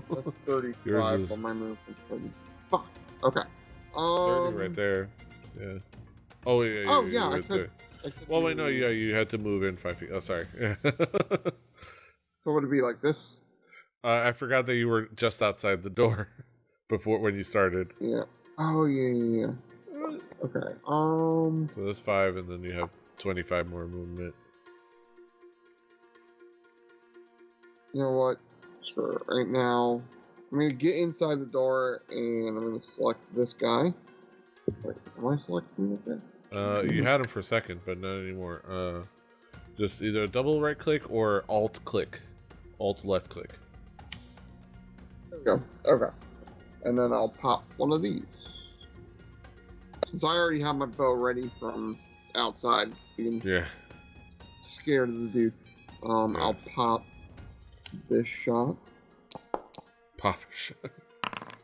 That's 35 Yours is on my move. 30. Fuck. Okay. 30 right there. Yeah. Oh yeah. Oh yeah, yeah, I right could. there. Well, wait, no, yeah, you had to move in 5 feet. Oh, sorry. So would it be like this? I forgot that you were just outside the door before when you started. Yeah. Oh yeah. Okay. So that's 5, and then you have 25 more movement. You know what? Sure. Right now, I'm gonna get inside the door and I'm gonna select this guy. Wait, am I selecting this guy? You had him for a second, but not anymore. Just either double right click or alt click. Alt left click. There we go. Okay. And then I'll pop one of these. Since I already have my bow ready from outside, being scared of the dude, I'll pop this shot. Pop shot.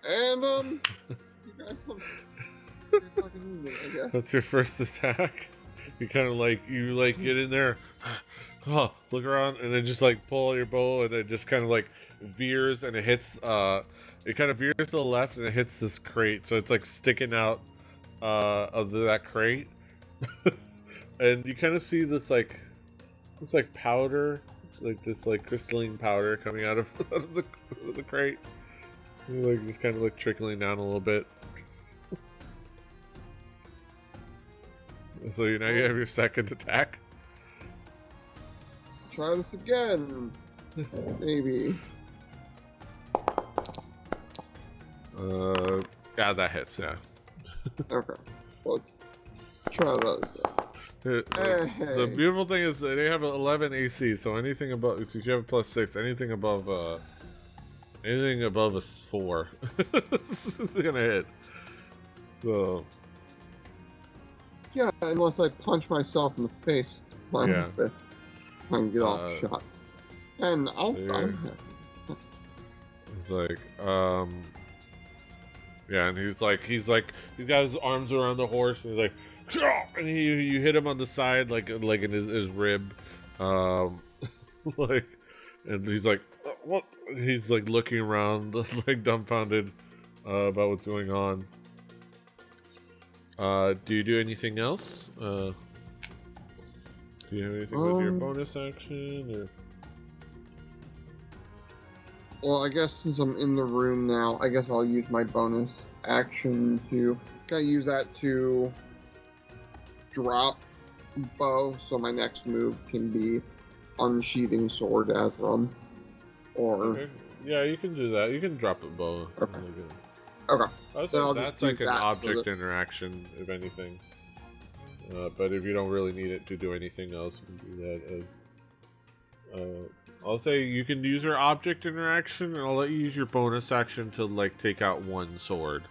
And, you guys have pretty fucking easy, I guess. That's your first attack? You kind of get in there, look around, and then just pull your bow, and it just kind of veers, and it hits, it kind of veers to the left, and it hits this crate, so it's sticking out of that crate. And you kind of see this powder, this crystalline powder coming out of the crate. Just kind of trickling down a little bit. So now you have your second attack. Try this again. Maybe. Yeah, that hits, yeah. Okay. Let's try that again. The beautiful thing is that they have 11 AC, so anything above, so if you have a +6, anything above a 4 is gonna hit. So yeah, unless I punch myself in the face with my fist and get off shot. And I'll it's yeah, and he's got his arms around the horse, and he's and you hit him on the side, like in his rib, and he's what? He's looking around, dumbfounded about what's going on. Do you do anything else? Do you have anything with your bonus action, or? Well, I guess since I'm in the room now, I guess I'll use my bonus action to use that to drop bow, so my next move can be unsheathing sword as run. Or okay. Yeah, you can do that. You can drop a bow. Okay. So that's an object interaction, if anything. But if you don't really need it to do anything else, you can do that. I'll say you can use your object interaction, and I'll let you use your bonus action to take out one sword.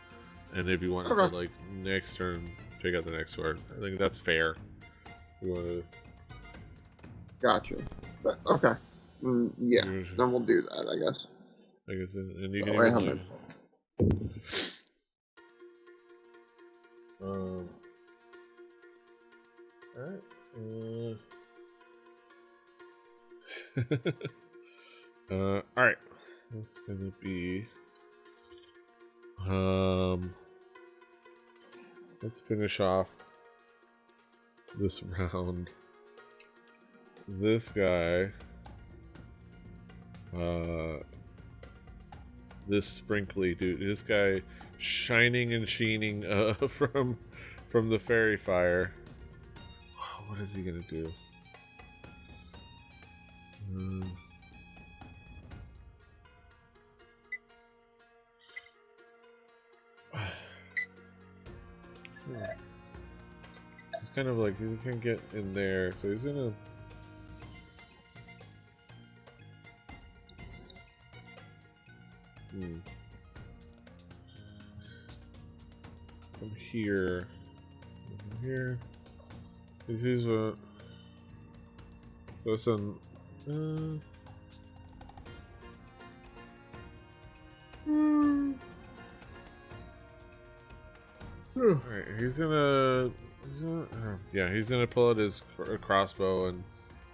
And if you want to next turn take out the next sword, I think that's fair. You want to? Gotcha. But, okay. Yeah. Then we'll do that, I guess. And you can alright. Alright. That's gonna be let's finish off this round. This guy, this sprinkly dude, this guy shining and sheening from the fairy fire. What is he gonna do? kind of like, he can't get in there, so he's gonna... From here. From here. This is what... Listen... Alright, he's gonna pull out his crossbow, and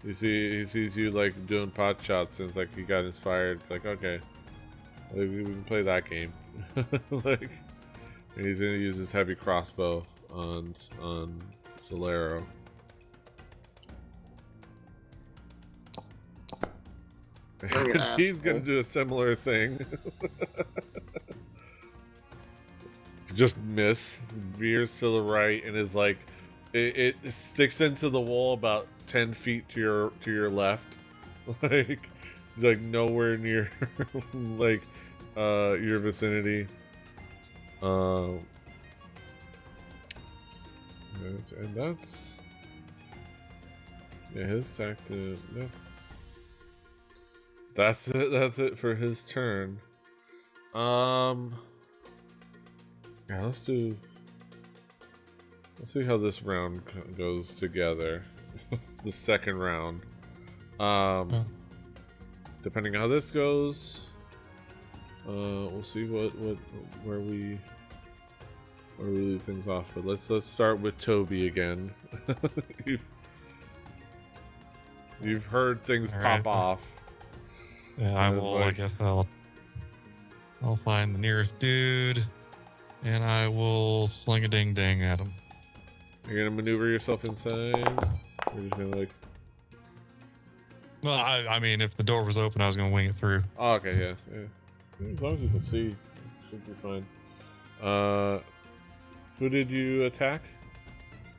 he sees you like doing pot shots, and it's like he got inspired. It's like, okay, we can play that game. Like, and he's gonna use his heavy crossbow on Solero. He's gonna do a similar thing. Just miss, veers to the right, and is like, it sticks into the wall about 10 feet to your left, like nowhere near like your vicinity. And that's his tactic. Yeah. That's it for his turn. Yeah, let's see how this round goes together. The second round. Depending on how this goes, we'll see where we leave things off. But let's start with Toby again. You've heard things pop off. Yeah, I will. I guess I'll find the nearest dude. And I will sling a ding ding at him. You're gonna maneuver yourself inside? Or just gonna like... Well, I mean, if the door was open, I was gonna wing it through. Oh, okay, yeah. As long as you can see, should be fine. Who did you attack?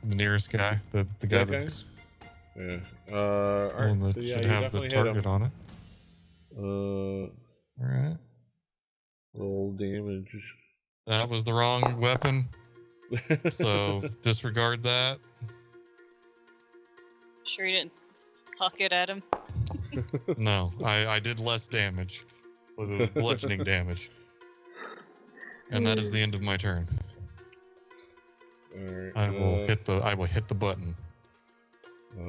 The nearest guy, the guy that's... Yeah. One that should have the target on it. Alright. Roll damage. That was the wrong weapon, so disregard that. Sure you didn't huck it at him? No, I did less damage, but it was bludgeoning damage. And that is the end of my turn. Alright, I will hit the button.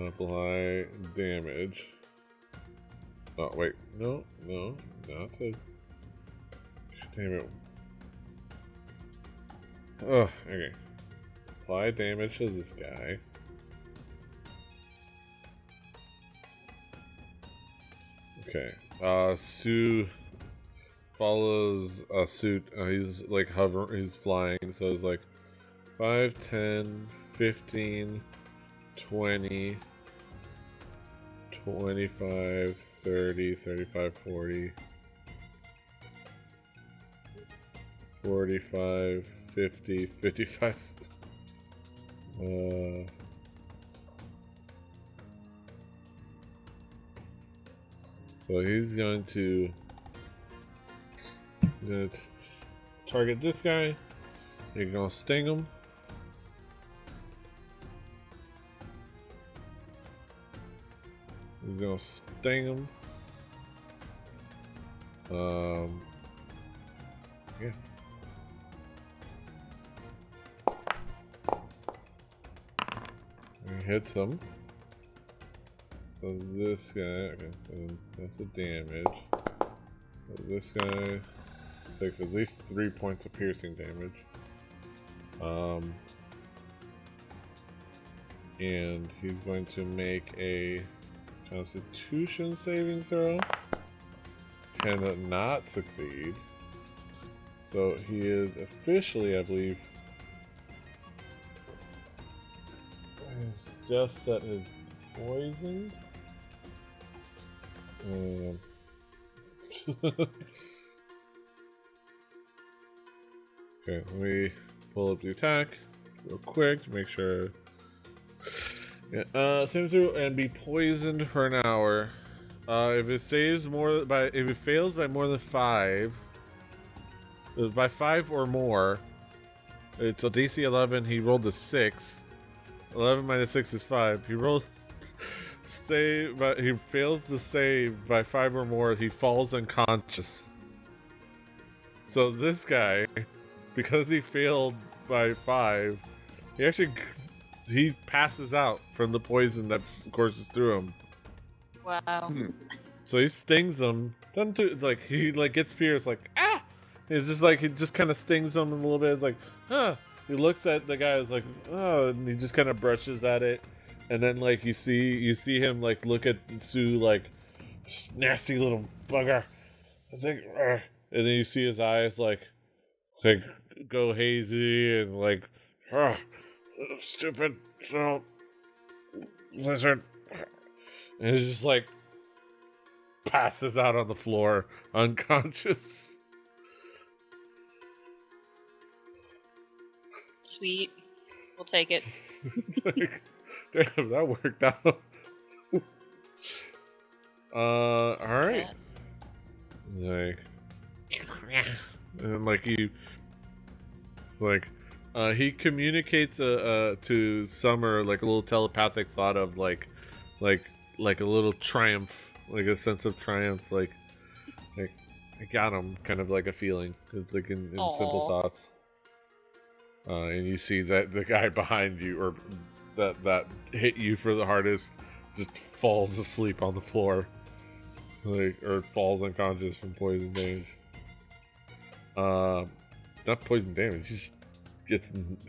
Apply damage. Oh wait, no, not the... Damn it. Oh, okay. Apply damage to this guy. Okay. Sue follows suit. He's like he's flying, so it's like 5, 10, 15, 20, 25, 30, 35, 40, 45, 50, 55. So he's going to target this guy. You're gonna sting him. He's gonna sting him. Yeah. He hits him. So this guy, okay, so that's the damage. So this guy takes at least 3 points of piercing damage. And he's going to make a Constitution saving throw. Cannot succeed. So he is officially, I believe, just that is poisoned. Okay, let me pull up the attack real quick to make sure. Yeah, swim through and be poisoned for an hour. If it fails by more than 5, by 5 or more, it's a DC 11. He rolled a 6. 11 minus 6 is 5. He rolls save, but he fails to save by 5 or more. He falls unconscious. So this guy, because he failed by 5, he passes out from the poison that courses through him. Wow. So he stings him. Doesn't do, like, he like gets pierced, like, ah! It's just like he just kind of stings him a little bit. It's like, huh. He looks at the guy, is like, oh, and he just kind of brushes at it, and then like you see him like look at Sue like, nasty little bugger. It's like, ugh. And then you see his eyes like go hazy and like, oh, stupid little lizard, and he's just like passes out on the floor unconscious. Sweet. We'll take it. It's like, damn, that worked out. Alright. Yes. Like, and like he communicates to Summer like a little telepathic thought of like a little triumph, like a sense of triumph, like I got him, kind of like a feeling, like in simple thoughts. And you see that the guy behind you, or that hit you for the hardest, just falls asleep on the floor, like, or falls unconscious from poison damage. Not poison damage, he just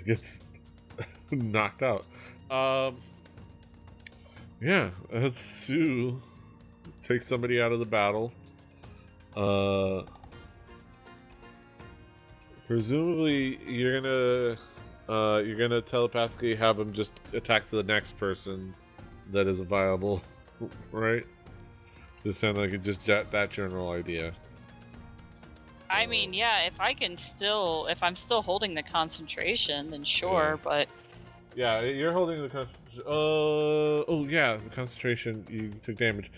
gets knocked out. Yeah, that's Sue. Take somebody out of the battle. Presumably, you're gonna telepathically have him just attack the next person that is viable, right? Just sound like just that general idea. I mean, yeah, if I'm still holding the concentration, then sure, Yeah. but... Yeah, you're holding the concentration. Oh yeah, the concentration, you took damage.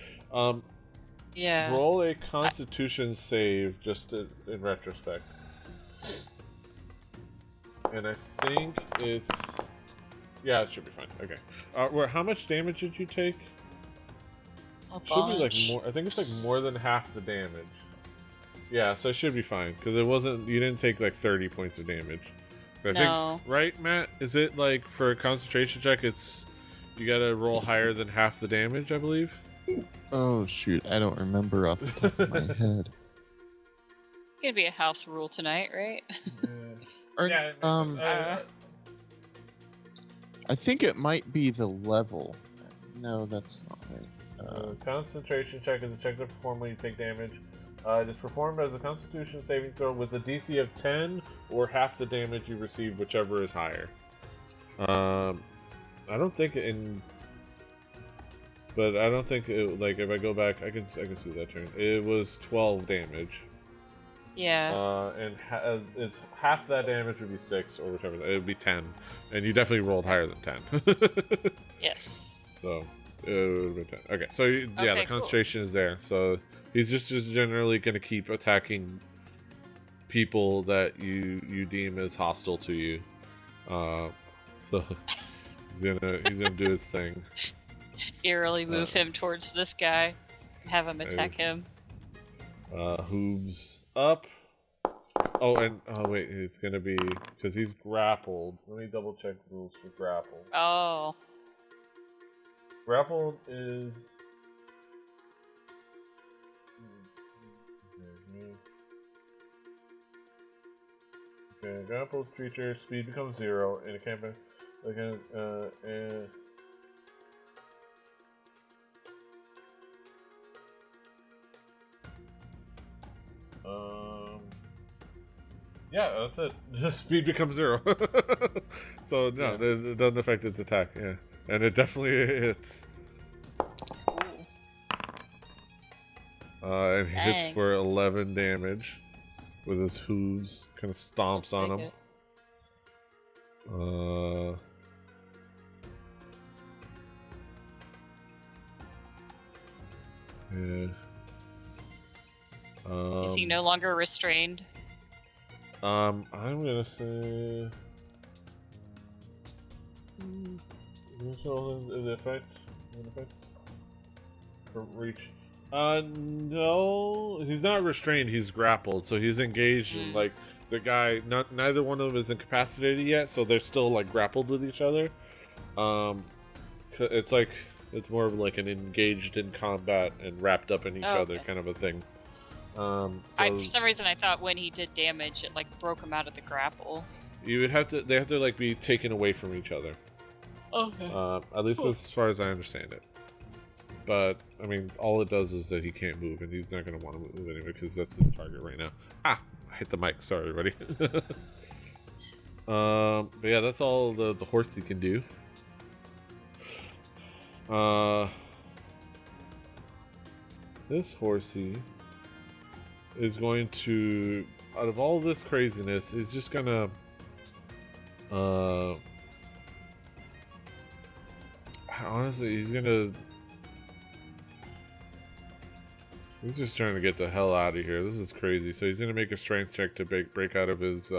Yeah. Roll a constitution save, just in retrospect. And I think it's... Yeah, it should be fine. Okay. How much damage did you take? Should be like more. I think it's like more than half the damage. Yeah, so it should be fine because you didn't take like 30 points of damage. I think, right, Matt? Is it like for a concentration check? You gotta roll higher than half the damage, I believe. Oh shoot, I don't remember off the top of my head. It's gonna be a house rule tonight, right? I think it might be the level. No, that's not right. Concentration check is a check to perform when you take damage. It is performed as a Constitution saving throw with a DC of 10 or half the damage you receive, whichever is higher. I don't think but I don't think it, like, if I go back, I can see that turn. It was 12 damage. Yeah. And it's half that damage would be 6 or whichever. It would be 10, and you definitely rolled higher than 10. Yes. So it would have been 10. Okay, so yeah, the concentration is there. So he's just generally going to keep attacking people that you deem as hostile to you. So he's gonna do his thing. Eerily move him towards this guy, and have him attack him. Hooves up. Oh, and wait, it's gonna be because he's grappled. Let me double check the rules for grapple. Oh. Grappled is. Okay, grappled creature speed becomes 0, and it can't be yeah, that's it. Just speed becomes 0. So no, it doesn't affect its attack. Yeah, and it definitely hits. And he hits for 11 damage with his hooves. Kind of stomps on him. Yeah. Is he no longer restrained? I'm gonna say In effect? Reach. No, he's not restrained. He's grappled, so he's engaged. And like the guy, neither one of them is incapacitated yet, so they're still like grappled with each other. It's like it's more of like an engaged in combat and wrapped up in each other kind of a thing. So for some reason I thought when he did damage, it like broke him out of the grapple. You would have to. They have to like be taken away from each other. Okay. At least as far as I understand it. But I mean, all it does is that he can't move, and he's not going to want to move anyway because that's his target right now. I hit the mic. Sorry, everybody. But yeah, that's all the horsey can do. This horsey is going to, out of all this craziness, is just gonna honestly, he's just trying to get the hell out of here. This is crazy. So he's gonna make a strength check to break out of his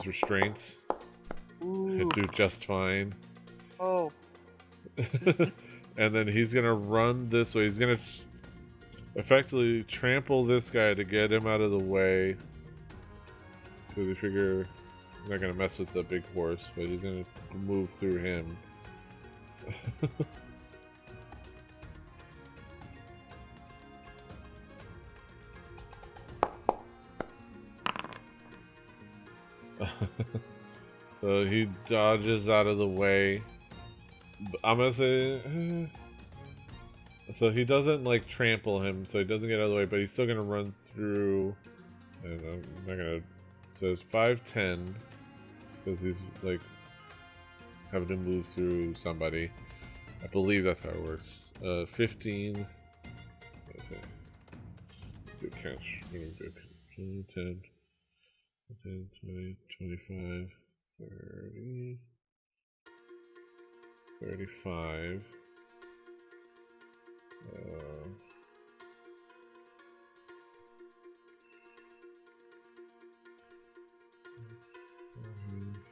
restraints. He'll do just fine. Oh. And then he's gonna run this way. He's gonna effectively trample this guy to get him out of the way. Because we figure he's not gonna mess with the big horse, but he's gonna move through him. So he dodges out of the way. I'm gonna say so he doesn't like trample him, so he doesn't get out of the way, but he's still gonna run through. And I'm not gonna. So it's 5'10", because he's like having to move through somebody. I believe that's how it works. 15. Okay. Good catch. Good. 10, 10, 20, 25, 30, 35.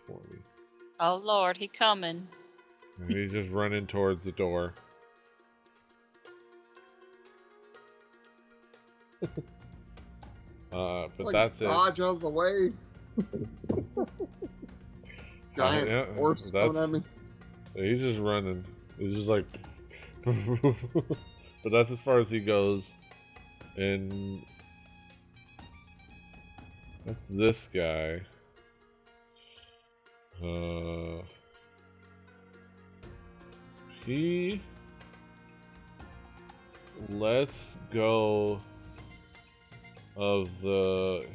40. Oh Lord, he coming. And he's just running towards the door. But like, that's it. Dodge out of the way. Giant horse coming at me. He's just running. He's just like. But that's as far as he goes. And that's this guy. He lets go of the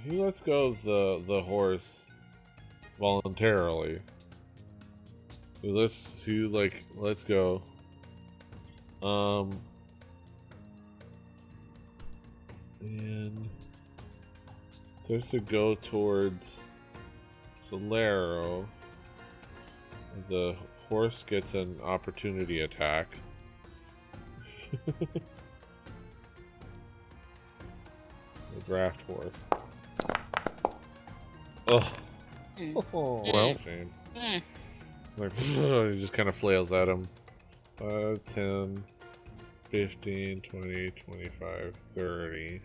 horse voluntarily. Let's go. And starts to go towards Solero. The horse gets an opportunity attack. The draft horse. Oh. Well. Shame. Like, he just kind of flails at him. 5, 10, 15, 20, 25, 30.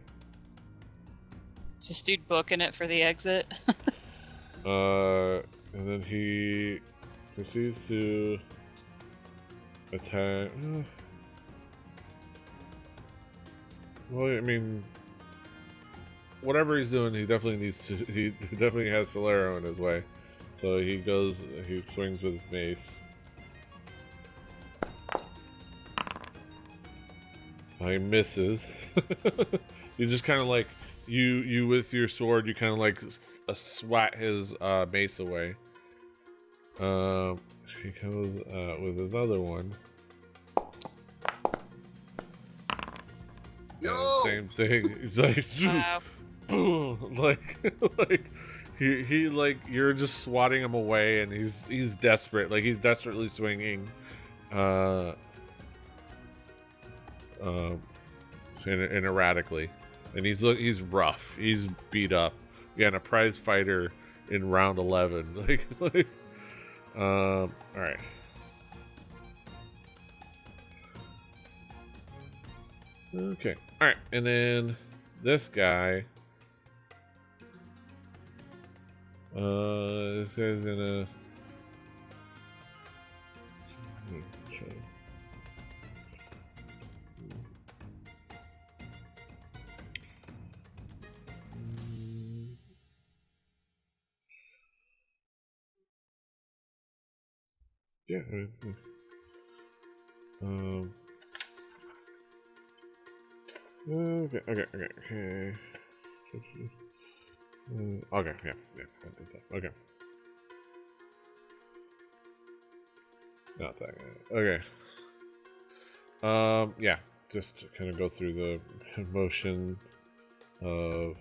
Is this dude booking it for the exit? And then he proceeds to attack. Well, I mean, whatever he's doing, he definitely needs to. He definitely has Solero in his way, so he swings with his mace. He misses. You just kind of like you with your sword. You kind of like swat his mace away. He goes with another one. Yo! Same thing. He's like, Wow. boom, like he like you're just swatting him away, and he's desperate. Like he's desperately swinging. And erratically, and he's rough. He's beat up. Again, a prize fighter in round 11. All right. Okay. All right, and then this guy. This guy's gonna. Yeah. Okay. Okay. Yeah. Okay. Not that guy. Okay. Yeah. Just kind of go through the motion of.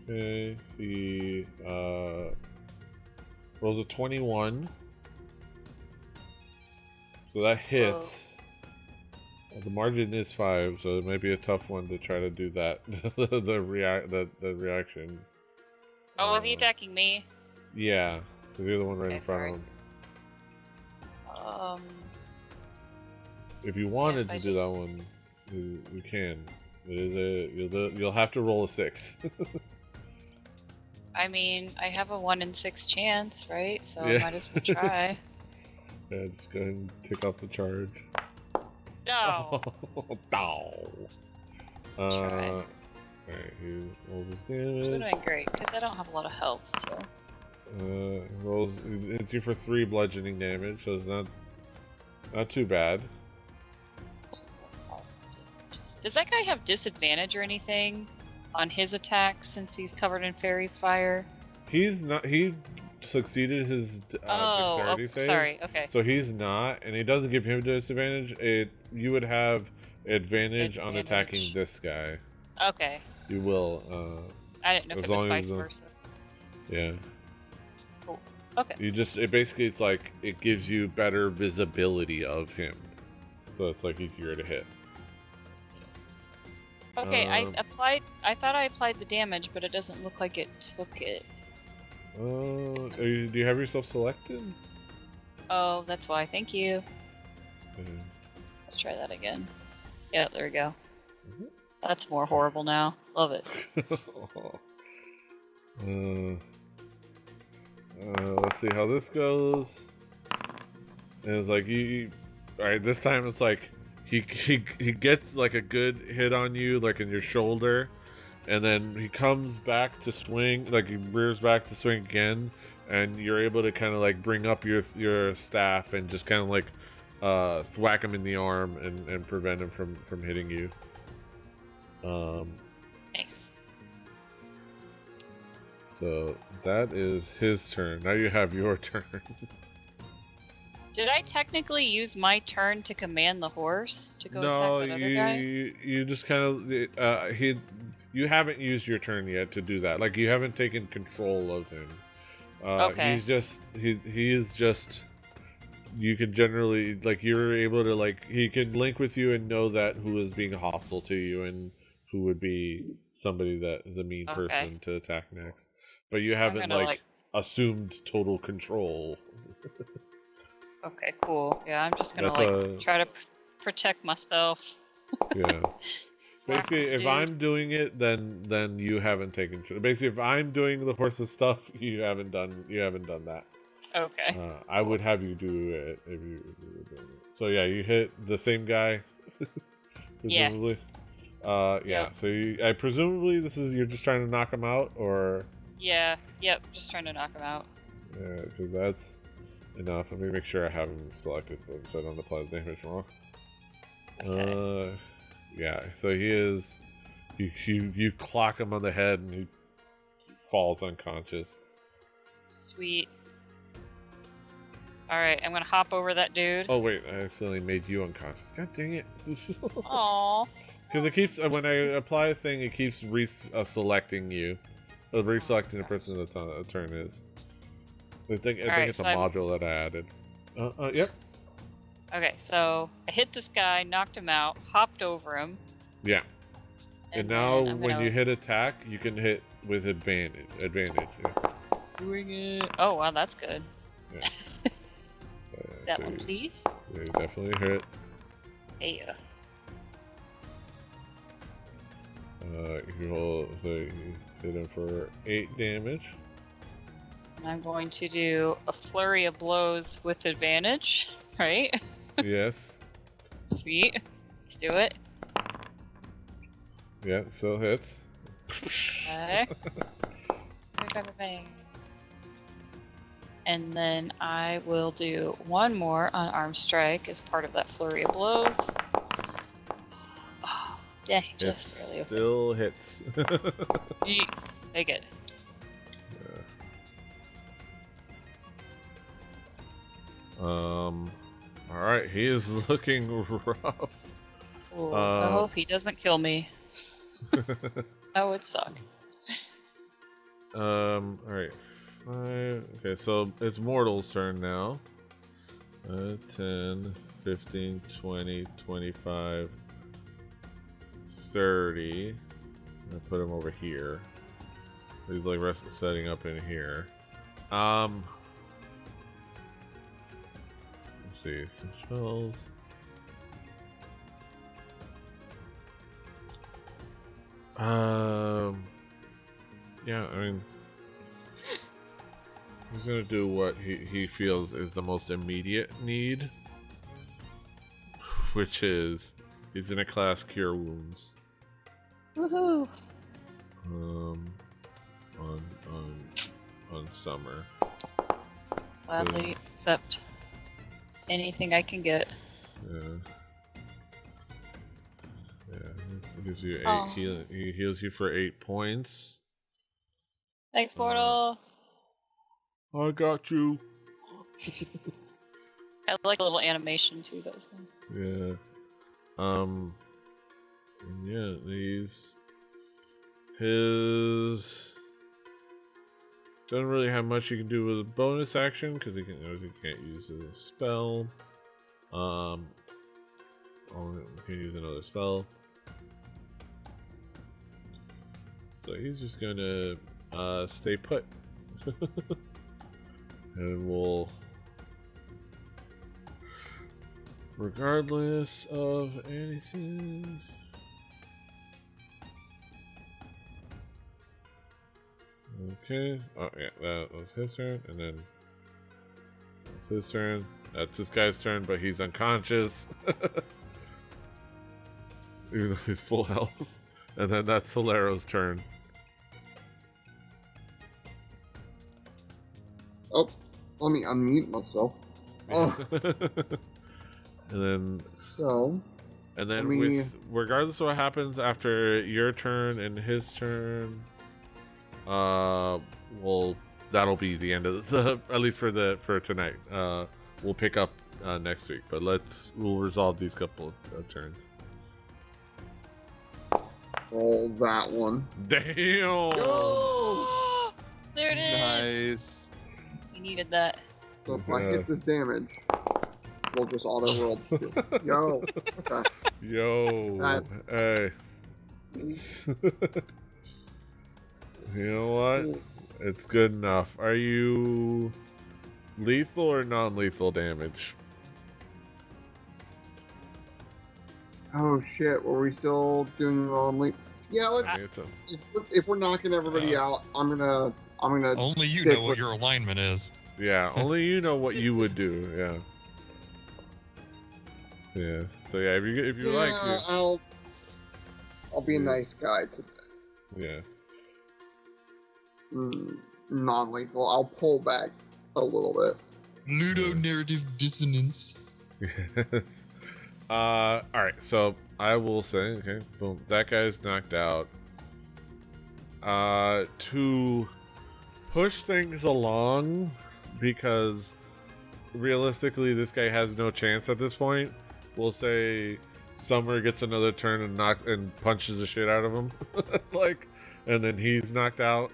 Okay. He rolls a 21. So that hits. The margin is 5, so it might be a tough one to try to do that. the reaction. Oh, was he attacking me? Yeah, because you're the one right in front sorry. of him. If you wanted to do that one, you can. It is you'll have to roll a 6. I mean, I have a 1 in 6 chance, right? So Yeah. I might as well try. Yeah, just go ahead and take off the charge. No. Alright, he rolls his damage. We're doing great, because I don't have a lot of health, so. It hits you for 3 bludgeoning damage, so it's not too bad. Does that guy have disadvantage or anything on his attacks since he's covered in fairy fire? He's not. He succeeded his dexterity save. Sorry. Okay. So he's not, and it doesn't give him disadvantage. You would have advantage on attacking this guy. Okay. You will. I didn't know if it was vice versa. Yeah. Cool. Okay. It's like it gives you better visibility of him, so it's like easier to hit. Okay, I thought I applied the damage, but it doesn't look like it took it. Do you have yourself selected? Oh, that's why. Thank you. Mm-hmm. Let's try that again. Yeah, there we go. Mm-hmm. That's more horrible now. Love it. Let's see how this goes. And it's like alright, this time it's like he gets like a good hit on you, like in your shoulder, and then he comes back to swing, like he rears back to swing again, and you're able to kind of like bring up your staff and just kind of like thwack him in the arm and prevent him from hitting you. Nice. So that is his turn. Now you have your turn. Did I technically use my turn to command the horse to go attack that other guy? You just kind of you haven't used your turn yet to do that. Like you haven't taken control of him. Okay. He is just. You can generally you're able to he can link with you and know that who is being hostile to you and who would be somebody that is a mean person to attack next. But you haven't assumed total control. Okay, cool. Yeah, I'm just gonna try to protect myself. Yeah. Basically, if I'm doing it, then you haven't taken. Basically, if I'm doing the horse's stuff, you haven't done that. Okay. I would have you do it if you were doing it. So yeah, you hit the same guy. Presumably. Yeah. Yep. So I presumably you're just trying to knock him out, or. Yeah. Yep. Just trying to knock him out. Yeah, because that's enough. Let me make sure I have him selected so I don't apply the damage wrong. Okay. Yeah. So he is. You clock him on the head and he falls unconscious. Sweet. Alright, I'm gonna hop over that dude. Oh wait, I accidentally made you unconscious. God dang it. Aww. Because it keeps, when I apply a thing, it keeps selecting you. Reselecting the person that's on the turn is. I think it's a module that I added. Yep. Okay, so I hit this guy, knocked him out, hopped over him. Yeah. And now when you hit attack, you can hit with advantage. Yeah. Doing it. Oh wow, that's good. Yeah. That one, please. You definitely hit. Yeah. You hit him for 8 damage. And I'm going to do a flurry of blows with advantage, right? Yes. Sweet. Let's do it. Yeah, still hits. Okay. Bang. And then I will do one more unarmed strike as part of that flurry of blows. Oh, dang, just really still hits. Yeet. Very good. Alright, he is looking rough. Ooh, I hope he doesn't kill me. That would suck. Alright. Okay, so it's Mortal's turn now. 10, 15, 20, 25, 30. I'm gonna put him over here. He's like setting up in here. Let's see, some spells. Yeah, I mean, he's gonna do what he feels is the most immediate need, which is he's gonna cast Cure Wounds. Woohoo! On Summer. Gladly accept anything I can get. Yeah. It gives you 8 healing. He heals you for 8 points. Thanks, Mortal. I got you. I like a little animation too, those things. Yeah. And yeah, his doesn't really have much you can do with a bonus action because he can't use a spell. He can use another spell. So he's just gonna stay put. And we'll, regardless of anything. Okay. Oh yeah, that was his turn, and then that's his turn. That's this guy's turn, but he's unconscious. Even though he's full health. And then that's Solero's turn. Oh, let me unmute myself. Oh. And then regardless of what happens after your turn and his turn, well, that'll be the end of at least for tonight. We'll pick up next week, but we'll resolve these couple of turns. Roll that one. Damn! Yo! There it is! Nice. We needed that. So if I hit this damage, we'll just auto-roll. Yo! Okay. Yo! Hey. You know what? It's good enough. Are you lethal or non-lethal damage? Oh shit, were we still doing on Yeah, let's. If we're knocking everybody out, I'm gonna. Only you know what your alignment is. Yeah, only you know what you would do. Yeah. Yeah. So yeah, if you like, I'll be a nice guy today. Yeah. Non-lethal. I'll pull back a little bit. Ludonarrative dissonance. Yes. Alright, so I will say, okay, boom, that guy's knocked out. To push things along, because realistically this guy has no chance at this point, we'll say Summer gets another turn and punches the shit out of him. And then he's knocked out.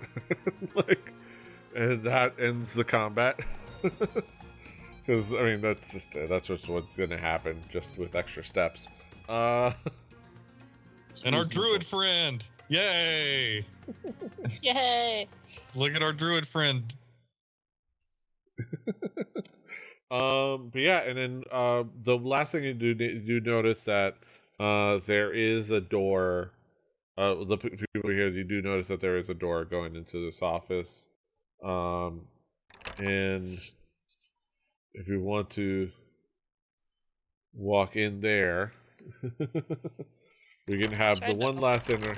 And that ends the combat. Because, I mean, that's just what's going to happen, just with extra steps. And our druid friend! Yay! Yay! Look at our druid friend. But yeah, and then the last thing you do notice that there is a door. The people here, you do notice that there is a door going into this office. And if you want to walk in there, we can have the one last inner.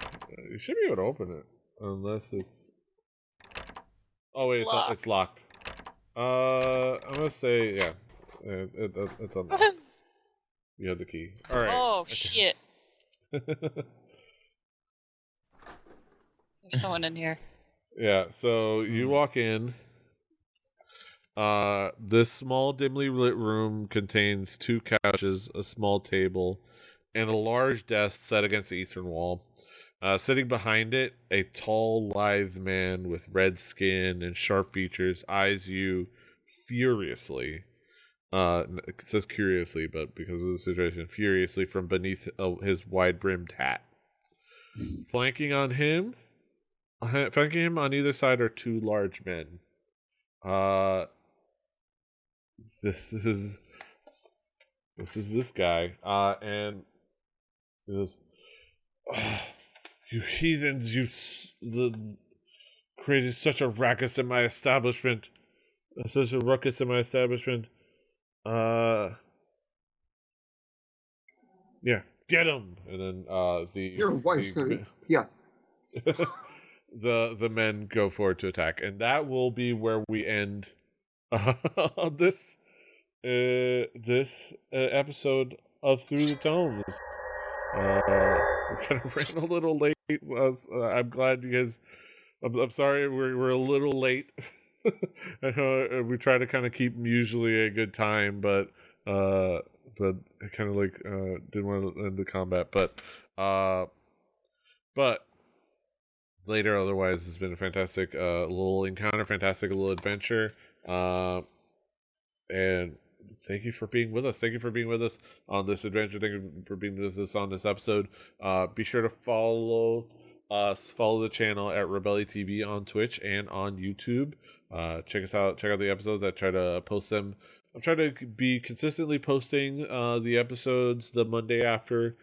You should be able to open it, unless it's. Oh wait, it's locked. I'm gonna say yeah. It's unlocked. You have the key. All right. Oh shit! There's someone in here. Yeah. So you walk in. This small, dimly lit room contains 2 couches, a small table, and a large desk set against the eastern wall. Sitting behind it, a tall, lithe man with red skin and sharp features eyes you furiously. It says curiously, but because of the situation, furiously from beneath his wide-brimmed hat. Flanking him on either side are 2 large men. This is this guy, and he goes, you heathens, created such a ruckus in my establishment. Yeah, get him. And then your wife's gonna be yes. the men go forward to attack, and that will be where we end this episode of Through the Tomes. We kind of ran a little late. I'm glad you guys. I'm sorry we're a little late. We try to kind of keep usually a good time, but I kind of didn't want to end the combat, but later. Otherwise, it's been a fantastic little encounter, fantastic little adventure, and thank you for being with us. Thank you for being with us on this adventure. Thank you for being with us on this episode. Be sure to follow us. Follow the channel at Rebelli TV on Twitch and on YouTube. Check us out. Check out the episodes. I try to post them. I'm trying to be consistently posting the episodes the Monday after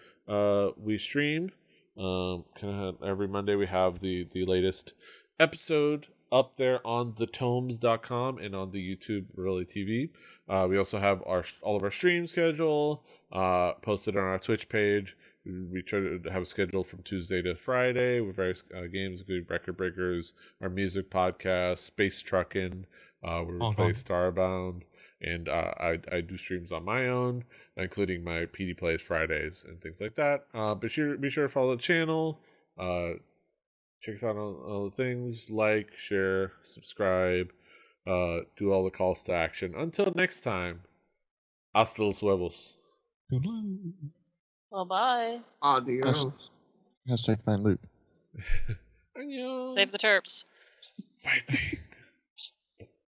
we stream. Kind of every Monday we have the latest episode up there on thetomes.com and on the YouTube Rebelli TV. We also have all of our stream schedule posted on our Twitch page. We try to have a schedule from Tuesday to Friday with various games, including Record Breakers, our music podcast, Space Truckin', where we play Starbound, and I do streams on my own, including my PD Plays Fridays and things like that. But be sure to follow the channel. Check us out on all the things, like, share, subscribe, do all the calls to action. Until next time, hasta los huevos. Bye-bye. Adios. Hashtag find Luke. Save the Terps. Fighting.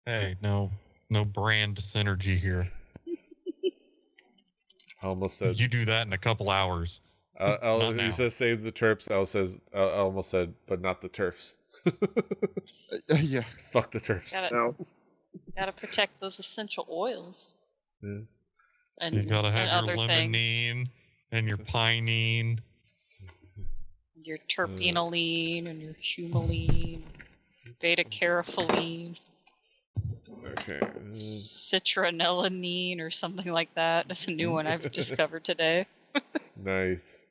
Hey, no brand synergy here. I almost said you do that in a couple hours. You said save the Terps. I almost said, but not the turfs. Yeah. Fuck the turfs. Gotta protect those essential oils. Yeah. And you gotta have your limonene things. And your pinene. Your terpenoline and your humulene. Beta-carotene. Okay. Citronellanine or something like that. That's a new one I've discovered today. Nice.